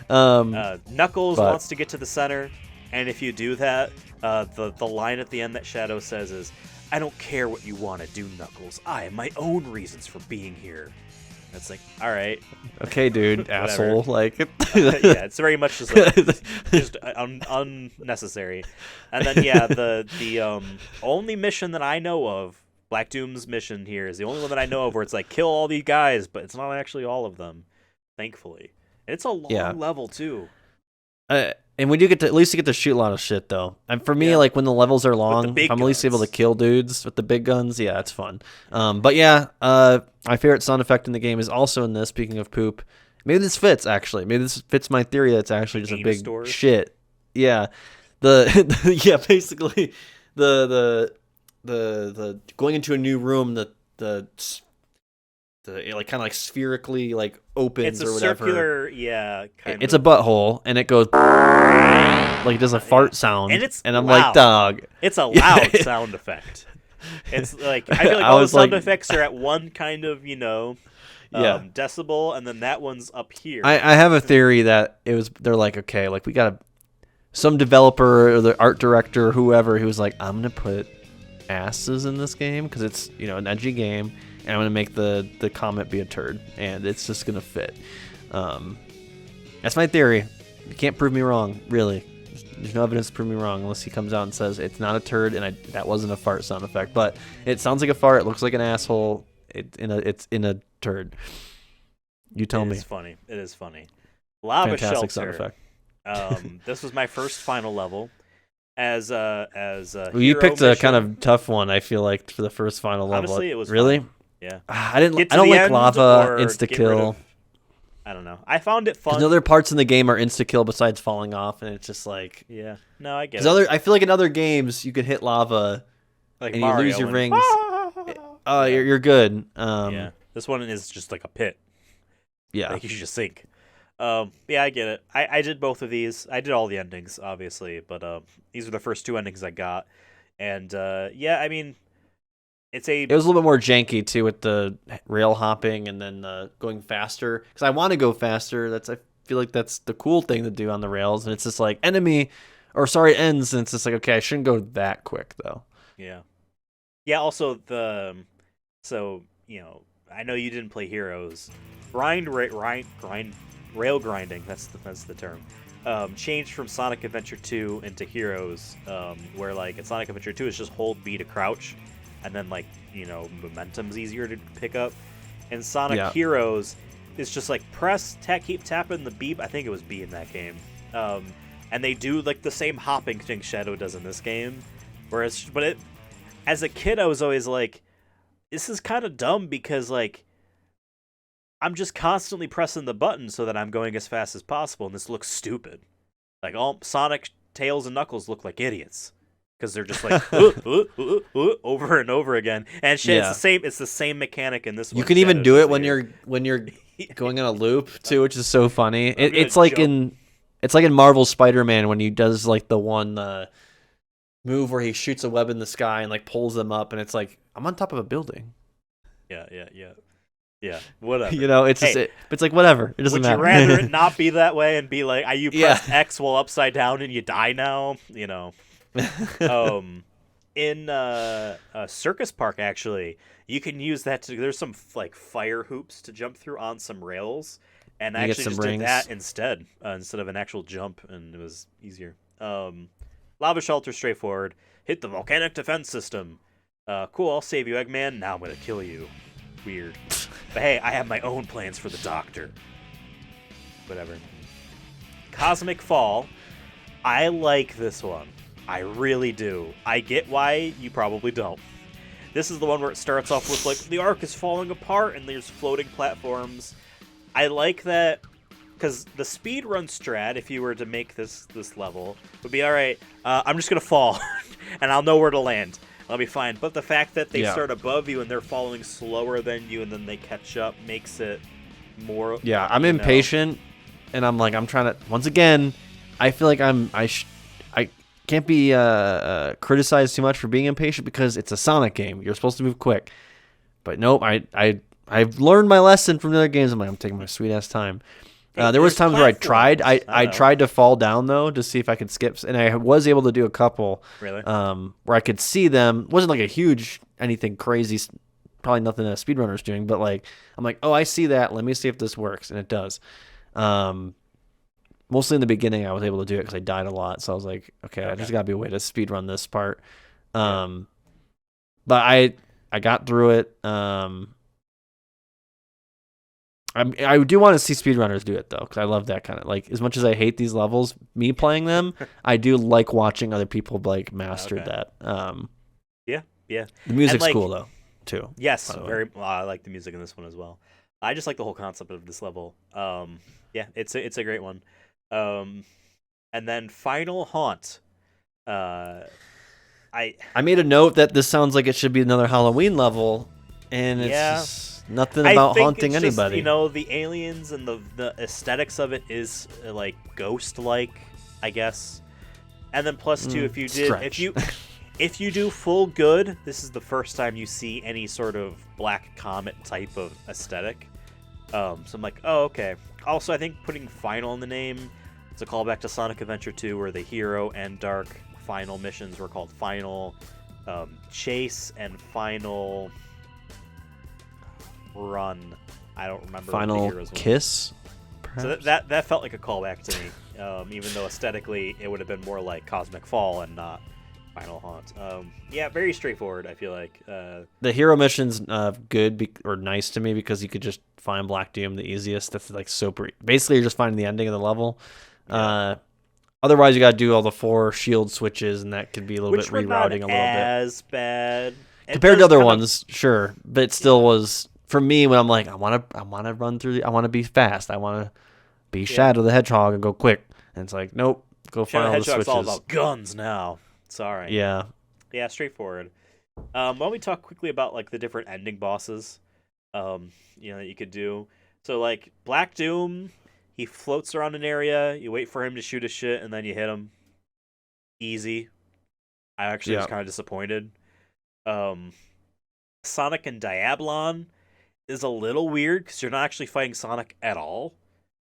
Knuckles wants to get to the center, and if you do that, the line at the end that Shadow says is, "I don't care what you want to do, Knuckles. I have my own reasons for being here." It's like, all right, okay, dude, asshole. Like, yeah, it's very much just unnecessary. And then the only mission that I know of, Black Doom's mission here, is the only one that I know of where it's like kill all these guys, but it's not actually all of them, thankfully. And it's a long level too. And we do get to at least shoot a lot of shit though. And for me, like when the levels are long, if I'm at least able to kill dudes with the big guns, yeah, it's fun. But yeah, my favorite sound effect in the game is also in this. Speaking of poop, maybe this fits actually. Maybe this fits my theory. It's actually just a big shit. Yeah, basically the going into a new room. The like kind of like spherically like opens or whatever. It's a circular, it's a butthole, and it goes like it does a fart sound, and I'm loud. like, dog. It's a loud sound effect. It's like I feel like all the sound effects are at one kind of decibel, and then that one's up here. I have a theory that they're like, okay, like we got some developer or the art director or whoever who was like, I'm gonna put asses in this game because it's an edgy game. And I'm going to make the comet be a turd, and it's just going to fit. That's my theory. You can't prove me wrong, really. There's no evidence to prove me wrong unless he comes out and says it's not a turd and that wasn't a fart sound effect. But it sounds like a fart. It looks like an asshole. It's in a turd. You tell me. It's funny. It is funny. Lava Fantastic Shelter. sound effect. This was my first final level. As well, you hero picked a mission. kind of tough one. I feel like for the first final level. Honestly, it was really. fun. Yeah. I didn't. Get to I don't the like end lava or insta get rid kill. of- I don't know. I found it fun. There's other parts in the game are insta kill besides falling off, and it's just like. Yeah. No, I get it. I feel like in other games you could hit lava Like and Mario you lose your and- rings. Oh, you're good. Yeah. This one is just like a pit. Yeah. Like you should just sink. Yeah, I get it. I did both of these. I did all the endings, obviously, but these are the first 2 endings I got. And yeah, I mean, it was a little bit more janky too with the rail hopping and then going faster because I want to go faster. I feel like that's the cool thing to do on the rails, and it's just like ends, and it's just like okay, I shouldn't go that quick though. Yeah. Yeah. Also so I know you didn't play Heroes. Rail grinding. That's the term. Changed from Sonic Adventure 2 into Heroes, where like in Sonic Adventure 2 it's just hold B to crouch, and then like momentum's easier to pick up. In Sonic Heroes, it's just like keep tapping the B. I think it was B in that game. And they do like the same hopping thing Shadow does in this game. As a kid, I was always like, this is kind of dumb because like I'm just constantly pressing the button so that I'm going as fast as possible, and this looks stupid. Like all Sonic, Tails, and Knuckles look like idiots because they're just like over and over again. And shit, it's the same mechanic in this one. You can even do it when you're going in a loop too, which is so funny. It's like in Marvel Spider-Man when he does like the one move where he shoots a web in the sky and like pulls them up, and it's like I'm on top of a building. Yeah, whatever. It's like whatever. It doesn't matter. Would you rather it not be that way and be like, you pressed X while upside down and you die now? In Circus Park, actually, you can use that there's some like fire hoops to jump through on some rails, and I actually just did that instead of an actual jump, and it was easier. Lava Shelter, straightforward. Hit the volcanic defense system. Cool, I'll save you, Eggman. Now I'm gonna kill you. Weird. But hey, I have my own plans for the Doctor. Whatever. Cosmic Fall. I like this one. I really do. I get why you probably don't. This is the one where it starts off with like the arc is falling apart and there's floating platforms. I like that because the speedrun strat, if you were to make this level, would be alright, I'm just gonna fall and I'll know where to land. I'll be fine. But the fact that they start above you and they're falling slower than you and then they catch up makes it more... Yeah, I'm impatient, and I'm trying to... Once again, I feel like I can't be criticized too much for being impatient because it's a Sonic game. You're supposed to move quick. But nope, I've learned my lesson from the other games. I'm taking my sweet-ass time. There was times where I tried to fall down though to see if I could skip, and I was able to do a couple. Really? Where I could see them. It wasn't like a huge anything crazy, probably nothing a speedrunner's doing, but like I'm like, oh, I see that. Let me see if this works, and it does. Mostly in the beginning, I was able to do it because I died a lot, so I was like, okay, there's got to be a way to speedrun this part. But I got through it. I do want to see speedrunners do it though, because I love that kind of like. As much as I hate these levels, me playing them, I do like watching other people like master that. Yeah. The music's cool though, too. Yes, very. I like the music in this one as well. I just like the whole concept of this level. Yeah, it's a great one. And then Final Haunt. I made a note that this sounds like it should be another Halloween level, and it's just nothing about haunting anybody. Just, the aliens and the aesthetics of it is like ghost-like, I guess. And then plus two, if you do full good, this is the first time you see any sort of Black Comet type of aesthetic. So I'm like, oh, okay. Also, I think putting Final in the name, it's a callback to Sonic Adventure 2, where the Hero and Dark Final missions were called Final Chase and Final Run. I don't remember. Final what the heroes Kiss, perhaps. So that felt like a callback to me, even though aesthetically it would have been more like Cosmic Fall and not Final Haunt. Yeah, very straightforward. I feel like the hero mission's good or nice to me because you could just find Black Doom the easiest. That's like super. Basically, you're just finding the ending of the level. Yeah. Otherwise, you got to do all the 4 shield switches, and that could be a little which bit were not rerouting a little bit as bad compared to other ones. Sure, but it still was for me when I'm like, I want to run through. I want to be fast. I want to be Shadow the Hedgehog and go quick. And it's like, nope, go find all the switches. Hedgehog's all about guns now. Sorry. Yeah. Yeah, straightforward. Why don't we talk quickly about like the different ending bosses, that you could do. So like Black Doom, he floats around an area. You wait for him to shoot a shit, and then you hit him. Easy. I actually was kind of disappointed. Sonic and Diabolon is a little weird because you're not actually fighting Sonic at all.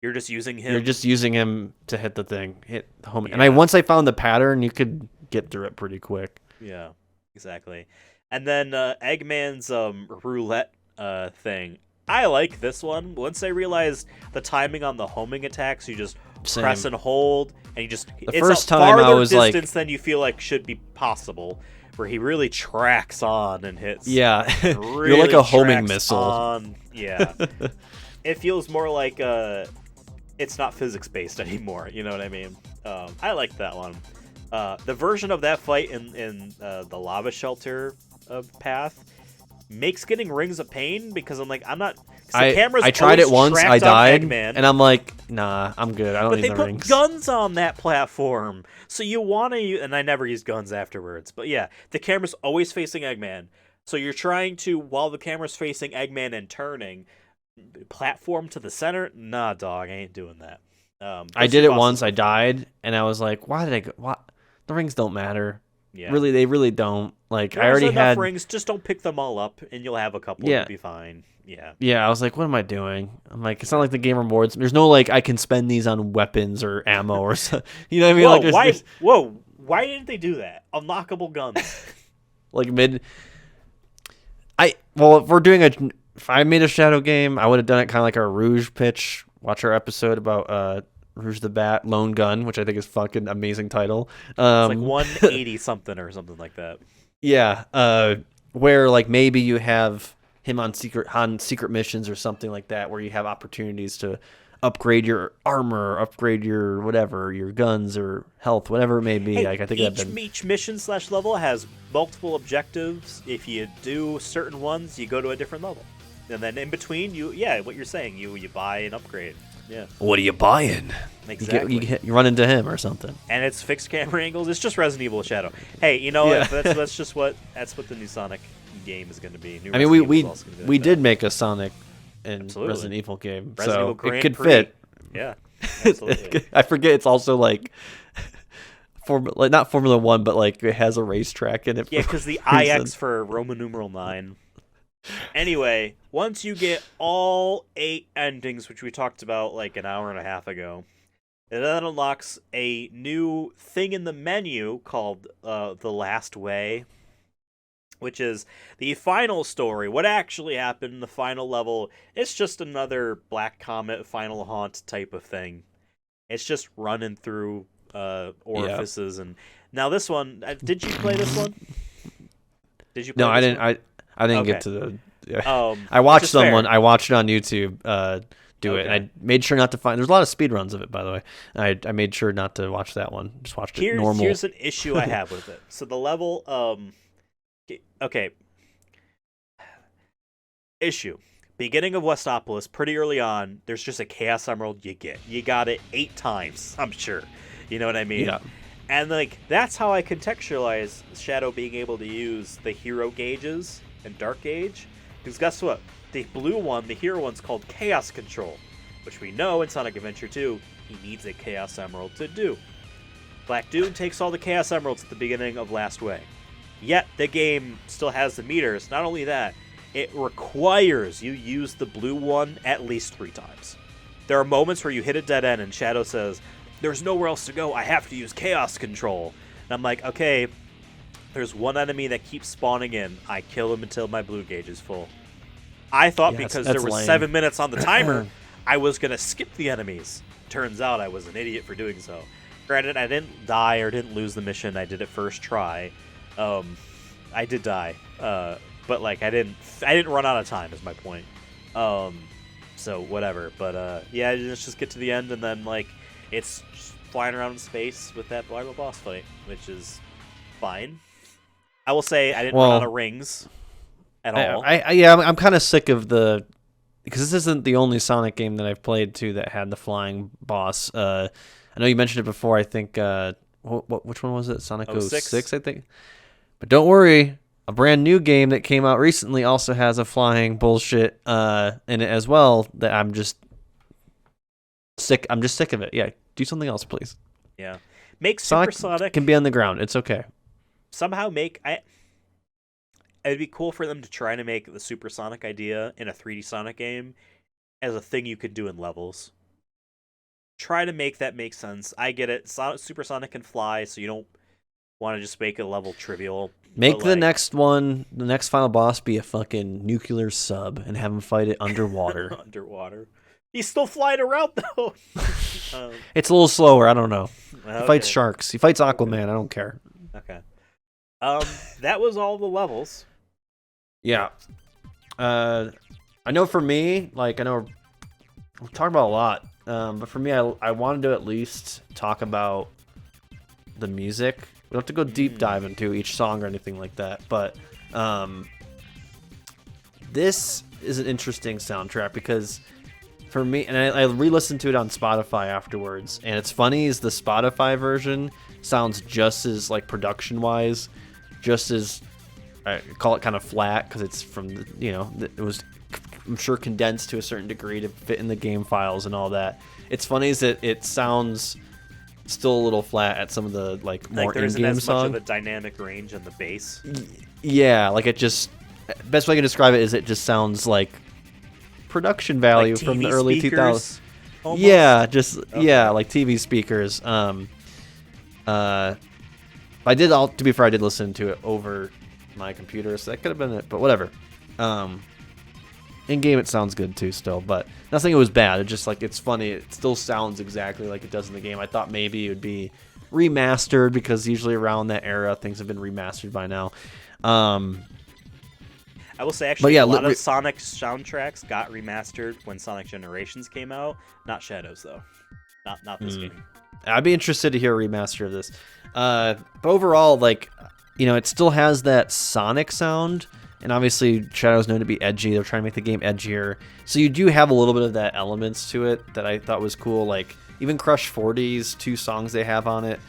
You're just using him. You're just using him to hit the thing, hit home. Yeah. And once I found the pattern, you could get through it pretty quick. Yeah, exactly. And then Eggman's roulette thing. I like this one. Once I realized the timing on the homing attacks, you just press and hold, and you just the first time I was like distance than you feel like should be possible, where he really tracks on and hits. Yeah, really you're like a homing missile. On. Yeah, it feels more like it's not physics based anymore. You know what I mean? I like that one. The version of that fight in the lava shelter path makes getting rings a pain because I'm not. I tried it once, I died, and I'm like, nah, I'm good. I don't need the rings. But they put guns on that platform, so you want to. And I never used guns afterwards. But yeah, the camera's always facing Eggman, so you're trying to, while the camera's facing Eggman and turning, platform to the center. Nah, dog, I ain't doing that. I did it once. I died, and I was like, why did I go? What? The rings don't matter. Yeah. Really, they really don't. Like, There's I already had rings. Just don't pick them all up, and you'll have a couple. Yeah. You'll be fine. Yeah. Yeah, I was like, what am I doing? I'm like, it's not like the game rewards. There's no like I can spend these on weapons or ammo or something. You know what I mean? Whoa, like, why didn't they do that? Unlockable guns. Like if I made a Shadow game, I would have done it kind of like our Rouge pitch. Watch our episode about Rouge the Bat, Lone Gun, which I think is fucking amazing title. It's like 180 something or something like that. Yeah, where like maybe you have him on secret missions or something like that, where you have opportunities to upgrade your armor, upgrade your whatever, your guns or health, whatever it may be. Hey, like I think each mission / level has multiple objectives. If you do certain ones, you go to a different level, and then in between, what you're saying, you buy an upgrade. Yeah. What are you buying? Exactly. You run into him or something. And it's fixed camera angles. It's just Resident Evil Shadow. Hey, you know what? That's what the new Sonic game is going to be. I mean, we did make a Sonic and Resident Evil game, so it could fit. Yeah, absolutely. I forget it's also like not Formula 1, but like it has a racetrack in it. Yeah, because the IX for Roman numeral 9. Anyway, once you get all 8 endings, which we talked about like an hour and a half ago, it then unlocks a new thing in the menu called The Last Way, which is the final story. What actually happened in the final level? It's just another Black Comet Final Haunt type of thing. It's just running through orifices. And now this one, did you play this one? Did you play No, I didn't. One? I didn't Okay. get to the. I watched someone. Fair. I watched it on YouTube do it, and I made sure not to find. There's a lot of speed runs of it, by the way. I made sure not to watch that one. Just watched it normal. Here's an issue I have with it. So the level, okay. Issue. Beginning of Westopolis, pretty early on, there's just a Chaos Emerald you get. You got it 8 times, I'm sure. You know what I mean? Yeah. And like that's how I contextualize Shadow being able to use the hero gauges and Dark Gauge. Because guess what? The blue one, the hero one's called Chaos Control, which we know in Sonic Adventure 2, he needs a Chaos Emerald to do. Black Doom takes all the Chaos Emeralds at the beginning of Last Way. Yet the game still has the meters. Not only that, it requires you use the blue one at least 3 times. There are moments where you hit a dead end and Shadow says, "There's nowhere else to go, I have to use Chaos Control." And I'm like, okay, there's one enemy that keeps spawning in. I kill him until my blue gauge is full. I thought because there was lame. 7 minutes on the timer, I was gonna skip the enemies. Turns out I was an idiot for doing so. Granted, I didn't die or didn't lose the mission. I did it first try. I did die, but like I didn't run out of time. Is my point. So whatever. But yeah, let's just get to the end, and then like it's just flying around in space with that final boss fight, which is fine. I will say I didn't run out of rings at all. I'm kind of sick of because this isn't the only Sonic game that I've played too that had the flying boss. I know you mentioned it before. I think which one was it? Sonic 06, I think. But don't worry, a brand new game that came out recently also has a flying bullshit in it as well. That I'm just sick. I'm just sick of it. Yeah, do something else, please. Yeah, make Supersonic can be on the ground. It's okay. Somehow it'd be cool for them to try to make the Supersonic idea in a 3D Sonic game as a thing you could do in levels. Try to make that make sense. I get it. Supersonic can fly, so you don't want to just make a level trivial. Make the next final boss be a fucking nuclear sub and have him fight it underwater. Underwater. He's still flying around, though. It's a little slower. I don't know. Okay. He fights sharks. He fights Aquaman. I don't care. Okay. That was all the levels. Yeah. I know for me, like, I know we're talking about a lot, but for me, I wanted to at least talk about the music. We don't have to go deep dive into each song or anything like that, but this is an interesting soundtrack because for me, and I re-listened to it on Spotify afterwards, and it's funny is the Spotify version sounds just as, like, production-wise, just as, I call it kind of flat because it's from, it was, I'm sure, condensed to a certain degree to fit in the game files and all that. It's funny is that it sounds still a little flat at some of the, like more there isn't in-game as songs. much of a dynamic range in the bass. Yeah, like it just, best way I can describe it is it just sounds like production value like from the early 2000s. Almost? Yeah, just yeah, like TV speakers. I did to be fair, I did listen to it over my computer, so that could have been it, but whatever. In game it sounds good too still, but nothing it was bad. It just, like, it's funny, it still sounds exactly like it does in the game. I thought maybe it would be remastered because usually around that era things have been remastered by now. I will say, actually, yeah, a lot of Sonic soundtracks got remastered when Sonic Generations came out. Not Shadows, though. Not this game. I'd be interested to hear a remaster of this. But overall, like, it still has that Sonic sound, and obviously Shadow's known to be edgy. They're trying to make the game edgier. So you do have a little bit of that elements to it that I thought was cool. Like, even Crush 40's 2 songs they have on it,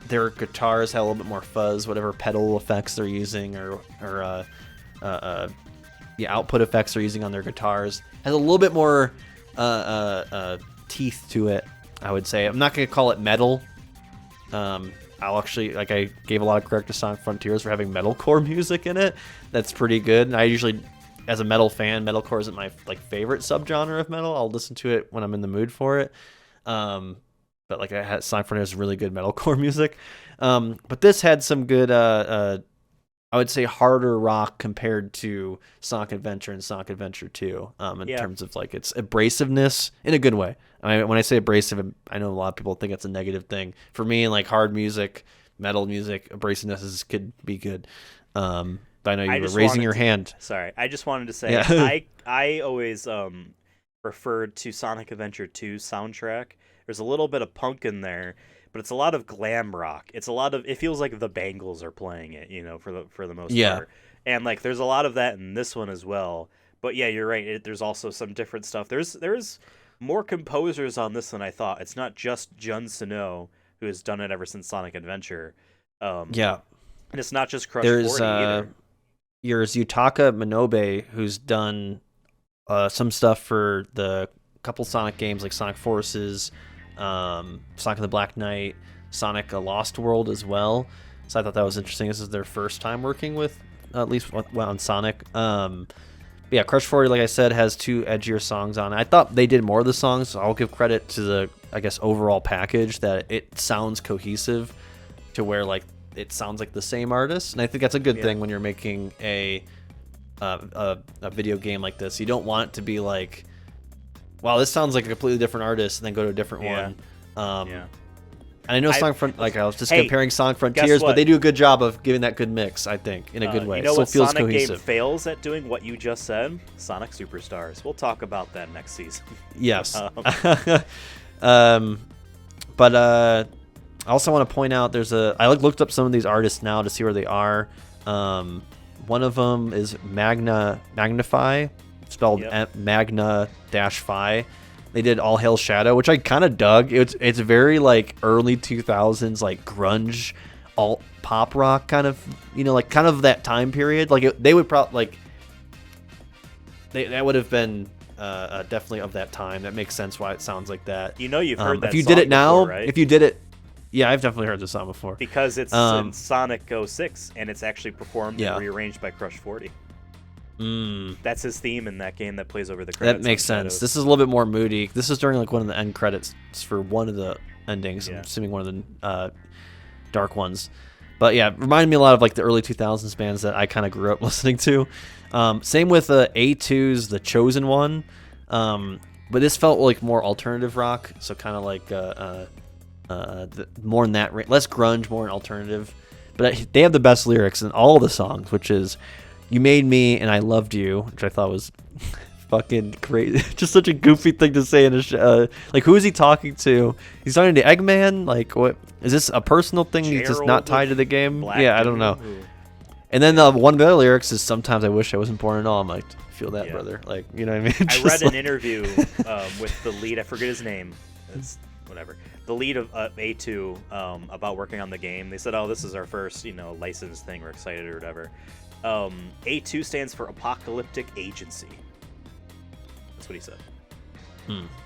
their guitars have a little bit more fuzz, whatever pedal effects they're using, or output effects they're using on their guitars has a little bit more teeth to it, I would say. I'm not going to call it metal. I'll actually, like, I gave a lot of credit to Sonic Frontiers for having metalcore music in it. That's pretty good. And I usually, as a metal fan, metalcore isn't my, like, favorite subgenre of metal. I'll listen to it when I'm in the mood for it. But, like, Sonic Frontiers really good metalcore music. But this had some good, I would say, harder rock compared to Sonic Adventure and Sonic Adventure 2 in terms of, like, its abrasiveness in a good way. I mean, when I say abrasive, I know a lot of people think it's a negative thing. For me, like, hard music, metal music, abrasiveness could be good. But I know you were raising your hand. Sorry, I just wanted to say, I always referred to Sonic Adventure 2 soundtrack. There's a little bit of punk in there, but it's a lot of glam rock. It feels like the Bangles are playing it, for the most part. And, like, there's a lot of that in this one as well. But yeah, you're right. There's also some different stuff. There's more composers on this than I thought. It's not just Jun Sano, who has done it ever since Sonic Adventure. And it's not just Crush 40 either. There's Yutaka Minobe, who's done some stuff for the couple Sonic games like Sonic Forces, Sonic and the Black Knight, Sonic A Lost World as well. So I thought that was interesting. This is their first time working with, at least on Sonic. Yeah, Crush 40, like I said, has 2 edgier songs on it. I thought they did more of the songs, so I'll give credit to the, I guess, overall package that it sounds cohesive to where, like, it sounds like the same artist. And I think that's a good thing when you're making a video game like this. You don't want it to be like wow, this sounds like a completely different artist, and then go to a different one. Yeah. And I know I was just comparing Sonic Frontiers, what? but they do a good job of giving that good mix, I think, in a good way. You know so what it feels Sonic cohesive. game fails at doing? What you just said? Sonic Superstars. We'll talk about that next season. Yes. But I also want to point out I looked up some of these artists now to see where they are. One of them is Magnify, spelled Magna-Phi. They did All Hail Shadow, which I kind of dug. It's very like early 2000s, like grunge, alt pop rock kind of, like kind of that time period. Like they would probably like that would have been definitely of that time. That makes sense why it sounds like that. You've heard that. If you song did it now, before, right? if you did it, yeah, I've definitely heard this song before. Because it's in Sonic 06, and it's actually performed and rearranged by Crush 40. That's his theme in that game that plays over the credits. That makes sense. This is a little bit more moody. This is during like one of the end credits for one of the endings. I'm assuming one of the dark ones. But yeah, it reminded me a lot of like the early 2000s bands that I kind of grew up listening to. Same with A2's The Chosen One. But this felt like more alternative rock, so kind of like more in that less grunge, more in alternative. But they have the best lyrics in all the songs, which is "You made me and I loved you," which I thought was fucking crazy. Just such a goofy thing to say in a like, who is he talking to? He's talking to Eggman. Like, what is this, a personal thing? He's just not tied to the game. I don't know. And then one of the other lyrics is, "Sometimes I wish I wasn't born at all." I'm like, feel that, brother. Like, you know what I mean? I read an interview with the lead. I forget his name. It's whatever. The lead of A2 about working on the game. They said, "Oh, this is our first, licensed thing. We're excited," or whatever. A2 stands for Apocalyptic Agency. That's what he said.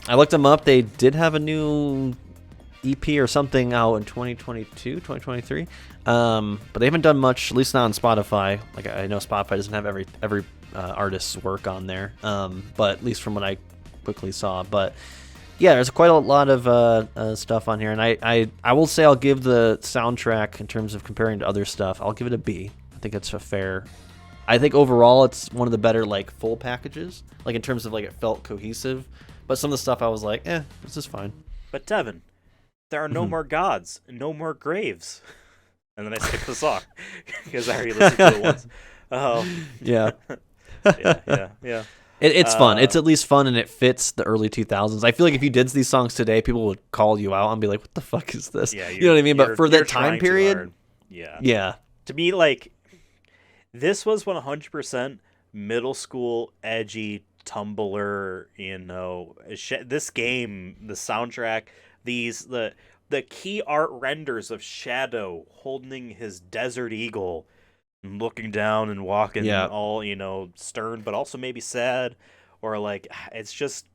I looked them up. They did have a new EP or something out in 2022, 2023. But they haven't done much, at least not on Spotify. Like, I know Spotify doesn't have every artist's work on there. But at least from what I quickly saw. But yeah, there's quite a lot of stuff on here. And I will say I'll give the soundtrack, in terms of comparing to other stuff, I'll give it a B. I think it's a fair. I think overall it's one of the better like full packages, like in terms of like it felt cohesive. But some of the stuff I was like, this is fine. But Devin, there are no more gods, no more graves. And then I skipped the song because I already listened to it once. Yeah. Yeah. It's fun. It's at least fun, and it fits the early 2000s. I feel like if you did these songs today, people would call you out and be like, "What the fuck is this?" Yeah, you know what I mean? But for that time period, yeah. To me, like, this was 100% middle school edgy Tumblr. This game, the soundtrack, the key art renders of Shadow holding his desert eagle and looking down and walking all, stern, but also maybe sad, or like, it's just,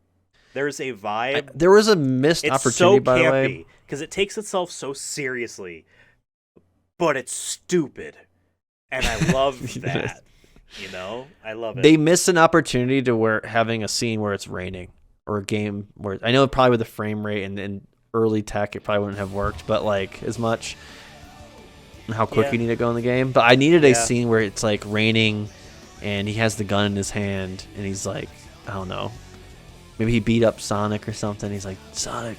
there's a vibe. There was a missed opportunity, by the way. Because it takes itself so seriously, but it's stupid. And I love that. I love it. They missed an opportunity to having a scene where it's raining, or a game where, I know probably with the frame rate and early tech, it probably wouldn't have worked, but like as much how quick you need to go in the game. But I needed a scene where it's like raining and he has the gun in his hand and he's like, I don't know, maybe he beat up Sonic or something. He's like, "Sonic,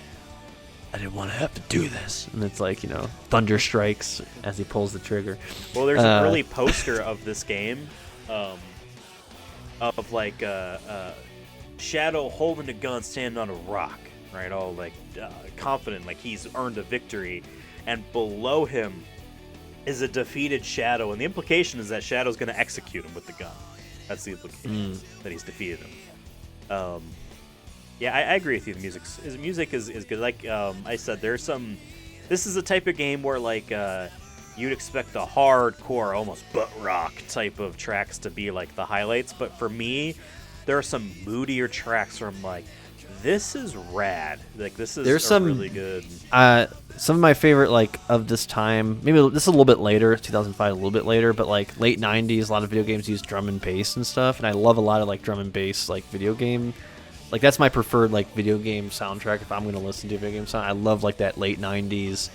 I didn't want to have to do this." And it's like, thunder strikes as he pulls the trigger. Well, there's an early poster of this game of like Shadow holding a gun standing on a rock, right? All like confident, like he's earned a victory. And below him is a defeated Shadow. And the implication is that Shadow's going to execute him with the gun. That's the implication, that he's defeated him. Yeah, I agree with you. His music is good. Like I said, there's some. This is a type of game where like you'd expect the hardcore, almost butt rock type of tracks to be like the highlights, but for me, there are some moodier tracks where I'm like, this is rad. Like this is really good. Some of my favorite like of this time, maybe this is a little bit later, 2005, a little bit later, but like late 90s, a lot of video games use drum and bass and stuff, and I love a lot of like drum and bass like video game. Like that's my preferred like video game soundtrack if I'm gonna listen to a video game sound. I love like that late 90s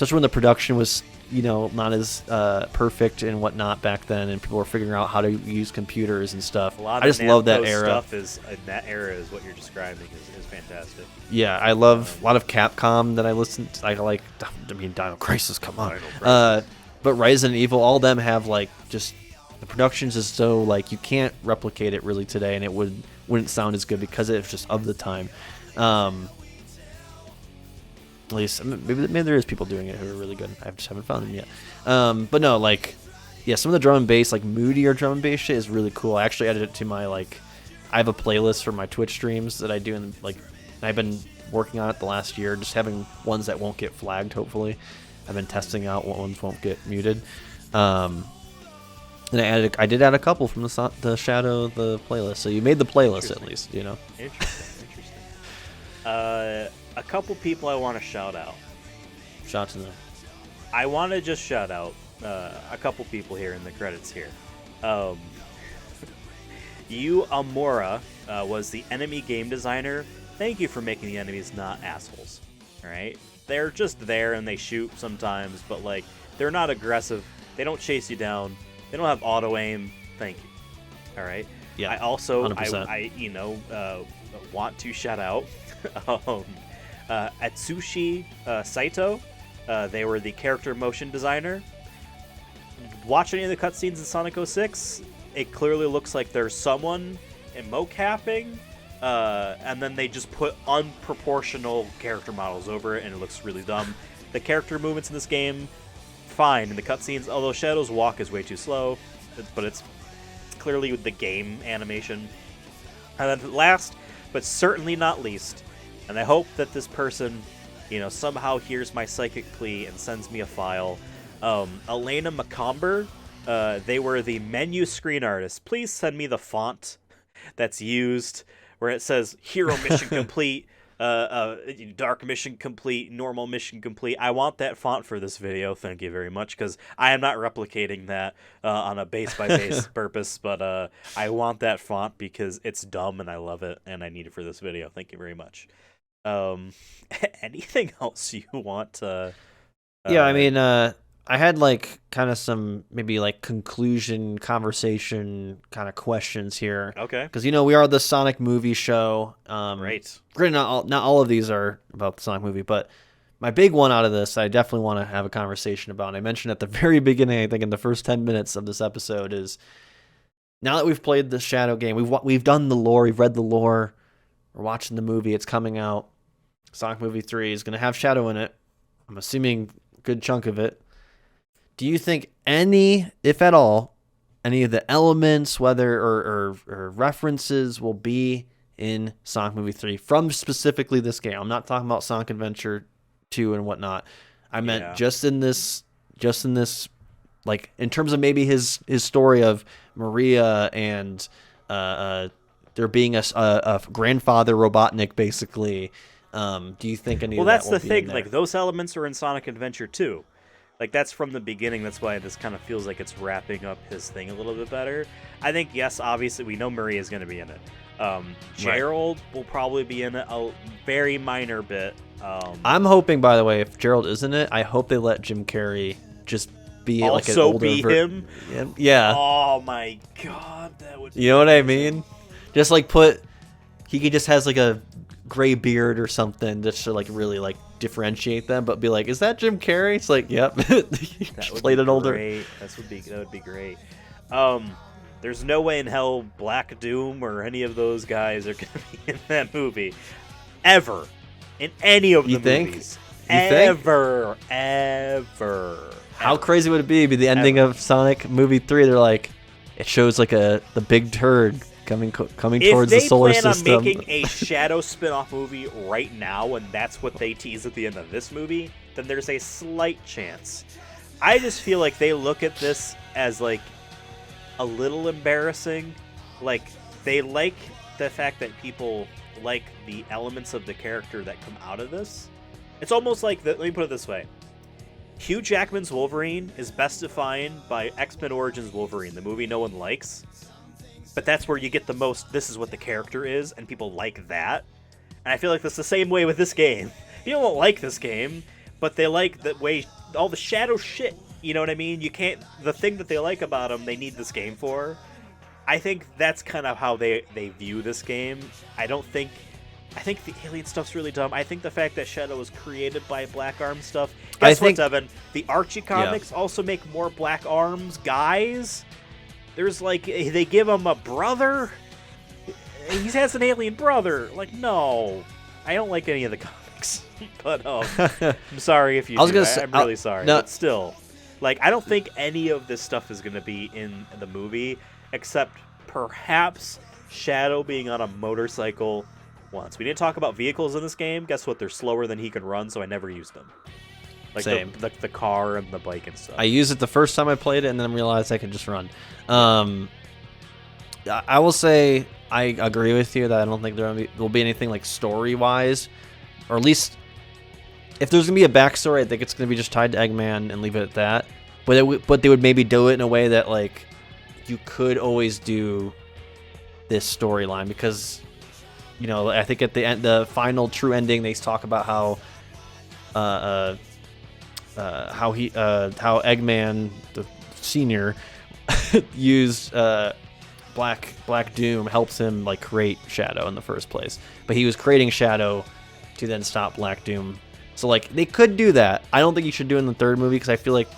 especially when the production was, not as perfect and whatnot back then, and people were figuring out how to use computers and stuff. I just love that era. Stuff is in that era is what you're describing is fantastic. Yeah, I love a lot of Capcom that I listened to. Dino Crisis, come on. But Resident Evil, all of them have just the productions is so you can't replicate it really today, and it wouldn't sound as good because it's just of the time. At least maybe there is people doing it who are really good. I just haven't found them yet. But no, some of the drum and bass, moodier drum and bass shit is really cool. I actually added it to my I have a playlist for my Twitch streams that I do, and I've been working on it the last year, just having ones that won't get flagged. Hopefully, I've been testing out what ones won't get muted. And I did add a couple from the Shadow the playlist. So you made the playlist at least, Interesting. A couple people I want to shout out. Shout to them. I want to just shout out a couple people here in the credits here. You Amora was the enemy game designer. Thank you for making the enemies not assholes. All right, they're just there and they shoot sometimes, but they're not aggressive. They don't chase you down. They don't have auto aim. Thank you. All right. Yeah. I also 100%. I want to shout out Atsushi Saito. They were the character motion designer. Watch any of the cutscenes in Sonic 06. It clearly looks like there's someone in mocapping, and then they just put unproportional character models over it, and it looks really dumb. The character movements in this game, fine in the cutscenes, although Shadow's walk is way too slow, but it's clearly the game animation. And then last, but certainly not least, and I hope that this person, somehow hears my psychic plea and sends me a file. Elena McComber, they were the menu screen artists. Please send me the font that's used where it says Hero Mission Complete, Dark Mission Complete, Normal Mission Complete. I want that font for this video. Thank you very much, because I am not replicating that on a base-by-base purpose, but I want that font because it's dumb and I love it and I need it for this video. Thank you very much. Anything else you want to... Yeah, I had kind of some maybe conclusion conversation kind of questions here. Okay. Because we are the Sonic movie show. Right. Granted, not all of these are about the Sonic movie, but my big one out of this, I definitely want to have a conversation about. And I mentioned at the very beginning, I think in the first 10 minutes of this episode, is now that we've played the Shadow game, we've done the lore, we've read the lore, we're watching the movie, it's coming out. Sonic Movie 3 is going to have Shadow in it. I'm assuming a good chunk of it. Do you think any, if at all, any of the elements, whether or references will be in Sonic Movie 3 from specifically this game? I'm not talking about Sonic Adventure 2 and whatnot. I meant just in this, in terms of maybe his story of Maria and there being a grandfather Robotnik, basically. Do you think any of that will be in there? Well, that's the thing. Those elements are in Sonic Adventure 2. That's from the beginning. That's why this kind of feels like it's wrapping up his thing a little bit better. I think, yes, obviously, we know Maria's going to be in it. Gerald will probably be in it a very minor bit. I'm hoping, by the way, if Gerald is in it, I hope they let Jim Carrey just be an older him? Yeah. Oh, my God. That would be You know what I mean? Just he just has a gray beard or something just to really differentiate them, but be is that Jim Carrey? It's yep. That played it older. That would be great. There's no way in hell Black Doom or any of those guys are going to be in that movie ever, in any of the movies. Ever. How crazy would it be the ending of Sonic Movie 3? They're it shows the big turd coming towards the solar system. If they plan on making a Shadow spin-off movie right now, and that's what they tease at the end of this movie, then there's a slight chance. I just feel like they look at this as a little embarrassing. They like the fact that people like the elements of the character that come out of this. It's almost let me put it this way. Hugh Jackman's Wolverine is best defined by X-Men Origins Wolverine, the movie no one likes. But that's where you get the most, this is what the character is, and people like that. And I feel like that's the same way with this game. People don't like this game, but they like the way all the Shadow shit. You know what I mean? You can't. The thing that they like about him, they need this game for. I think that's kind of how they view this game. I think the alien stuff's really dumb. I think the fact that Shadow was created by Black Arm stuff. Guess what, Devin? The Archie comics also make more Black Arms guys. There's like, they give him a brother. He has an alien brother. Like, no. I don't like any of the comics. But I'm sorry if you do. I'm really sorry. No. But still, like, I don't think any of this stuff is going to be in the movie, except perhaps Shadow being on a motorcycle once. We didn't talk about vehicles in this game. Guess what? They're slower than he can run, so I never used them. Like Same. The car and the bike and stuff. I used it the first time I played it, and then realized I could just run. I will say I agree with you that I don't think there will be anything like story-wise, or at least if there's going to be a backstory, I think it's going to be just tied to Eggman and leave it at that. But they would maybe do it in a way that, like, you could always do this storyline, because, you know, I think at the end, the final true ending, they talk about how Eggman the senior used Black Doom, helps him like create Shadow in the first place, but he was creating Shadow to then stop Black Doom. So like they could do that. I don't think you should do it in the third movie, because I feel like,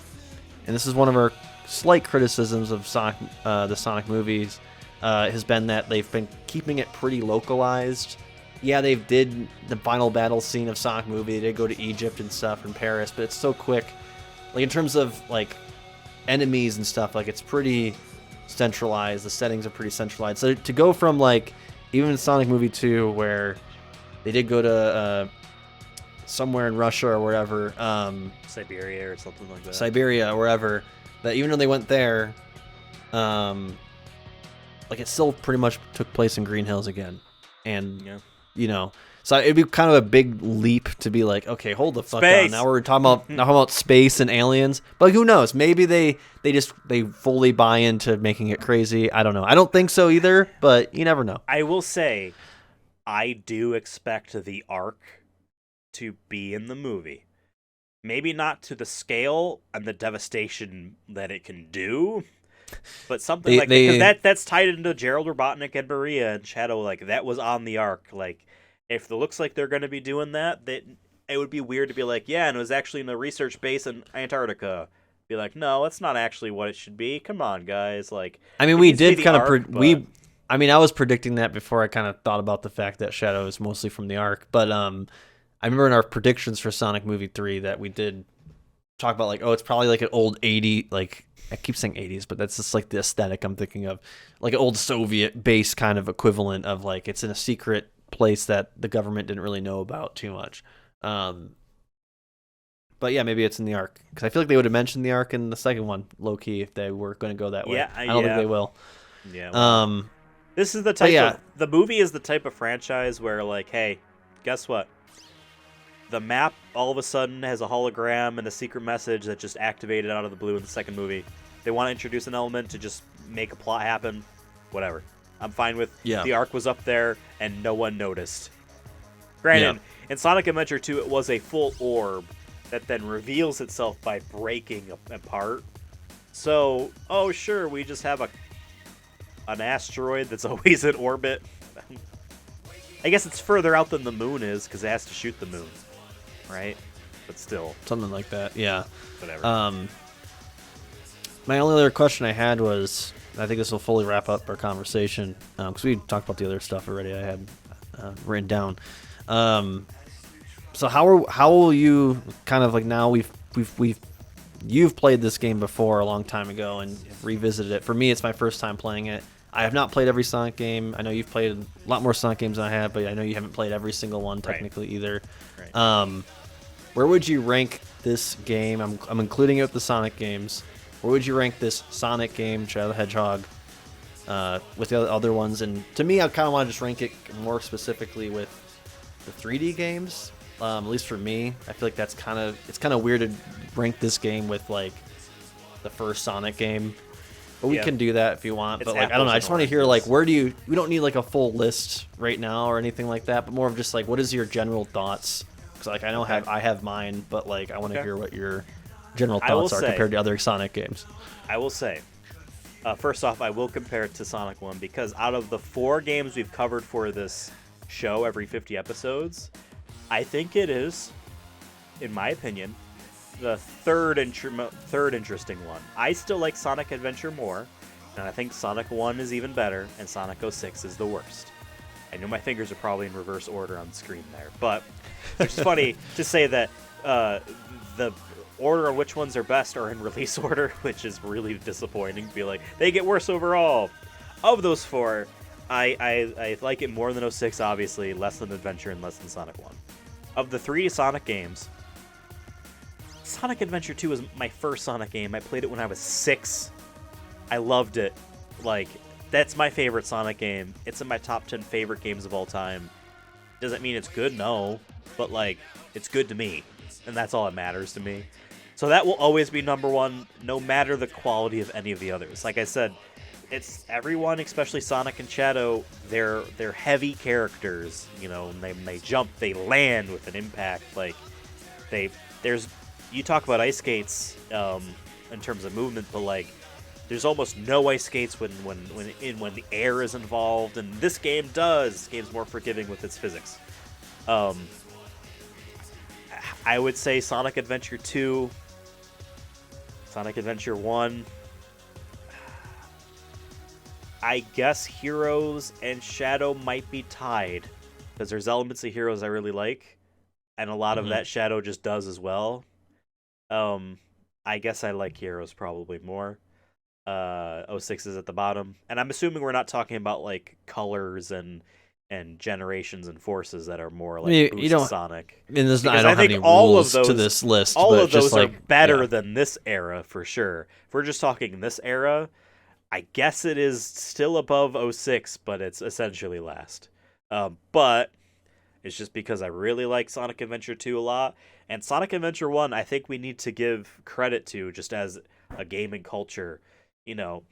and this is one of our slight criticisms of Sonic, the Sonic movies, has been that they've been keeping it pretty localized. Yeah, they did the final battle scene of Sonic movie. They did go to Egypt and stuff and Paris, but it's so quick. Like in terms of like enemies and stuff, like it's pretty centralized. The settings are pretty centralized. So to go from like even in Sonic movie 2, where they did go to somewhere in Russia or wherever, Siberia or something like that. Siberia or wherever. That even though they went there, like it still pretty much took place in Green Hills again, and you know, so it'd be kind of a big leap to be like, okay, hold the fuck on. Now we're talking about space and aliens, but who knows? Maybe they fully buy into making it crazy. I don't know. I don't think so either, but you never know. I will say, I do expect the Ark to be in the movie. Maybe not to the scale and the devastation that it can do, but something like that, because that's tied into Gerald Robotnik and Maria and Shadow. Like that was on the Ark. Like if it looks like they're going to be doing that, it would be weird to be like, yeah, and it was actually in the research base in Antarctica. Be like, no, that's not actually what it should be. Come on, guys. Like, I mean, we did kind of I mean, I was predicting that before I kind of thought about the fact that Shadow is mostly from the Ark, but I remember in our predictions for Sonic Movie 3 that we did talk about, like, oh, it's probably like an old 80s, like, I keep saying 80s, but that's just like the aesthetic I'm thinking of, like an old Soviet base kind of equivalent of like, it's in a secret place that the government didn't really know about too much. But yeah, maybe it's in the Ark, because I feel like they would have mentioned the Ark in the second one, low-key, if they were going to go that way. Yeah, I don't think they will. Yeah. Well, this is the type of, the movie is the type of franchise where, like, hey, guess what? The map all of a sudden has a hologram and a secret message that just activated out of the blue in the second movie. They want to introduce an element to just make a plot happen. Whatever. I'm fine with the Ark was up there and no one noticed. Granted, in Sonic Adventure 2, it was a full orb that then reveals itself by breaking apart. So, oh sure, we just have an asteroid that's always in orbit. I guess it's further out than the moon is because it has to shoot the moon. Right? But still. Something like that, yeah. Whatever. My only other question I had was, I think this will fully wrap up our conversation, because we talked about the other stuff already I had written down. So how will you kind of like, now you've played this game before a long time ago and revisited it. For me, it's my first time playing it. I have not played every Sonic game. I know you've played a lot more Sonic games than I have, but I know you haven't played every single one technically either. Right. Where would you rank this game? I'm including it with the Sonic games. Where would you rank this Sonic game, Shadow the Hedgehog, with the other ones? And to me, I kind of want to just rank it more specifically with the 3D games. At least for me, I feel like it's kind of weird to rank this game with like the first Sonic game. But we can do that if you want. But like, I don't know. I just want to hear like, we don't need like a full list right now or anything like that, but more of just like, what is your general thoughts Because like I know I have mine, but like I want to hear what your general I will thoughts are say- compared to other Sonic games. I will say, first off, I will compare it to Sonic 1 because out of the 4 games we've covered for this show every 50 episodes, I think it is, in my opinion, the third interesting one. I still like Sonic Adventure more, and I think Sonic 1 is even better, and Sonic 06 is the worst. I know my fingers are probably in reverse order on the screen there, but it's funny to say that the order on which ones are best are in release order, which is really disappointing to be like, they get worse overall. Of those 4, I like it more than 06, obviously, less than Adventure, and less than Sonic 1. Of the 3 Sonic games, Sonic Adventure 2 was my first Sonic game. I played it when I was 6. I loved it. Like, that's my favorite Sonic game. It's in my top 10 favorite games of all time. Doesn't mean it's good, no. But, like, it's good to me. And that's all that matters to me. So that will always be number 1, no matter the quality of any of the others. Like I said, it's everyone, especially Sonic and Shadow, they're heavy characters. You know, they jump, they land with an impact. Like, you talk about ice skates in terms of movement, but like there's almost no ice skates when the air is involved, and this game does. This game's more forgiving with its physics. I would say Sonic Adventure 2, Sonic Adventure 1. I guess Heroes and Shadow might be tied because there's elements of Heroes I really like, and a lot of that Shadow just does as well. I guess I like Heroes probably more. 06 is at the bottom, and I'm assuming we're not talking about like colors and generations and forces that are more like boost Sonic. I mean, I don't I have think any all rules of those, to this list. all but of those just are like, better than this era for sure. If we're just talking this era, I guess it is still above 06, but it's essentially last. But it's just because I really like Sonic Adventure 2 a lot. And Sonic Adventure 1, I think we need to give credit to just as a gaming culture. You know,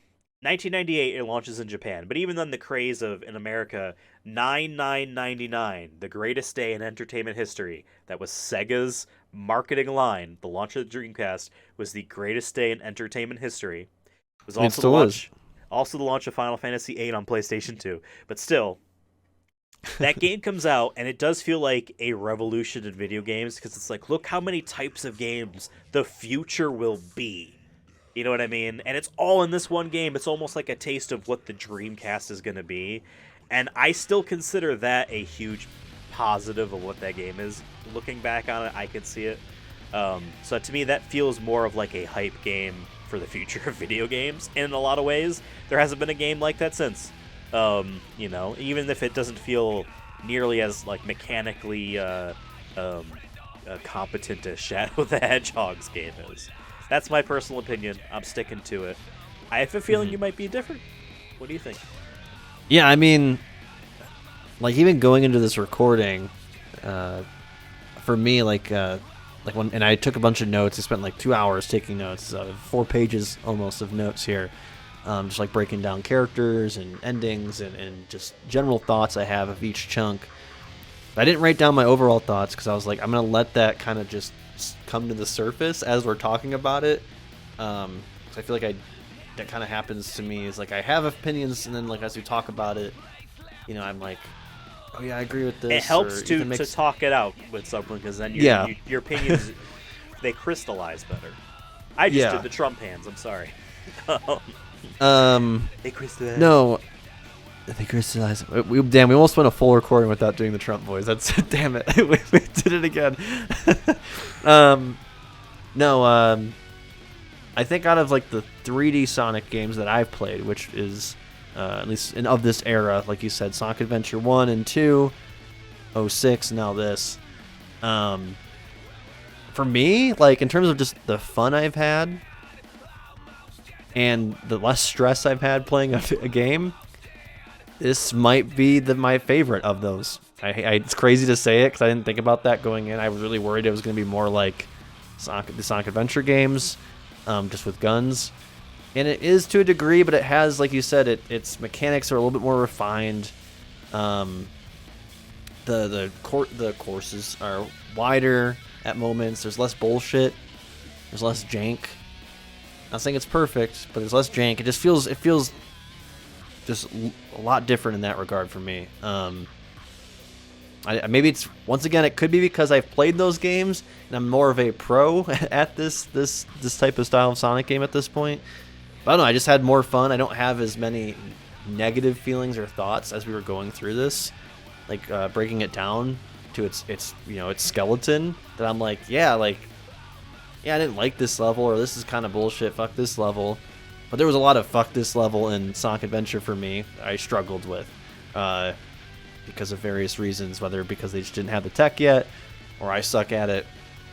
1998, it launches in Japan. But even then, the craze of, in America, 9999, the greatest day in entertainment history. That was Sega's marketing line. The launch of the Dreamcast was the greatest day in entertainment history. It was also the launch of Final Fantasy VIII on PlayStation 2. But still, that game comes out, and it does feel like a revolution in video games, because it's like, look how many types of games the future will be. You know what I mean? And it's all in this one game. It's almost like a taste of what the Dreamcast is going to be. And I still consider that a huge positive of what that game is. Looking back on it, I can see it. So to me, that feels more of like a hype game for the future of video games. And in a lot of ways, there hasn't been a game like that since. You know, even if it doesn't feel nearly as like mechanically competent as Shadow the Hedgehog's game is. That's my personal opinion. I'm sticking to it. I have a feeling you might be different. What do you think? Yeah, I mean, like even going into this recording, for me, like when, and I took a bunch of notes. I spent like 2 hours taking notes, 4 pages almost of notes here. Just like breaking down characters and endings and just general thoughts I have of each chunk. I didn't write down my overall thoughts because I was like, I'm going to let that kind of just come to the surface as we're talking about it. So I feel like that kind of happens to me is like I have opinions, and then like as we talk about it, you know, I'm like, oh yeah, I agree with this. It helps to talk it out with someone, because then your opinions, they crystallize better. I just did the Trump hands. I'm sorry. They crystallize. No, they crystallize. We almost went a full recording without doing the Trump voice. That's damn it. we did it again. I think out of like the 3D Sonic games that I've played, which is at least of this era, like you said, Sonic Adventure 1 and 2, 06, now this. For me, like in terms of just the fun I've had and the less stress I've had playing a game, this might be my favorite of those. It's crazy to say it because I didn't think about that going in. I was really worried it was going to be more like the Sonic Adventure games, just with guns. And it is to a degree, but it has, like you said, its mechanics are a little bit more refined. the courses are wider at moments. There's less bullshit. There's less jank. Not saying it's perfect, but there's less jank. It feels just a lot different in that regard for me. Maybe it's, once again, it could be because I've played those games and I'm more of a pro at this type of style of Sonic game at this point. But I don't know, I just had more fun. I don't have as many negative feelings or thoughts as we were going through this, like breaking it down to its skeleton, that I'm like, yeah, I didn't like this level, or this is kind of bullshit, fuck this level. But there was a lot of fuck this level in Sonic Adventure for me. I struggled with because of various reasons, whether because they just didn't have the tech yet or I suck at it.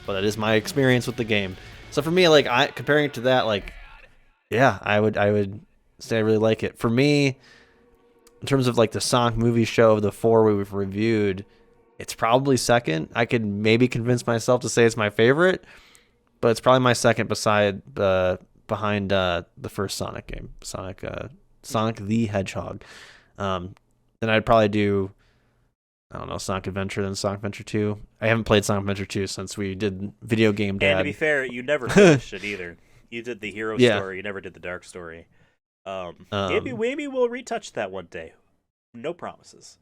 But that is my experience with the game. So for me, comparing it to that, yeah, I would say I really like it. For me, in terms of the Sonic movie show of the 4 we've reviewed, it's probably second. I could maybe convince myself to say it's my favorite, but it's probably my second behind the first Sonic game, Sonic the Hedgehog. Then I'd probably do, I don't know, Sonic Adventure, then Sonic Adventure 2. I haven't played Sonic Adventure 2 since we did Video Game Dad. And to be fair, you never finished it either. You did the hero story, you never did the dark story. Maybe we'll retouch that one day. No promises.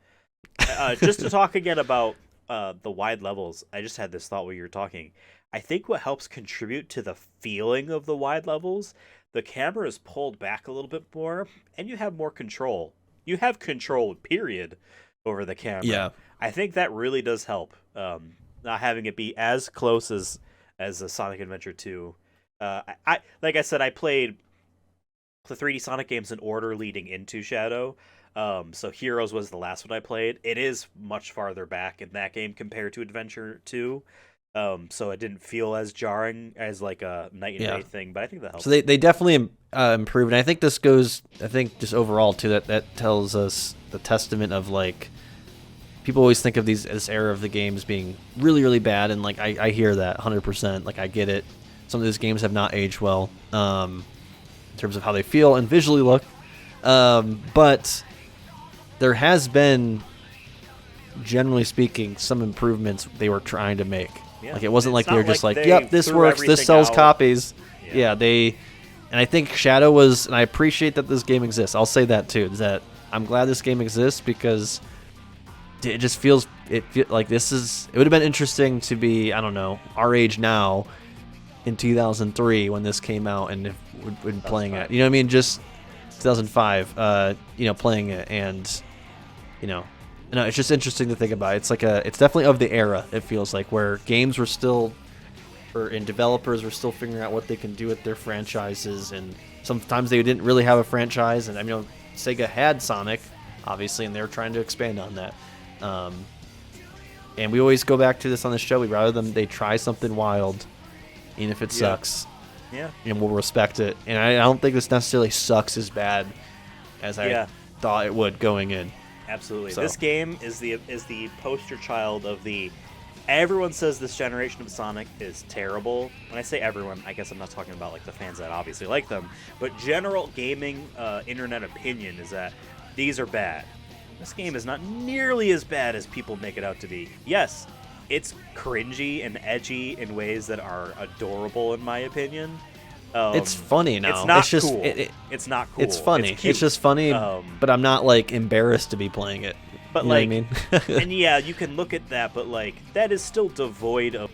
Just to talk again about the wide levels, I just had this thought while you were talking. I think what helps contribute to the feeling of the wide levels, the camera is pulled back a little bit more, and you have more control. You have control, period, over the camera. Yeah. I think that really does help. Not having it be as close as a Sonic Adventure 2. I like I said, I played the 3D Sonic games in order leading into Shadow. So Heroes was the last one I played. It is much farther back in that game compared to Adventure 2. So it didn't feel as jarring as a night and day thing, but I think that helps. So they definitely improved, and I think this goes, just overall too, that tells us the testament of people always think of this era of the games being really, really bad, and I hear that 100%. I get it. Some of these games have not aged well in terms of how they feel and visually look, but there has been, generally speaking, some improvements they were trying to make. Yeah. It wasn't they were just they yep, this works, this sells out. copies. Yeah, and I think Shadow was, and I appreciate that this game exists. I'll say that too, that I'm glad this game exists, because it just feels, it would have been interesting to be, I don't know, our age now in 2003 when this came out, and if we'd been playing it. You know what I mean? Just 2005, playing it, and, it's just interesting to think about. It's it's definitely of the era, it feels like, where games were still, and developers were still figuring out what they can do with their franchises, and sometimes they didn't really have a franchise, and Sega had Sonic, obviously, and they were trying to expand on that. And we always go back to this on the show. We'd rather they try something wild, even if it sucks. Yeah. And we'll respect it. And I don't think this necessarily sucks as bad as I thought it would going in. Absolutely. So. This game is the poster child of the... Everyone says this generation of Sonic is terrible. When I say everyone, I guess I'm not talking about the fans that obviously like them. But general gaming internet opinion is that these are bad. This game is not nearly as bad as people make it out to be. Yes, it's cringy and edgy in ways that are adorable, in my opinion. It's funny now. It's not it's just, cool. It's not cool. It's funny. It's cute. It's just funny, but I'm not embarrassed to be playing it. But you know what I mean? And yeah, you can look at that, but that is still devoid of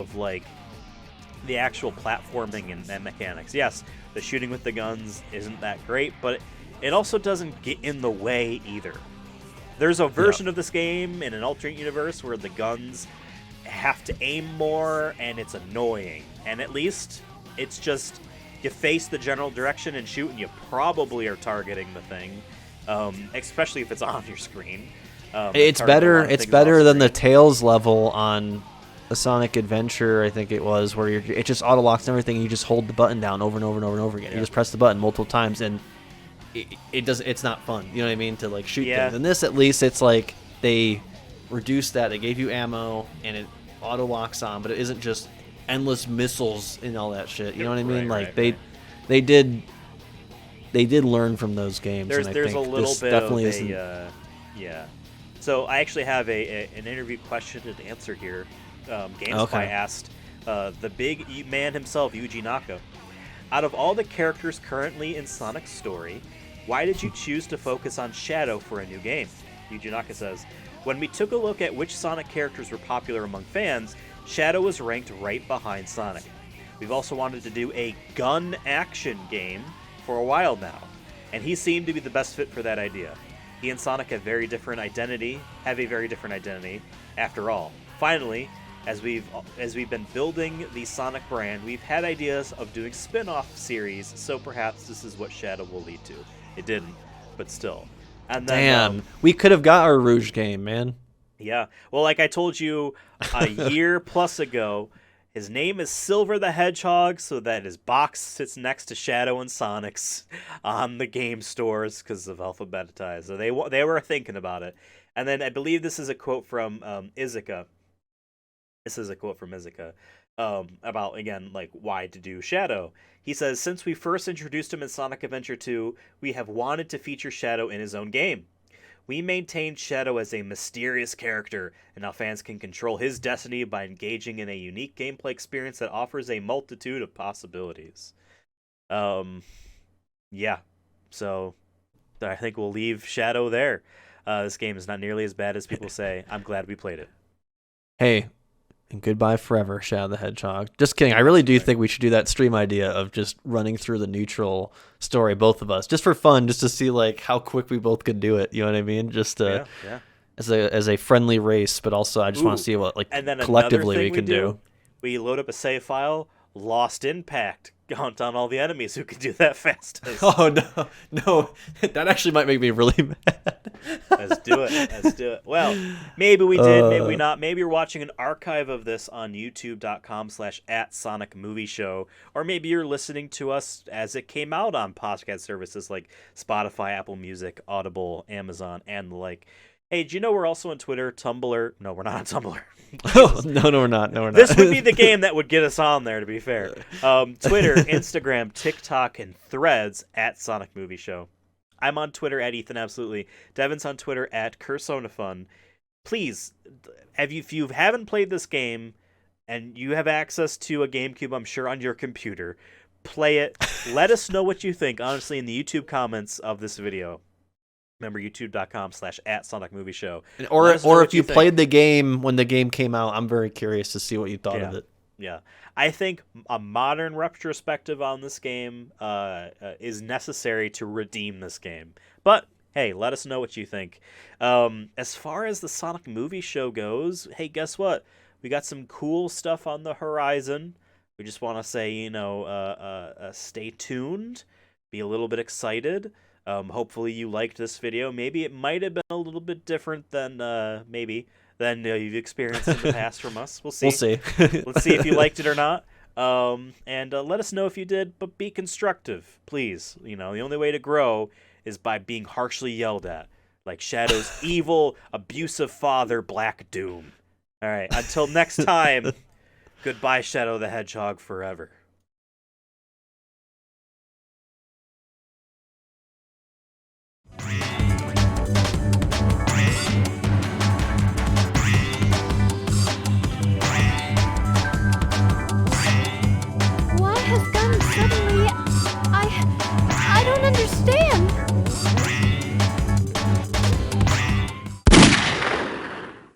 the actual platforming and mechanics. Yes, the shooting with the guns isn't that great, but it also doesn't get in the way either. There's a version of this game in an alternate universe where the guns have to aim more, and it's annoying. And at least it's just you face the general direction and shoot, and you probably are targeting the thing, especially if it's on your screen. It's better. It's better than the Tails level on the Sonic Adventure, I think it was, where it just auto locks and everything. And you just hold the button down over and over and over and over again. Yeah. You just press the button multiple times, and it does. It's not fun. You know what I mean? To shoot things. And this, at least, it's they reduced that. They gave you ammo, and it auto locks on, but it isn't just endless missiles and all that shit. You know what I mean? They did learn from those games. There's and I think a little this bit definitely of isn't. So I actually have an interview question and answer here. GameSpy asked the big man himself, Yuji Naka, out of all the characters currently in Sonic's story, why did you choose to focus on Shadow for a new game? Yuji Naka says, when we took a look at which Sonic characters were popular among fans, Shadow was ranked right behind Sonic. We've also wanted to do a gun action game for a while now, and he seemed to be the best fit for that idea. He and Sonic have a very different identity after all. Finally, as we've been building the Sonic brand, we've had ideas of doing spin-off series, so perhaps this is what Shadow will lead to. It didn't, but still. And then, we could have got our Rouge game, man. Yeah. Well, like I told you a year plus ago, his name is Silver the Hedgehog, so that his box sits next to Shadow and Sonic's on the game stores because of alphabetized. So they were thinking about it. And then I believe this is a quote from Izuka. This is a quote from Izuka about, again, like why to do Shadow. He says, since we first introduced him in Sonic Adventure 2, we have wanted to feature Shadow in his own game. We maintained Shadow as a mysterious character, and now fans can control his destiny by engaging in a unique gameplay experience that offers a multitude of possibilities. Yeah. So I think we'll leave Shadow there. This game is not nearly as bad as people say. I'm glad we played it. Hey, and goodbye forever, Shadow the Hedgehog. Just kidding. I really do think we should do that stream idea of just running through the neutral story, both of us, just for fun, just to see like how quick we both could do it. You know what I mean? Just yeah. as a friendly race, but also I just want to see what like and then collectively we can do. We load up a save file, Lost Impact, count on all the enemies who can do that fastest. Oh no, that actually might make me really mad. Let's do it. Well, maybe we did, maybe not. Maybe you're watching an archive of this on youtube.com/@SonicMovieShow, or maybe you're listening to us as it came out on podcast services like Spotify, Apple Music, Audible, Amazon, and the like. Hey, do you know we're also on Twitter, Tumblr? No, we're not on Tumblr. Oh, no, we're not. No, we're not. This would be the game that would get us on there, to be fair. Twitter, Instagram, TikTok, and Threads @SonicMovieShow. I'm on Twitter @EthanAbsolutely. Devin's on Twitter @Cursonafun. Please, if you haven't played this game and you have access to a GameCube, I'm sure, on your computer, play it. Let us know what you think, honestly, in the YouTube comments of this video. Remember, youtube.com/@SonicMovieShow. Or if you played the game when the game came out, I'm very curious to see what you thought of it. Yeah. I think a modern retrospective on this game is necessary to redeem this game. But, hey, let us know what you think. As far as the Sonic Movie Show goes, hey, guess what? We got some cool stuff on the horizon. We just want to say, stay tuned. Be a little bit excited. Hopefully you liked this video. Maybe it might have been a little bit different than you've experienced in the past from us. We'll see. Let's see if you liked it or not. And let us know if you did, but be constructive, please. The only way to grow is by being harshly yelled at, like Shadow's evil, abusive father, Black Doom. All right, until next time, goodbye, Shadow the Hedgehog, forever.